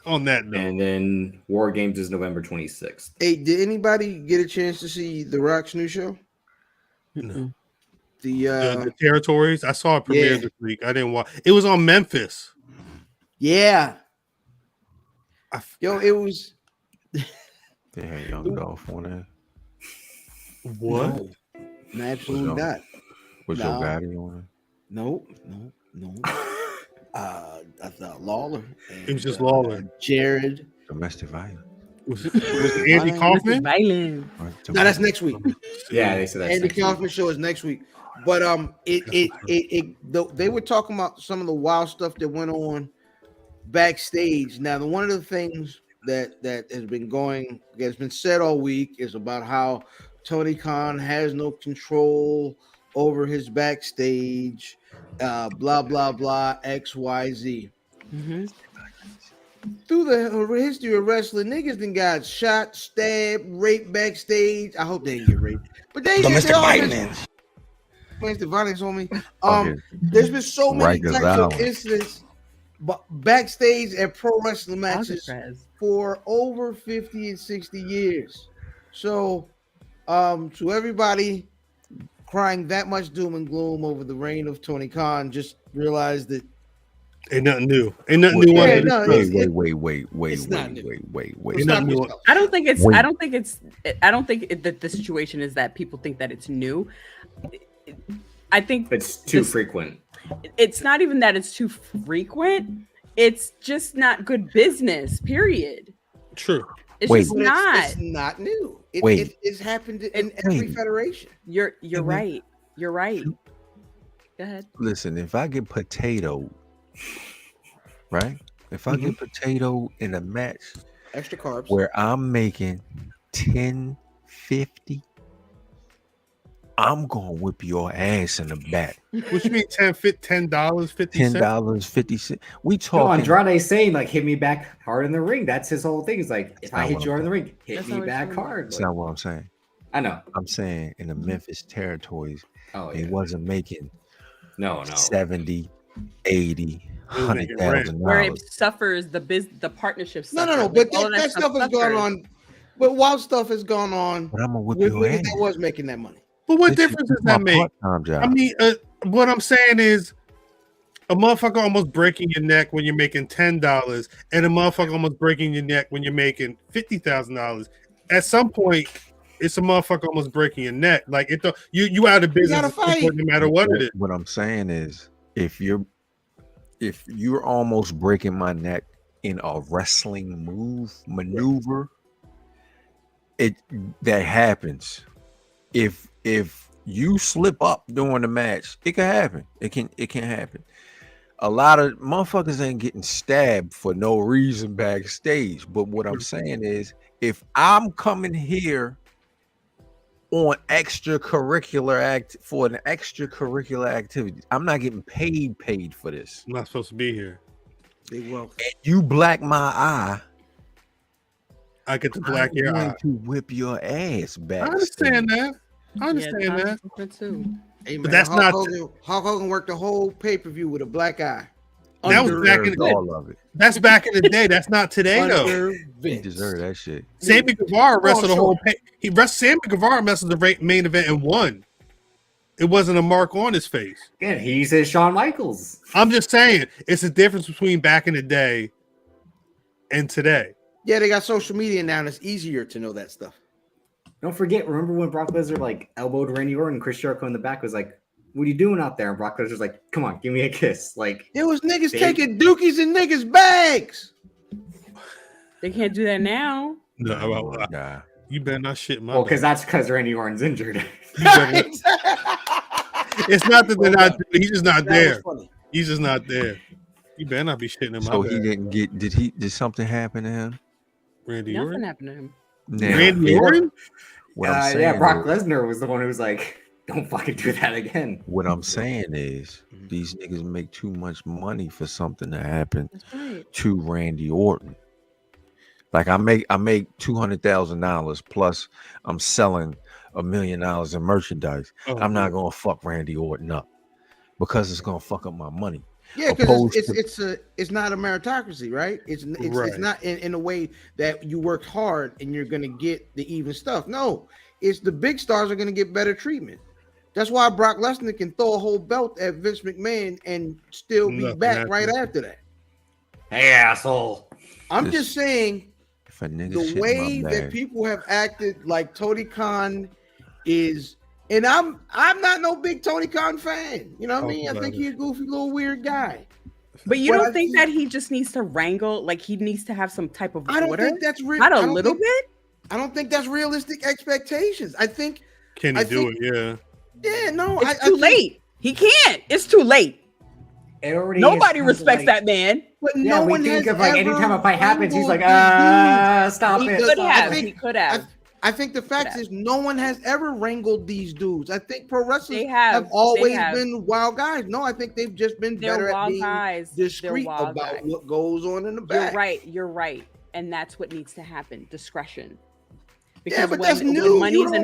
On that note. And then War Games is November 26th. Hey, did anybody get a chance to see The Rock's new show? No. The Territories. I saw it premiere this week. I didn't watch. It was on Memphis. Yeah. Yo, it was. They had Young Dolph on there. What? No, absolutely not. Was Joe Gotti on it? No. I thought Lawler. It was just Lawler. Jared. Domestic violence. Was it Andy Kaufman? No, that's next week. Yeah, they said that. Andy Kaufman show is next week. But they were talking about some of the wild stuff that went on backstage. Now, one of the things that has been said all week is about how Tony Khan has no control over his backstage, blah blah blah, XYZ. Through the history of wrestling, niggas then got shot, stabbed, raped backstage. I hope they didn't get raped, but domestic violence. Domestic violence on me. There's been so many types of incidents backstage at pro wrestling matches for over 50 and 60 years. So, to everybody crying that much doom and gloom over the reign of Tony Khan, just realize that ain't nothing new. Ain't nothing new. Wait. I don't think that the situation is that people think that it's new. I think it's too frequent. It's not even that it's too frequent. It's just not good business, period. True. It's just not. It's not new. It's happened in every federation. You're right. You're right. Go ahead. Listen, if I get potato, right? If I get potato in a match Extra carbs. where I'm making 10.50, I'm gonna whip your ass in the back. What you mean $10, $50? $10.50. We No, talking. Andrade's saying like hit me back hard in the ring. That's his whole thing. It's like if I not hit what you I'm hard in the ring, hit That's me not what back he's hard. That's Like, not what I'm saying. I know. I'm saying in the Memphis territories, Oh they yeah. wasn't making No. 70, 80, was making Where it $100,000. suffers the partnership. No. suffers. But All of that stuff has gone suffers. on. But wild stuff has gone on But I'm gonna whip with your niggas ass. that was making that money. But what This is- difference this does my that make? part-time job. I mean, what I'm saying is a motherfucker almost breaking your neck when you're making $10 and a motherfucker almost breaking your neck when you're making $50,000. At some point, it's a motherfucker almost breaking your neck. Like you out of business gotta fight. no matter what it is. What I'm saying is, if you're almost breaking my neck in a wrestling maneuver, that happens. If you slip up during the match, it can happen. It can happen. A lot of motherfuckers ain't getting stabbed for no reason backstage. But what I'm saying is, if I'm coming here on extracurricular activity, I'm not getting paid for this. I'm not supposed to be here. Big wealth. And you black my eye, I get to black I'm your going eye. to whip your ass back. I understand that. I understand that. Too. Hey, man, But that's Hulk not- Hulk Hogan worked the whole pay-per-view with a black eye. That was Under- back in the day. all of it. That's back in the day. That's not today though. under He Vince. deserved that shit. Sammy Guevara wrestled the sure. whole. Sammy Guevara wrestled the main event and won. It wasn't a mark on his face. Again, he says Shawn Michaels. I'm just saying it's a difference between back in the day and today. Yeah, they got social media now, and it's easier to know that stuff. Don't forget, remember when Brock Lesnar like elbowed Randy Orton and Chris Jericho in the back was like, "What are you doing out there?" And Brock Lesnar's like, "Come on, give me a kiss." Like, It was niggas They- taking dookies in niggas' bags. They can't do that now. No, Nah. you better not shit my. well, because dog. that's because Randy Orton's injured. You better- it's not that they're not. He's just not That there. was funny. He's just not there. You better not be shitting in my So he bag. didn't get. Did something happen to him? Randy Nothing Orton. happened to him. Nah. Randy Orton. What I'm saying Yeah, Brock is- Lesnar was the one who was like, "Don't fucking do that again." What I'm saying is, these niggas make too much money for something to happen That's right. to Randy Orton. Like I make $200,000 plus I'm selling $1 million in merchandise. Oh, I'm not gonna fuck Randy Orton up because it's gonna fuck up my money. Yeah, because Opposed it's not a meritocracy, right? It's Right. not in a way that you worked hard and you're gonna get the even stuff. No, it's the big stars are gonna get better treatment. That's why Brock Lesnar can throw a whole belt at Vince McMahon and still be Nothing back right happens. after that. Hey, asshole. I'm This- just saying If a nigga the shit in way my that bag, people have acted like Tony Khan is, and I'm not no big Tony Khan fan. You know what I Oh, mean? I love think it. he's a goofy little weird guy. But you But don't I think think- that he just needs to wrangle? Like he needs to have some type of I don't order? think that's real. Not a little bit. I don't think that's realistic expectations. I think, Can he I do think- it? Yeah. yeah, no, It's I too think- late. He can't. It's too late. It already Nobody is respects like, that man. But Yeah, no we one think has of like ever anytime a fight happens, he's like, wrangled stop He it. does- Could I have. think- He could have. I think the fact have. is no one has ever wrangled these dudes. I think pro wrestlers They have. They always have. been wild guys. No, I think they've just been They're better at wild being guys. They're discreet wild about guys. what goes on in the You're back. right. You're right. And that's what needs to happen. Discretion. Yeah, Because but when, that's new. when You money is don't-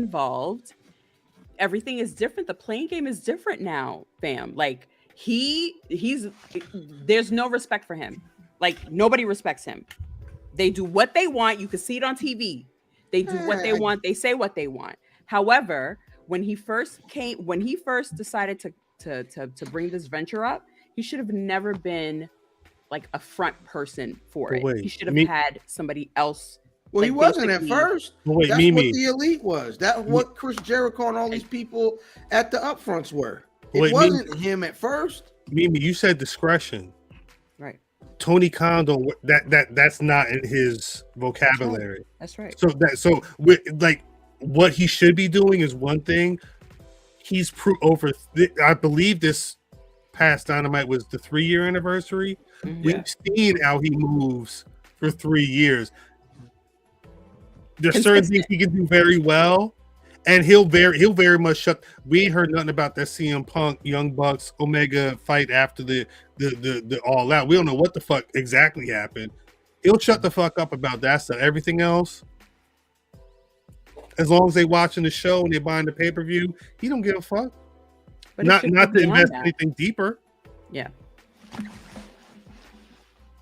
involved, everything is different. The playing game is different now, fam. Like there's no respect for him. Like nobody respects him. They do what they want. You can see it on TV. They do what they want. They say what they want. However, when he first decided to bring this venture up, he should have never been like a front person for But it. wait, He should have me- had somebody else. Well, he like, wasn't at basically- first. But wait, That's Mimi. what the elite was. That's what Chris Jericho and all these people at the upfronts were. It Wait, wasn't him at first. Mimi, you said discretion. Right. Tony Khan don't that's not in his vocabulary. That's right. So like what he should be doing is one thing. he's I believe this past Dynamite was the 3-year anniversary. Mhm. We've seen how he moves for 3 years. There's certain things he can do very well, and he'll very much shut. We ain't heard nothing about that CM Punk Young Bucks Omega fight after the All Out. We don't know what the fuck exactly happened. He'll shut the fuck up about that stuff. Everything else, as long as they watching the show and they buying the pay-per-view, he don't give a fuck. But Not to invest anything deeper. Yeah.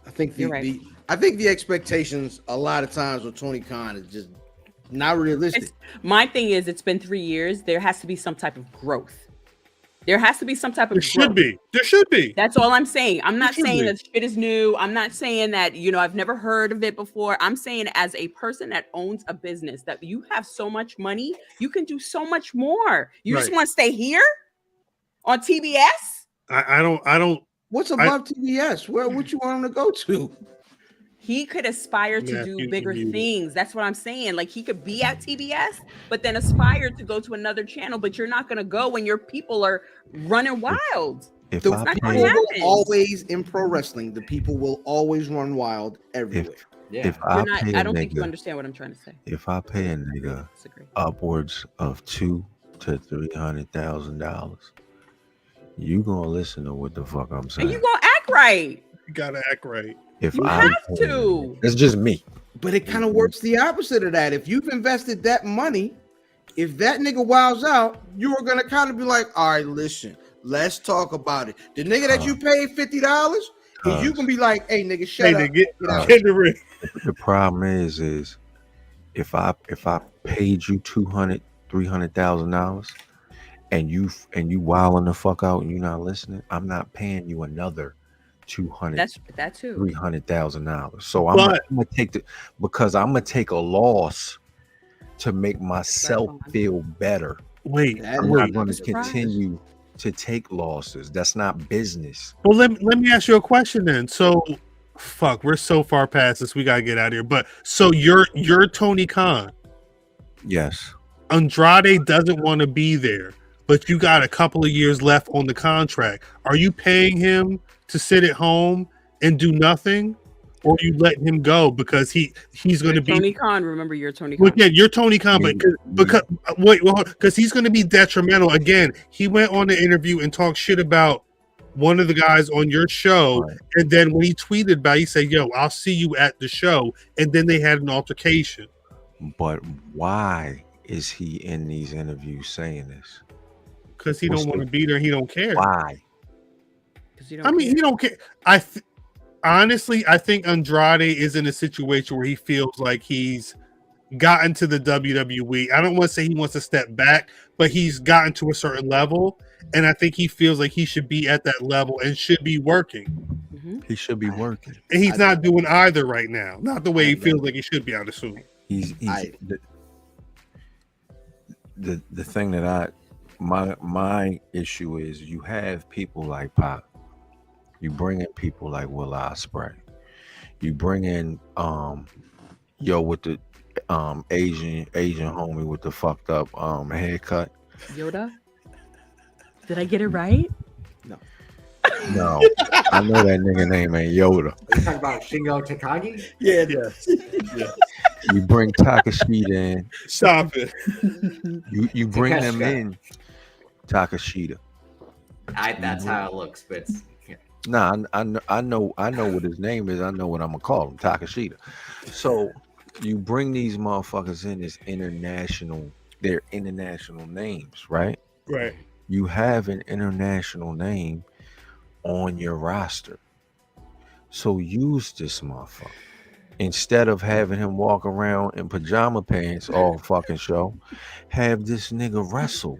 I think You're right. I think the expectations a lot of times with Tony Khan is just not realistic. My thing is, it's been 3 years. There has to be some type of growth. There has to be some type of There should be. There should be. That's all I'm saying. I'm not should saying be. that shit is new. I'm not saying that, I've never heard of it before. I'm saying as a person that owns a business, that you have so much money, you can do so much more. You just Right. want to stay here on TBS? I don't. What's above TBS? What you want him to go to? He could aspire to Matthew, do bigger you're muted. things. That's what I'm saying. Like, he could be at TBS, but then aspire to go to another channel. But you're not going to go when your people are running wild. If The I not people gonna pay, will happen. always in pro wrestling. The people will always run wild everywhere. Yeah. if I pay I a don't think you nigga, understand what I'm trying to say. if I pay a nigga Disagree. upwards of $200,000 to $300,000, you gonna listen to what the fuck I'm And saying? you gonna act right. You gotta act right. If You I have pay a to. nigga- It's just me. But it kind of works the opposite of that. If you've invested that money, if that nigga wows out, you are gonna kind of be like, all right, listen, let's talk about it. The nigga that you paid $50, you can be like, hey nigga, shut Hey, up. they get out. in the ring. The problem is if I paid you $200,000-$300,000 and you wilding the fuck out and you're not listening, I'm not paying you another $200,000, That's that too. $300,000. So I'm gonna take a loss to make myself fine. feel better. Wait, That I'm is- not going to surprised. continue to take losses. That's not business. well, let me ask you a question then. So, fuck, we're so far past this. We gotta get out of here. But so you're Tony Khan. Yes. Andrade doesn't want to be there, but you got a couple of years left on the contract. Are you paying him to sit at home and do nothing, or are you letting him go because he's going to be Tony Khan. Remember, you're Tony Khan. Well, again, you're Tony Khan, but because he's going to be detrimental. Again, he went on the interview and talked shit about one of the guys on your show, Right. and then when he tweeted about it, he said, "Yo, I'll see you at the show," and then they had an altercation. But why is he in these interviews saying this? Because he What's don't want the- to be there, he don't care. Why? 'Cause you don't I mean, care. he don't care. Honestly, I think Andrade is in a situation where he feels like he's gotten to the WWE. I don't want to say he wants to step back, but he's gotten to a certain level, and I think he feels like he should be at that level and should be working. Mhm. He should be working. And he's not doing either right now. Not the way he feels like he should be, I'd assume. He's I- the thing that my issue is you have people like Pop. You bring in people like Will Ospreay. You bring in with the Asian homie with the fucked up haircut. Yoda. Did I get it right? No, I know that nigga name ain't Yoda. Are you talking about Shingo Takagi? Yeah, Yes. You bring Takashita in. Stop it. You bring them Takeshita. in. Takashita. That's how it looks, but it's, Nah, I know what his name is. I know what I'm gonna call him, Takashita. So you bring these motherfuckers in as international. They're international names, right? Right. You have an international name on your roster, so use this motherfucker instead of having him walk around in pajama pants all fucking show. Have this nigga wrestle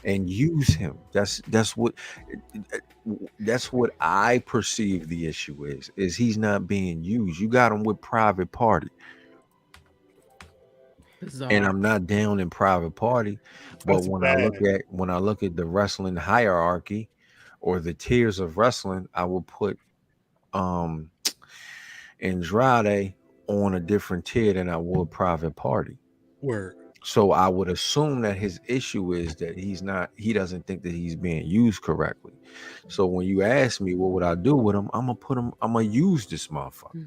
and use him. That's what I perceive the issue is he's not being used. You got him with Private Party, Bizarre. and I'm not down in Private Party, but That's when bad. I look at the wrestling hierarchy or the tiers of wrestling, I will put Andrade on a different tier than I would Private Party. Word. So I would assume that his issue is that he doesn't think that he's being used correctly. So when you ask me what would I do with him, I'm gonna use this motherfucker.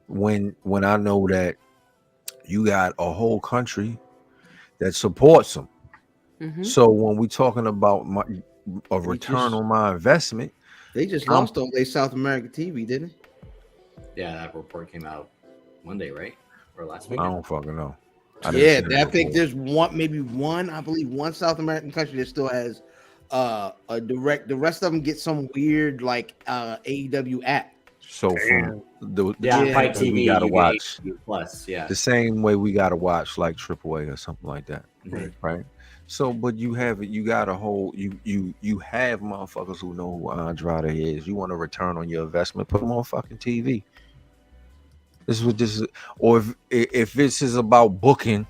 Mhm. When I know that you got a whole country that supports him. Mhm. So when we talking about a return just- on my investment, They just lost all their South American TV, didn't Yeah, that report came out Monday, right? Or last week? I don't fucking know. they? Yeah, I think there's I believe one South American country that still has a direct. The rest of them get some weird like AEW app. So from the Yeah, Fight TV, we gotta you get watch HBO Plus. Yeah, the same way we gotta watch like AAA or something like that, Mhm. right? So, but you got a whole you have motherfuckers who know who Andrade is. You want to return on your investment, put them on fucking TV. This is what this is. Or if this is about booking,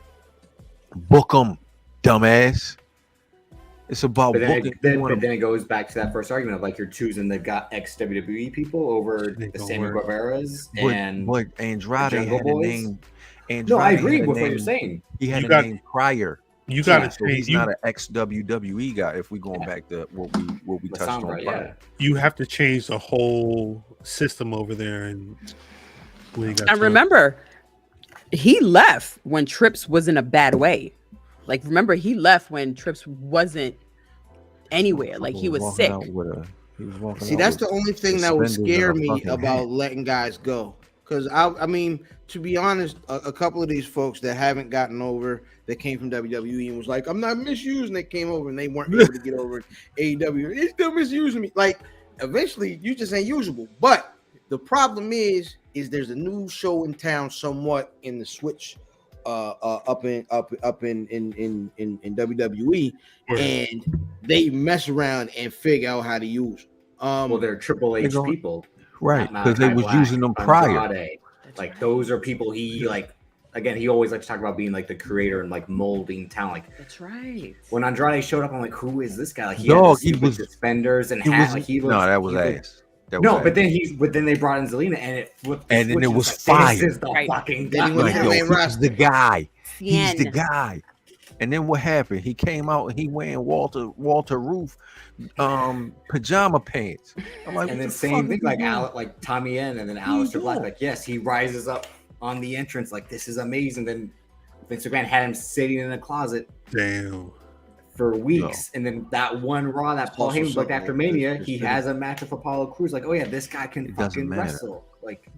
book them, dumbass. It's about but then, booking. but then it goes back to that first argument of like you're choosing. They've got ex WWE people over Ain't the gonna Sammy work. Guevaras but and Andrade Jungle had a Boys? name. Andrade no, I agree had a with what you're name. saying. He had You a got- name prior. You got to So change. he's not an ex WWE guy. If we going back to what we touched on Soundbite, prior. You have to change the whole system over there, and we got And remember, he left when Trips was in a bad way. Like, remember, he left when Trips wasn't anywhere. Like, he was sick. He was walking See, out that's with the only thing that would suspenders scare and a me fucking about hat. letting guys go. Because I mean, to be honest, a couple of these folks that haven't gotten over, that came from WWE and was like, I'm not misused, and they came over and they weren't able to get over AEW. They're still misusing me. Like, eventually, you just ain't usable. But the problem is there's a new show in town, somewhat in the switch, up in WWE, and they mess around and figure out how to use. Well, they're Triple H don't- people, Right, not because they Malachi was Black, using them prior. Andrade. Like those are people he like. Again, he always likes to talk about being like the creator and like molding talent. Like That's right. when Andrade showed up, I'm like, who is this guy? Like he Dog, had he was- suspenders and He hat. was, Like he no, looks, that was he looked- ass. That No, was but ass. then they brought in Zelina and it flipped. the And then switch. it It's was like, fire. This is the Right. fucking Then he guy. went Like, to yo, main he's roster. the guy. He's the Cien. guy. And then what happened? He came out and he wearing Walter Roof pajama pants. I'm like, And what then the same fuck thing is like he doing? like Tommy N and then What are you Aleister Black. doing? Like yes, he rises up on the entrance like this is amazing. Then Vince McMahon had him sitting in a closet damn. for weeks, and then that one Raw that Paul Also Heyman booked something after that Mania, just he didn't- has a match with Apollo Crews. Like, oh yeah, this guy can It doesn't fucking matter. wrestle. Like,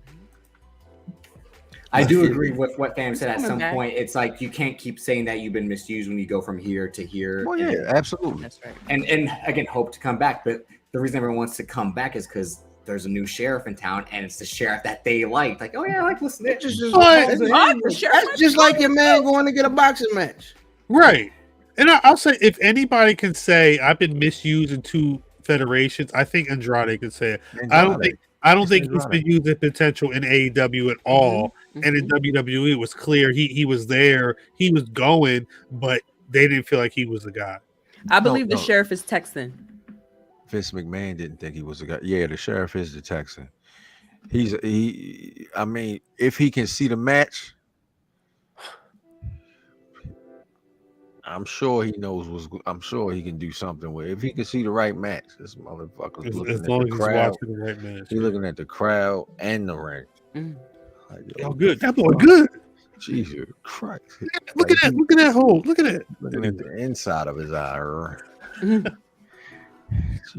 I do agree with what Fam said. At coming some back. point, it's like you can't keep saying that you've been misused when you go from here to here. Well, yeah, absolutely. That's right. and again, hope to come back. But the reason everyone wants to come back is because there's a new sheriff in town, and it's the sheriff that they like. Like, oh yeah, I like listening. That's just, What? that's just like your man going to get a boxing match. Right. And I'll say, if anybody can say I've been misused in two federations, I think Andrade can say it. I don't think he's been using potential in AEW at all. And in WWE, it was clear he was there, he was going, but they didn't feel like he was the guy. I believe no. the sheriff is Texan. Vince McMahon didn't think he was a guy. Yeah, the sheriff is the Texan. I mean, if he can see the match, I'm sure he knows I'm sure he can do something with it. If he can see the right match, this motherfucker's As looking at long the as he's crowd. watching the right match. He's looking at the crowd and the ring. Mm. Like, Oh, good. That boy good. Jesus Christ. Look at that. Look at that hole. Look at that. Looking at the inside of his eye. Jesus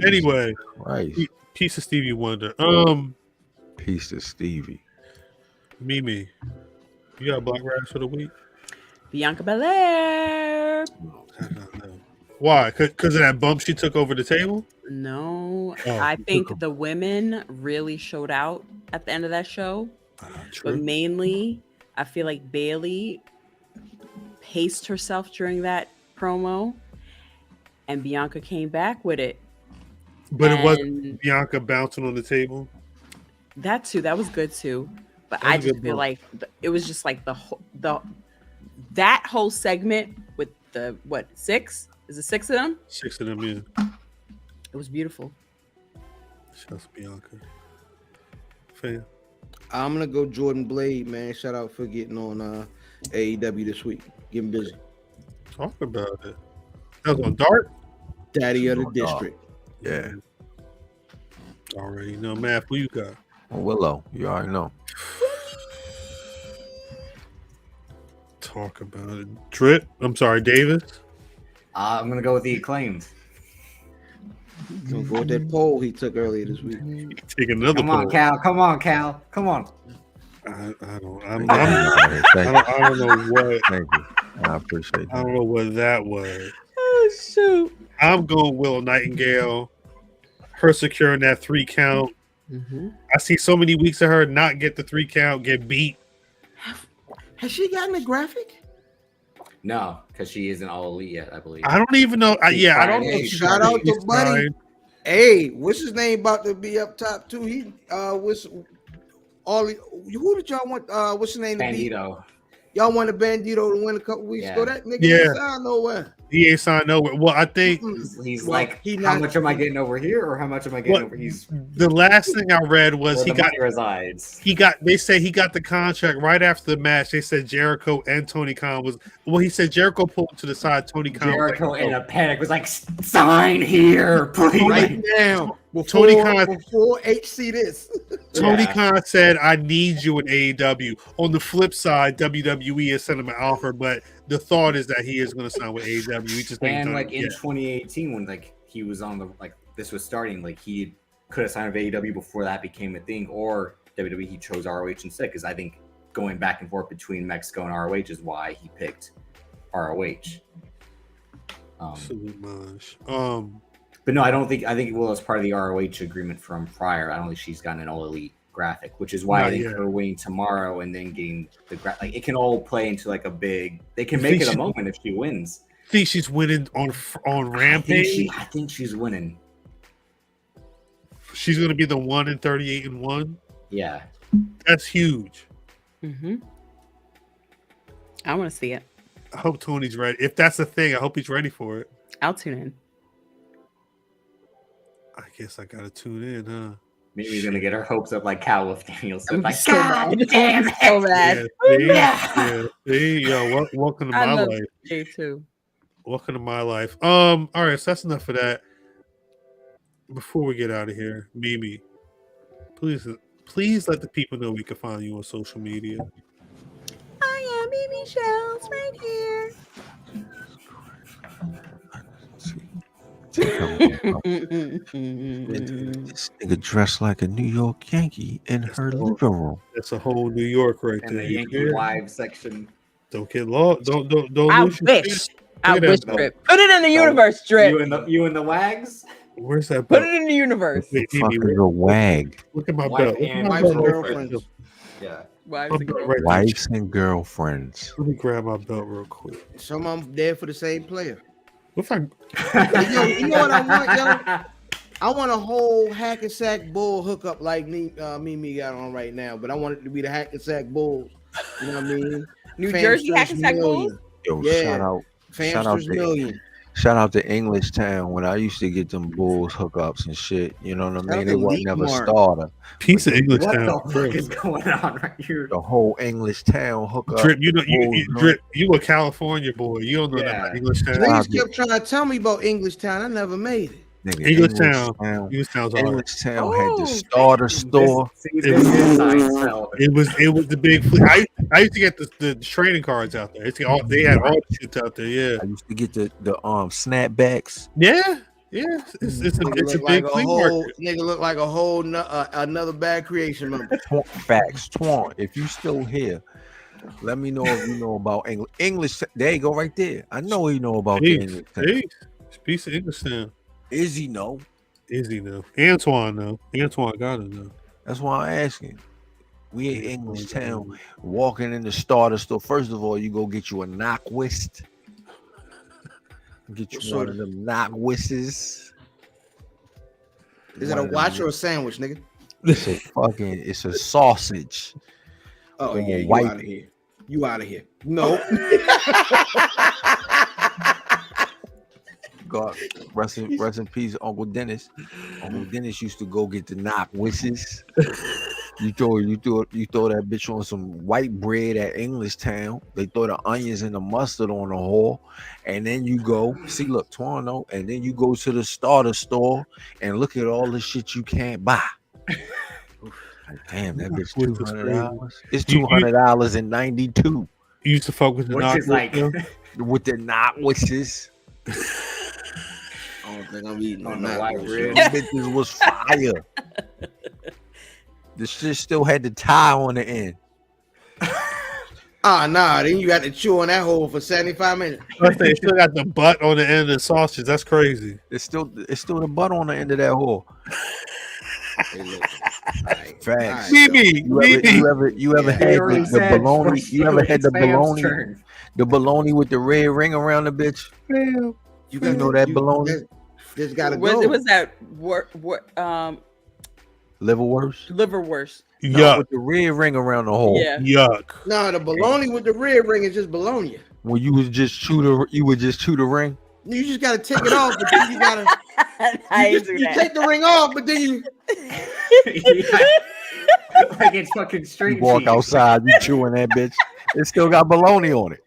Anyway, Christ. piece of Stevie Wonder. Piece of Stevie. Mimi, you got a Black Rass for the week? Bianca Belair. Why? Because of that bump she took over the table? No, Oh, I you think took 'em. the women really showed out at the end of that show. But True. mainly, I feel like Bailey paced herself during that promo, and Bianca came back with it. But it wasn't And Bianca bouncing on the table. that too. That was good too. But That was I a just good feel move. like it was just like that whole segment with the six? Is it six of them? 6 of them, yeah. It was beautiful. Shouts Bianca. Fan. I'm gonna go Jordan Blade, man. Shout out for getting on AEW this week. Getting busy. Talk about it. That was on Dark. Daddy of the Dog. district. Yeah. Already know, Math. Who you got? Willow, you already know. Talk about it. Drip. I'm sorry, Davis. I'm gonna go with the Acclaimed. Don't go with that poll he took earlier this week. Take another. Come on, poll. Cal. Come on, Cal. Come on. I don't. I don't know what. Thank you. I appreciate I that. don't know what that was. Oh shoot. I'm going Willow Nightingale. Her securing that 3 count. Mm-hmm. I see so many weeks of her not get the 3 count, get beat. Has she gotten a graphic? No, because she isn't all elite yet, I believe. I don't even know. I don't know. Hey, if she's shout out to she's Buddy. fine. Hey, what's his name about to be up top too? He what's all who did y'all want? What's his name to be? Bandito. Y'all wanted Bandito to win a couple weeks ago. Yeah. That nigga Yeah. ain't signed nowhere. He ain't signed nowhere. Well, I think He's Well, like, he how not- much am I getting over here, or how much am I getting What? over? He's the last thing I read was where he the got money resides. they said he got the contract right after the match. They said Jericho and Tony Khan was he said Jericho pulled him to the side. Tony Khan was Jericho like, in a panic was like, sign here, please. Right now, Tony Khan- before HC this. Tony Yeah. Khan said, I need you in AEW. On the flip side, WWE has sent him an offer, but the thought is that he is going to sign with AEW. He just ain't And done like it in yet. 2018, when like he was on the this was starting, like he could have signed with AEW before that became a thing, or WWE. He chose ROH instead, because I think going back and forth between Mexico and ROH is why he picked ROH. Absolute mush. But no, I don't think. I think Willow's part of the ROH agreement from prior. I don't think she's gotten an all elite graphic, which is why Not I think yet. her winning tomorrow and then getting the like it can all play into like a big. They can I make think it a she- moment if she wins. think she's winning on Rampage. I think she's winning. She's going to be the 1-38-1. Yeah. That's huge. Mm-hmm. I want to see it. I hope Tony's ready. If that's the thing, I hope he's ready for it. I'll tune in. I guess I got to tune in, huh? Maybe we're gonna get our hopes up like Cal with Danielson. I'm Like, so God bad. damn it! So bad. Yeah, see, yo, welcome to I my love life. you too. Welcome to my life. All right, so that's enough of that. Before we get out of here, Mimi, please let the people know we can find you on social media. I am Mimi Shells right here. This nigga dressed like a New York Yankee in her living room. That's a whole New York right And there. the You Yankee hear? Wives section. Don't get lost. Don't I lose your wish. shit. I Look at wish, that. Drip. Put it in the universe, Drip. You and the Wags. Where's that Put belt? it in the universe. Wait, Fuck Mimi, is a wag. look at my Wife belt. Look at and my Wives belt and real quick. girlfriends. Yeah. Wives My and belt girls. right there. Wives and girlfriends. Let me grab my belt real quick. Some of them there for the same player. What if I Yo, you know what I want, yo? I want a whole hack and sack bull hookup like Mimi got on right now, but I want it to be the hack and sack bulls. You know what I mean? New Jersey Famsters Hackensack Bulls? Yo, Yeah. shout out Famsters to- million. Shout out to English Town when I used to get them Bulls hookups and shit. You know what I Shout out mean? to They wasn't Leak never Mart. starter. piece of English What town? the fuck is going on right here? The whole English Town hookup. Drip, you know, Bulls, Drip, you a California boy. You don't know Yeah. nothing about English town. Niggas kept trying to tell me about English Town. I never made it. Nigga, English Town. English town's hard. English Town had Oh, the starter store. This inside sell. It was the big fleet. I used to get the trading cards out there. They had all the shit out there. Yeah, I used to get the snapbacks. yeah. It's a Nigga big look flea market. nigga look like a whole another bad creation member. Facts, Twan. If you still here, let me know if you know about English. There you go, right there. I know you know about the Peace, English Town. peace. It's a piece of English town. Izzy know. Izzy know. Antoine know. Antoine gotta know. That's why I'm asking. We in English Town, walking in the starter store. First of all, you go get you a knockwist. Get you one of them knockwists. Is it a watch or a sandwich, nigga? It's a sausage. Oh yeah, you white. out of here. You out of here. No. God, rest in peace, Uncle Dennis. Uncle Dennis used to go get the knockwists. You throw that bitch on some white bread at English Town. They throw the onions and the mustard on the whole, and then you go see, look, Toronto, and then you go to the starter store and look at all the shit you can't buy. Like, damn, that bitch $200. It's $200 and 92. You used to fuck with the Which is like with the knotwiches. I don't think I'm eating on on the that white one. bread. Them bitches was fire. The shit still had the tie on the end. Ah, nah. Then you got to chew on that hole for 75 minutes. I say, still got the butt on the end of the sausage. That's crazy. It's still the butt on the end of that hole. Hey, look. Alright, Facts. alright, You ever had the bologna? You ever had the bologna? The bologna with the red ring around the bitch? You know that bologna? Just gotta Was go. it was that Liverwurst? liverwurst? Yuck. With the red ring around the hole. Yeah. Yuck. No, the bologna with the red ring is just bologna. When you would just chew the ring. You just gotta take it off, but then you gotta you take the ring off, but then you like it's fucking string You walk cheese. outside, you chewing that bitch. It still got bologna on it.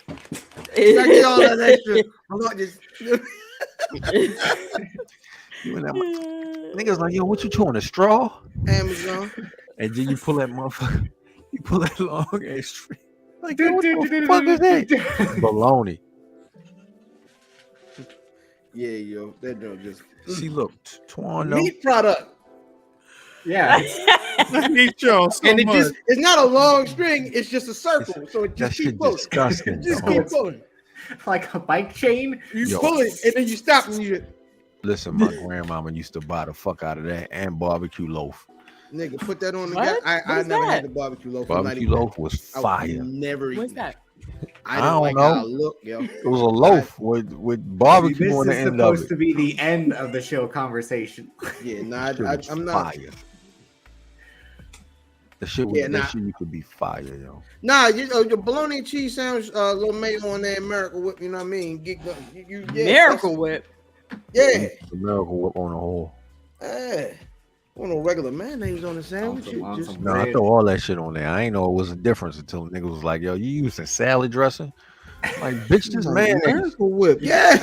gotta get all that extra. I'm not just You and that niggas like, yo, what you chewing, a straw? Amazon. And then you pull that motherfucker, you pull that long ass string. Like, yo, what the fuck is that? Bologna. Yeah, yo, that don't just See, look, Toronto. meat product. Yeah. I hate y'all so And it much. just it's not a long string, it's just a circle. So it That just shit keep pulling. disgusting. Just dog. keep pulling. Like a bike chain. You Yo. pull it and then you stop and you Listen, my grandmama used to buy the fuck out of that and barbecue loaf. nigga put that on the What? gas. I What is never that? had the barbecue loaf. I'm not Barbecue even- loaf was I would fire. never eat What's that? I I don't don't like know. how it look, yo. It was a loaf with barbecue this on the is end of supposed it. to be the end of the show conversation. Yeah, nah, Shit was I'm not. fire. The shit was Yeah, nah. that shit used to be fire, yo. Nah, you know, your bologna and cheese sandwich, little mayo on there, Miracle Whip. You know what I mean? Miracle Whip. Yeah, The Miracle Whip on the whole. yeah. Want no regular mayonnaise on the sandwich? On some No, I bread. throw all that shit on there. I ain't know it was a difference until niggas was like, yo, you using salad dressing? Like, bitch, this mayonnaise. Miracle Whip. Yeah,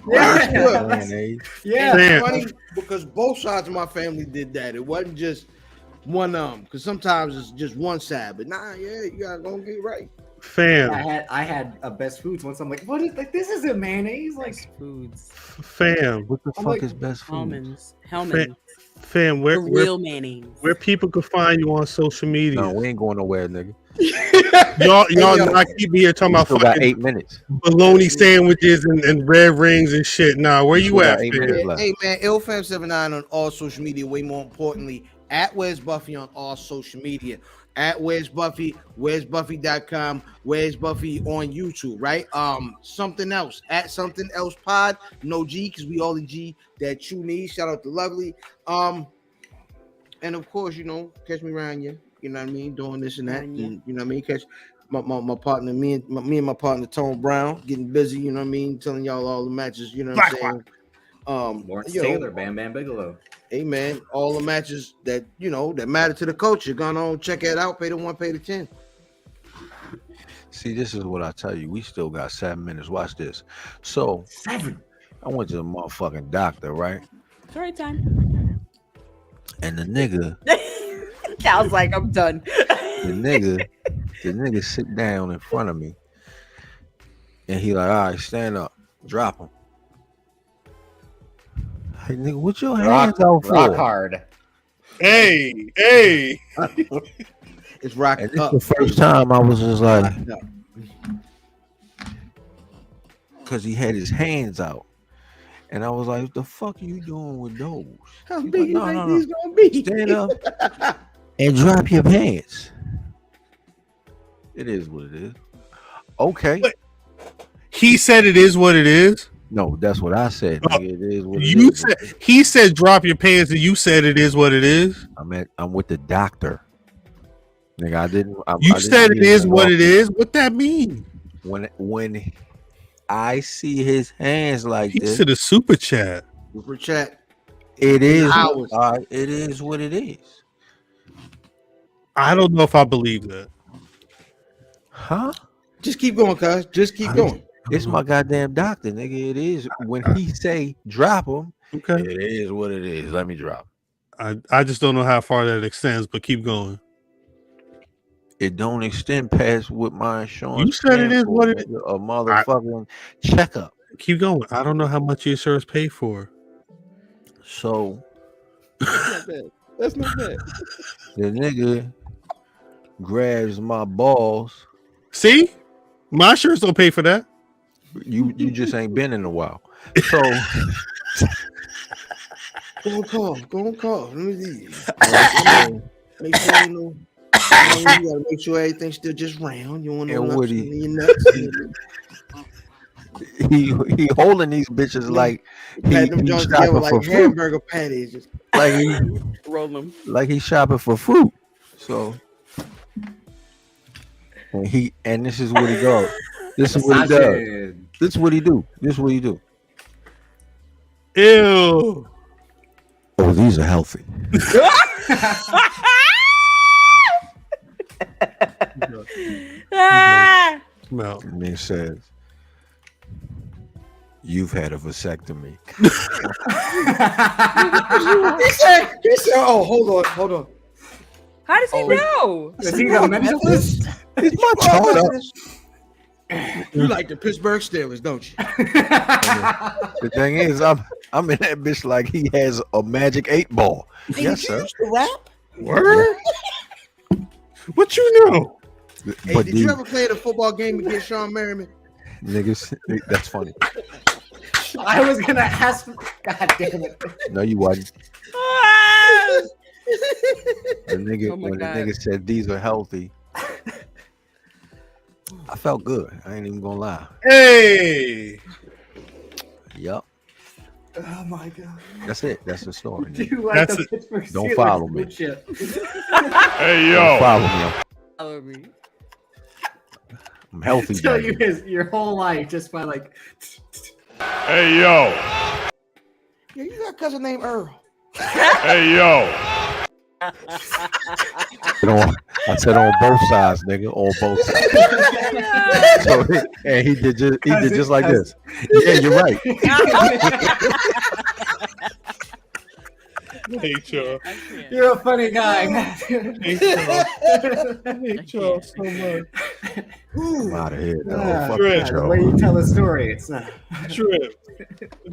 Yeah. Mayonnaise. Yeah. Damn. It's funny because both sides of my family did that. It wasn't just one because sometimes it's just one side. But nah, yeah, you gotta go and get it right. Fam. I had a Best Foods once. I'm like, what is like? This isn't mayonnaise. Like, Foods. Fam. What the I'm fuck like, is best food? Hellman's. Fam, The where real mayonnaise. people can find you on social media. No, we ain't going nowhere, nigga. Y'all yo. not keep me here talking We about still got fucking 8 minutes. bologna sandwiches and red rings and shit. Nah, where you We at? got 8 fam? minutes left. Hey man, IlFam79 on all social media. Way more importantly, at Where's Buffy on all social media. At Where's Buffy, Where's Buffy.com, Where's Buffy on YouTube, right? Something else at Something Else Pod. No G, because we all the G that you need. Shout out to Lovely. And of course, you know, catch me around you. You know what I mean? Doing this and that. And, you know what I mean? Catch my partner, me and my partner Tone Brown getting busy, you know what I mean? Telling y'all all the matches, you know what I'm saying? Lawrence yo, Taylor, Bam Bam Bigelow. Hey man, all the matches that you know that matter to the culture. Gonna on check it out. Pay the 1, pay the 10. See, this is what I tell you. We still got 7 minutes. Watch this. So 7. I went to the motherfucking doctor, right? Story time. And the nigga, Cal's like, I'm done. the nigga sit down in front of me. And he like, all right, stand up, drop him. Hey nigga, what your hands out for? Rock hard. Hey. It's rock And this up. the first time I was just like, Rock up. because he had his hands out. And I was like, what the fuck are you doing with those? How He's big you like, think no. these gonna be? Stand up and drop your pants. It is what it is. Okay. Wait. He said it is what it is. No, that's what I said. Nigga. It is what it You is. said he said drop your pants, and you said it is what it is. I'm with the doctor. Nigga, I didn't. You said it is what it is. What that mean? When I see his hands like He this, said a super chat. Super chat. it is. Hours. It is what it is. I don't know if I believe that. Huh? Just keep going, cuz. Just keep going. It's my goddamn doctor, nigga. It is when he say drop him. Okay. It is what it is. Let me drop. I just don't know how far that extends, but keep going. It don't extend past what my insurance. You said it is what it is. A motherfucking checkup. Keep going. I don't know how much your insurance pay for. So That's not bad. the nigga grabs my balls. See, my insurance don't pay for that. You just ain't been in a while. So Go on, call. Let me see. Make sure you gotta make sure everything's still just round. You want to know in your nuts. he holding these bitches like he them joints together shopping like for fruit. hamburger patties. Just Like he Roll them. like he's shopping for fruit. So and this is what he does. This is what he does. This is what he do. Ew. Oh, these are healthy. Ah! No. And it says, "You've had a vasectomy." he said, "Oh, hold on. How does he know? Does he know Memphis? It's my chart up. You like the Pittsburgh Steelers, don't you?" The thing is, I'm in that bitch like he has a magic 8-ball. Hey, Yes, did sir. you used to rap? Word? What you know? Hey, But did you ever play the football game against Sean Merriman? niggas, that's funny. I was gonna ask. God damn it! No, you wasn't. Ah! The nigga, Oh my when God. the nigga said these are healthy, I felt good. I ain't even gonna lie. Hey. Yup, Oh my god! that's it. That's the story. Do nigga. you like That's the it. Pittsburgh Don't Steelers? follow me. Good shit. Don't follow me. Follow me. I'm healthy. Tell baby. you your whole life just by like. Yeah, you got a cousin named Earl. I said on both sides, nigga. On both sides. So, and he did just like this. Yeah, you're right. Hate y'all. I can't. You're a funny guy, man. Hate y'all. Hate y'all so much. I'm out of here. No, Ah, fuck Trip. you, the Joe. way you tell a story, it's not. Trip.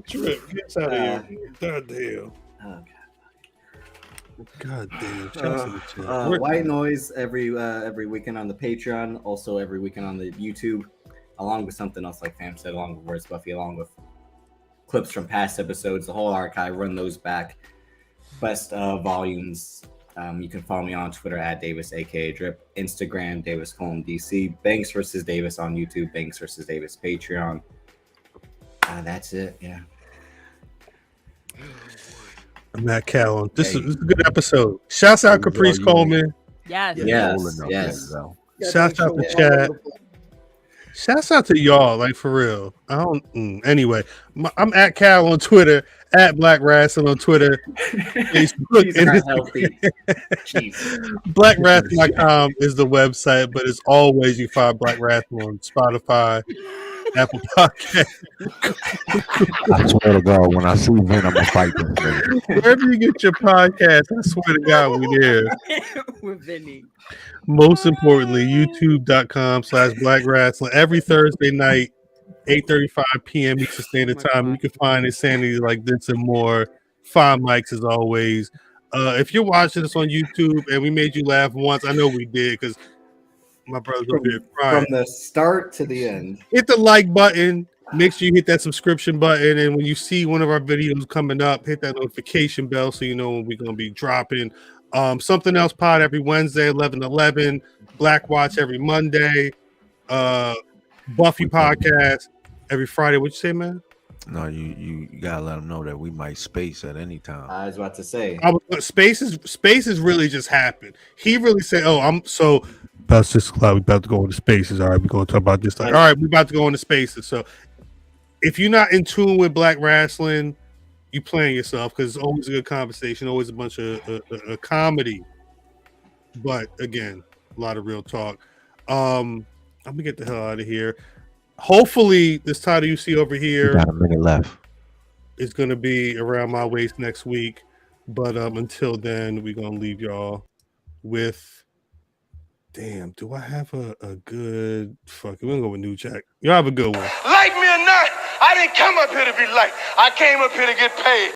Get out of here. God damn. Oh, God damn. Shout out to the chat. White Noise every weekend on the Patreon, also every weekend on the YouTube, along with something else like Fam said, along with Words Buffy, along with clips from past episodes, the whole archive. Run those back. Best volumes. You can follow me on Twitter at Davis, aka Drip, Instagram Davis Coleman DC, Banks versus Davis on YouTube, Banks versus Davis Patreon. That's it. Yeah. I'm Matt Callan. This is a good episode. Shouts out Caprice Coleman. Yes. Yes. Shouts out to chat. Shouts out to y'all, like for real. I don't. Anyway, I'm at Cal on Twitter, at Black Rasslin on Twitter, Facebook, These and are healthy. Jeez. BlackRasslin.com is the website. But as always, you find Black Rasslin on Spotify, Apple Podcast, I swear to God, when I see Vin, I'm gonna fight this nigga. wherever you get your podcast. I swear to God, we there. With Vinny. Most importantly, youtube.com/Black Rasslin every Thursday night, 8:35 p.m. Eastern Standard Time. You can find insanity like this and more. 5 mics as always. If you're watching this on YouTube and we made you laugh once, I know we did because my brother's up here crying. From the start to the end. Hit the like button. Make sure you hit that subscription button. And when you see one of our videos coming up, hit that notification bell so you know when we're going to be dropping. Something Else Pod every Wednesday, 11:11. Black Watch every Monday. Buffy podcast every Friday. What'd you say, man? No, you gotta let them know that we might space at any time. I was about to say. Spaces really just happened. He really said, "Oh, I'm so about 6 o'clock. We about to go into Spaces. All right, we're going to talk about this. Like, all right, we about to go into Spaces." So, if you're not in tune with Black Rasslin, you playing yourself because it's always a good conversation, always a bunch of comedy. But again, a lot of real talk. I'm gonna get the hell out of here. Hopefully, this title you see over We here got a minute left. is gonna be around my waist next week. But until then, we're gonna leave y'all with. Damn, do I have a good fuck? We're gonna go with New Jack. Y'all have a good one. Like me or not, I didn't come up here to be liked. I came up here to get paid.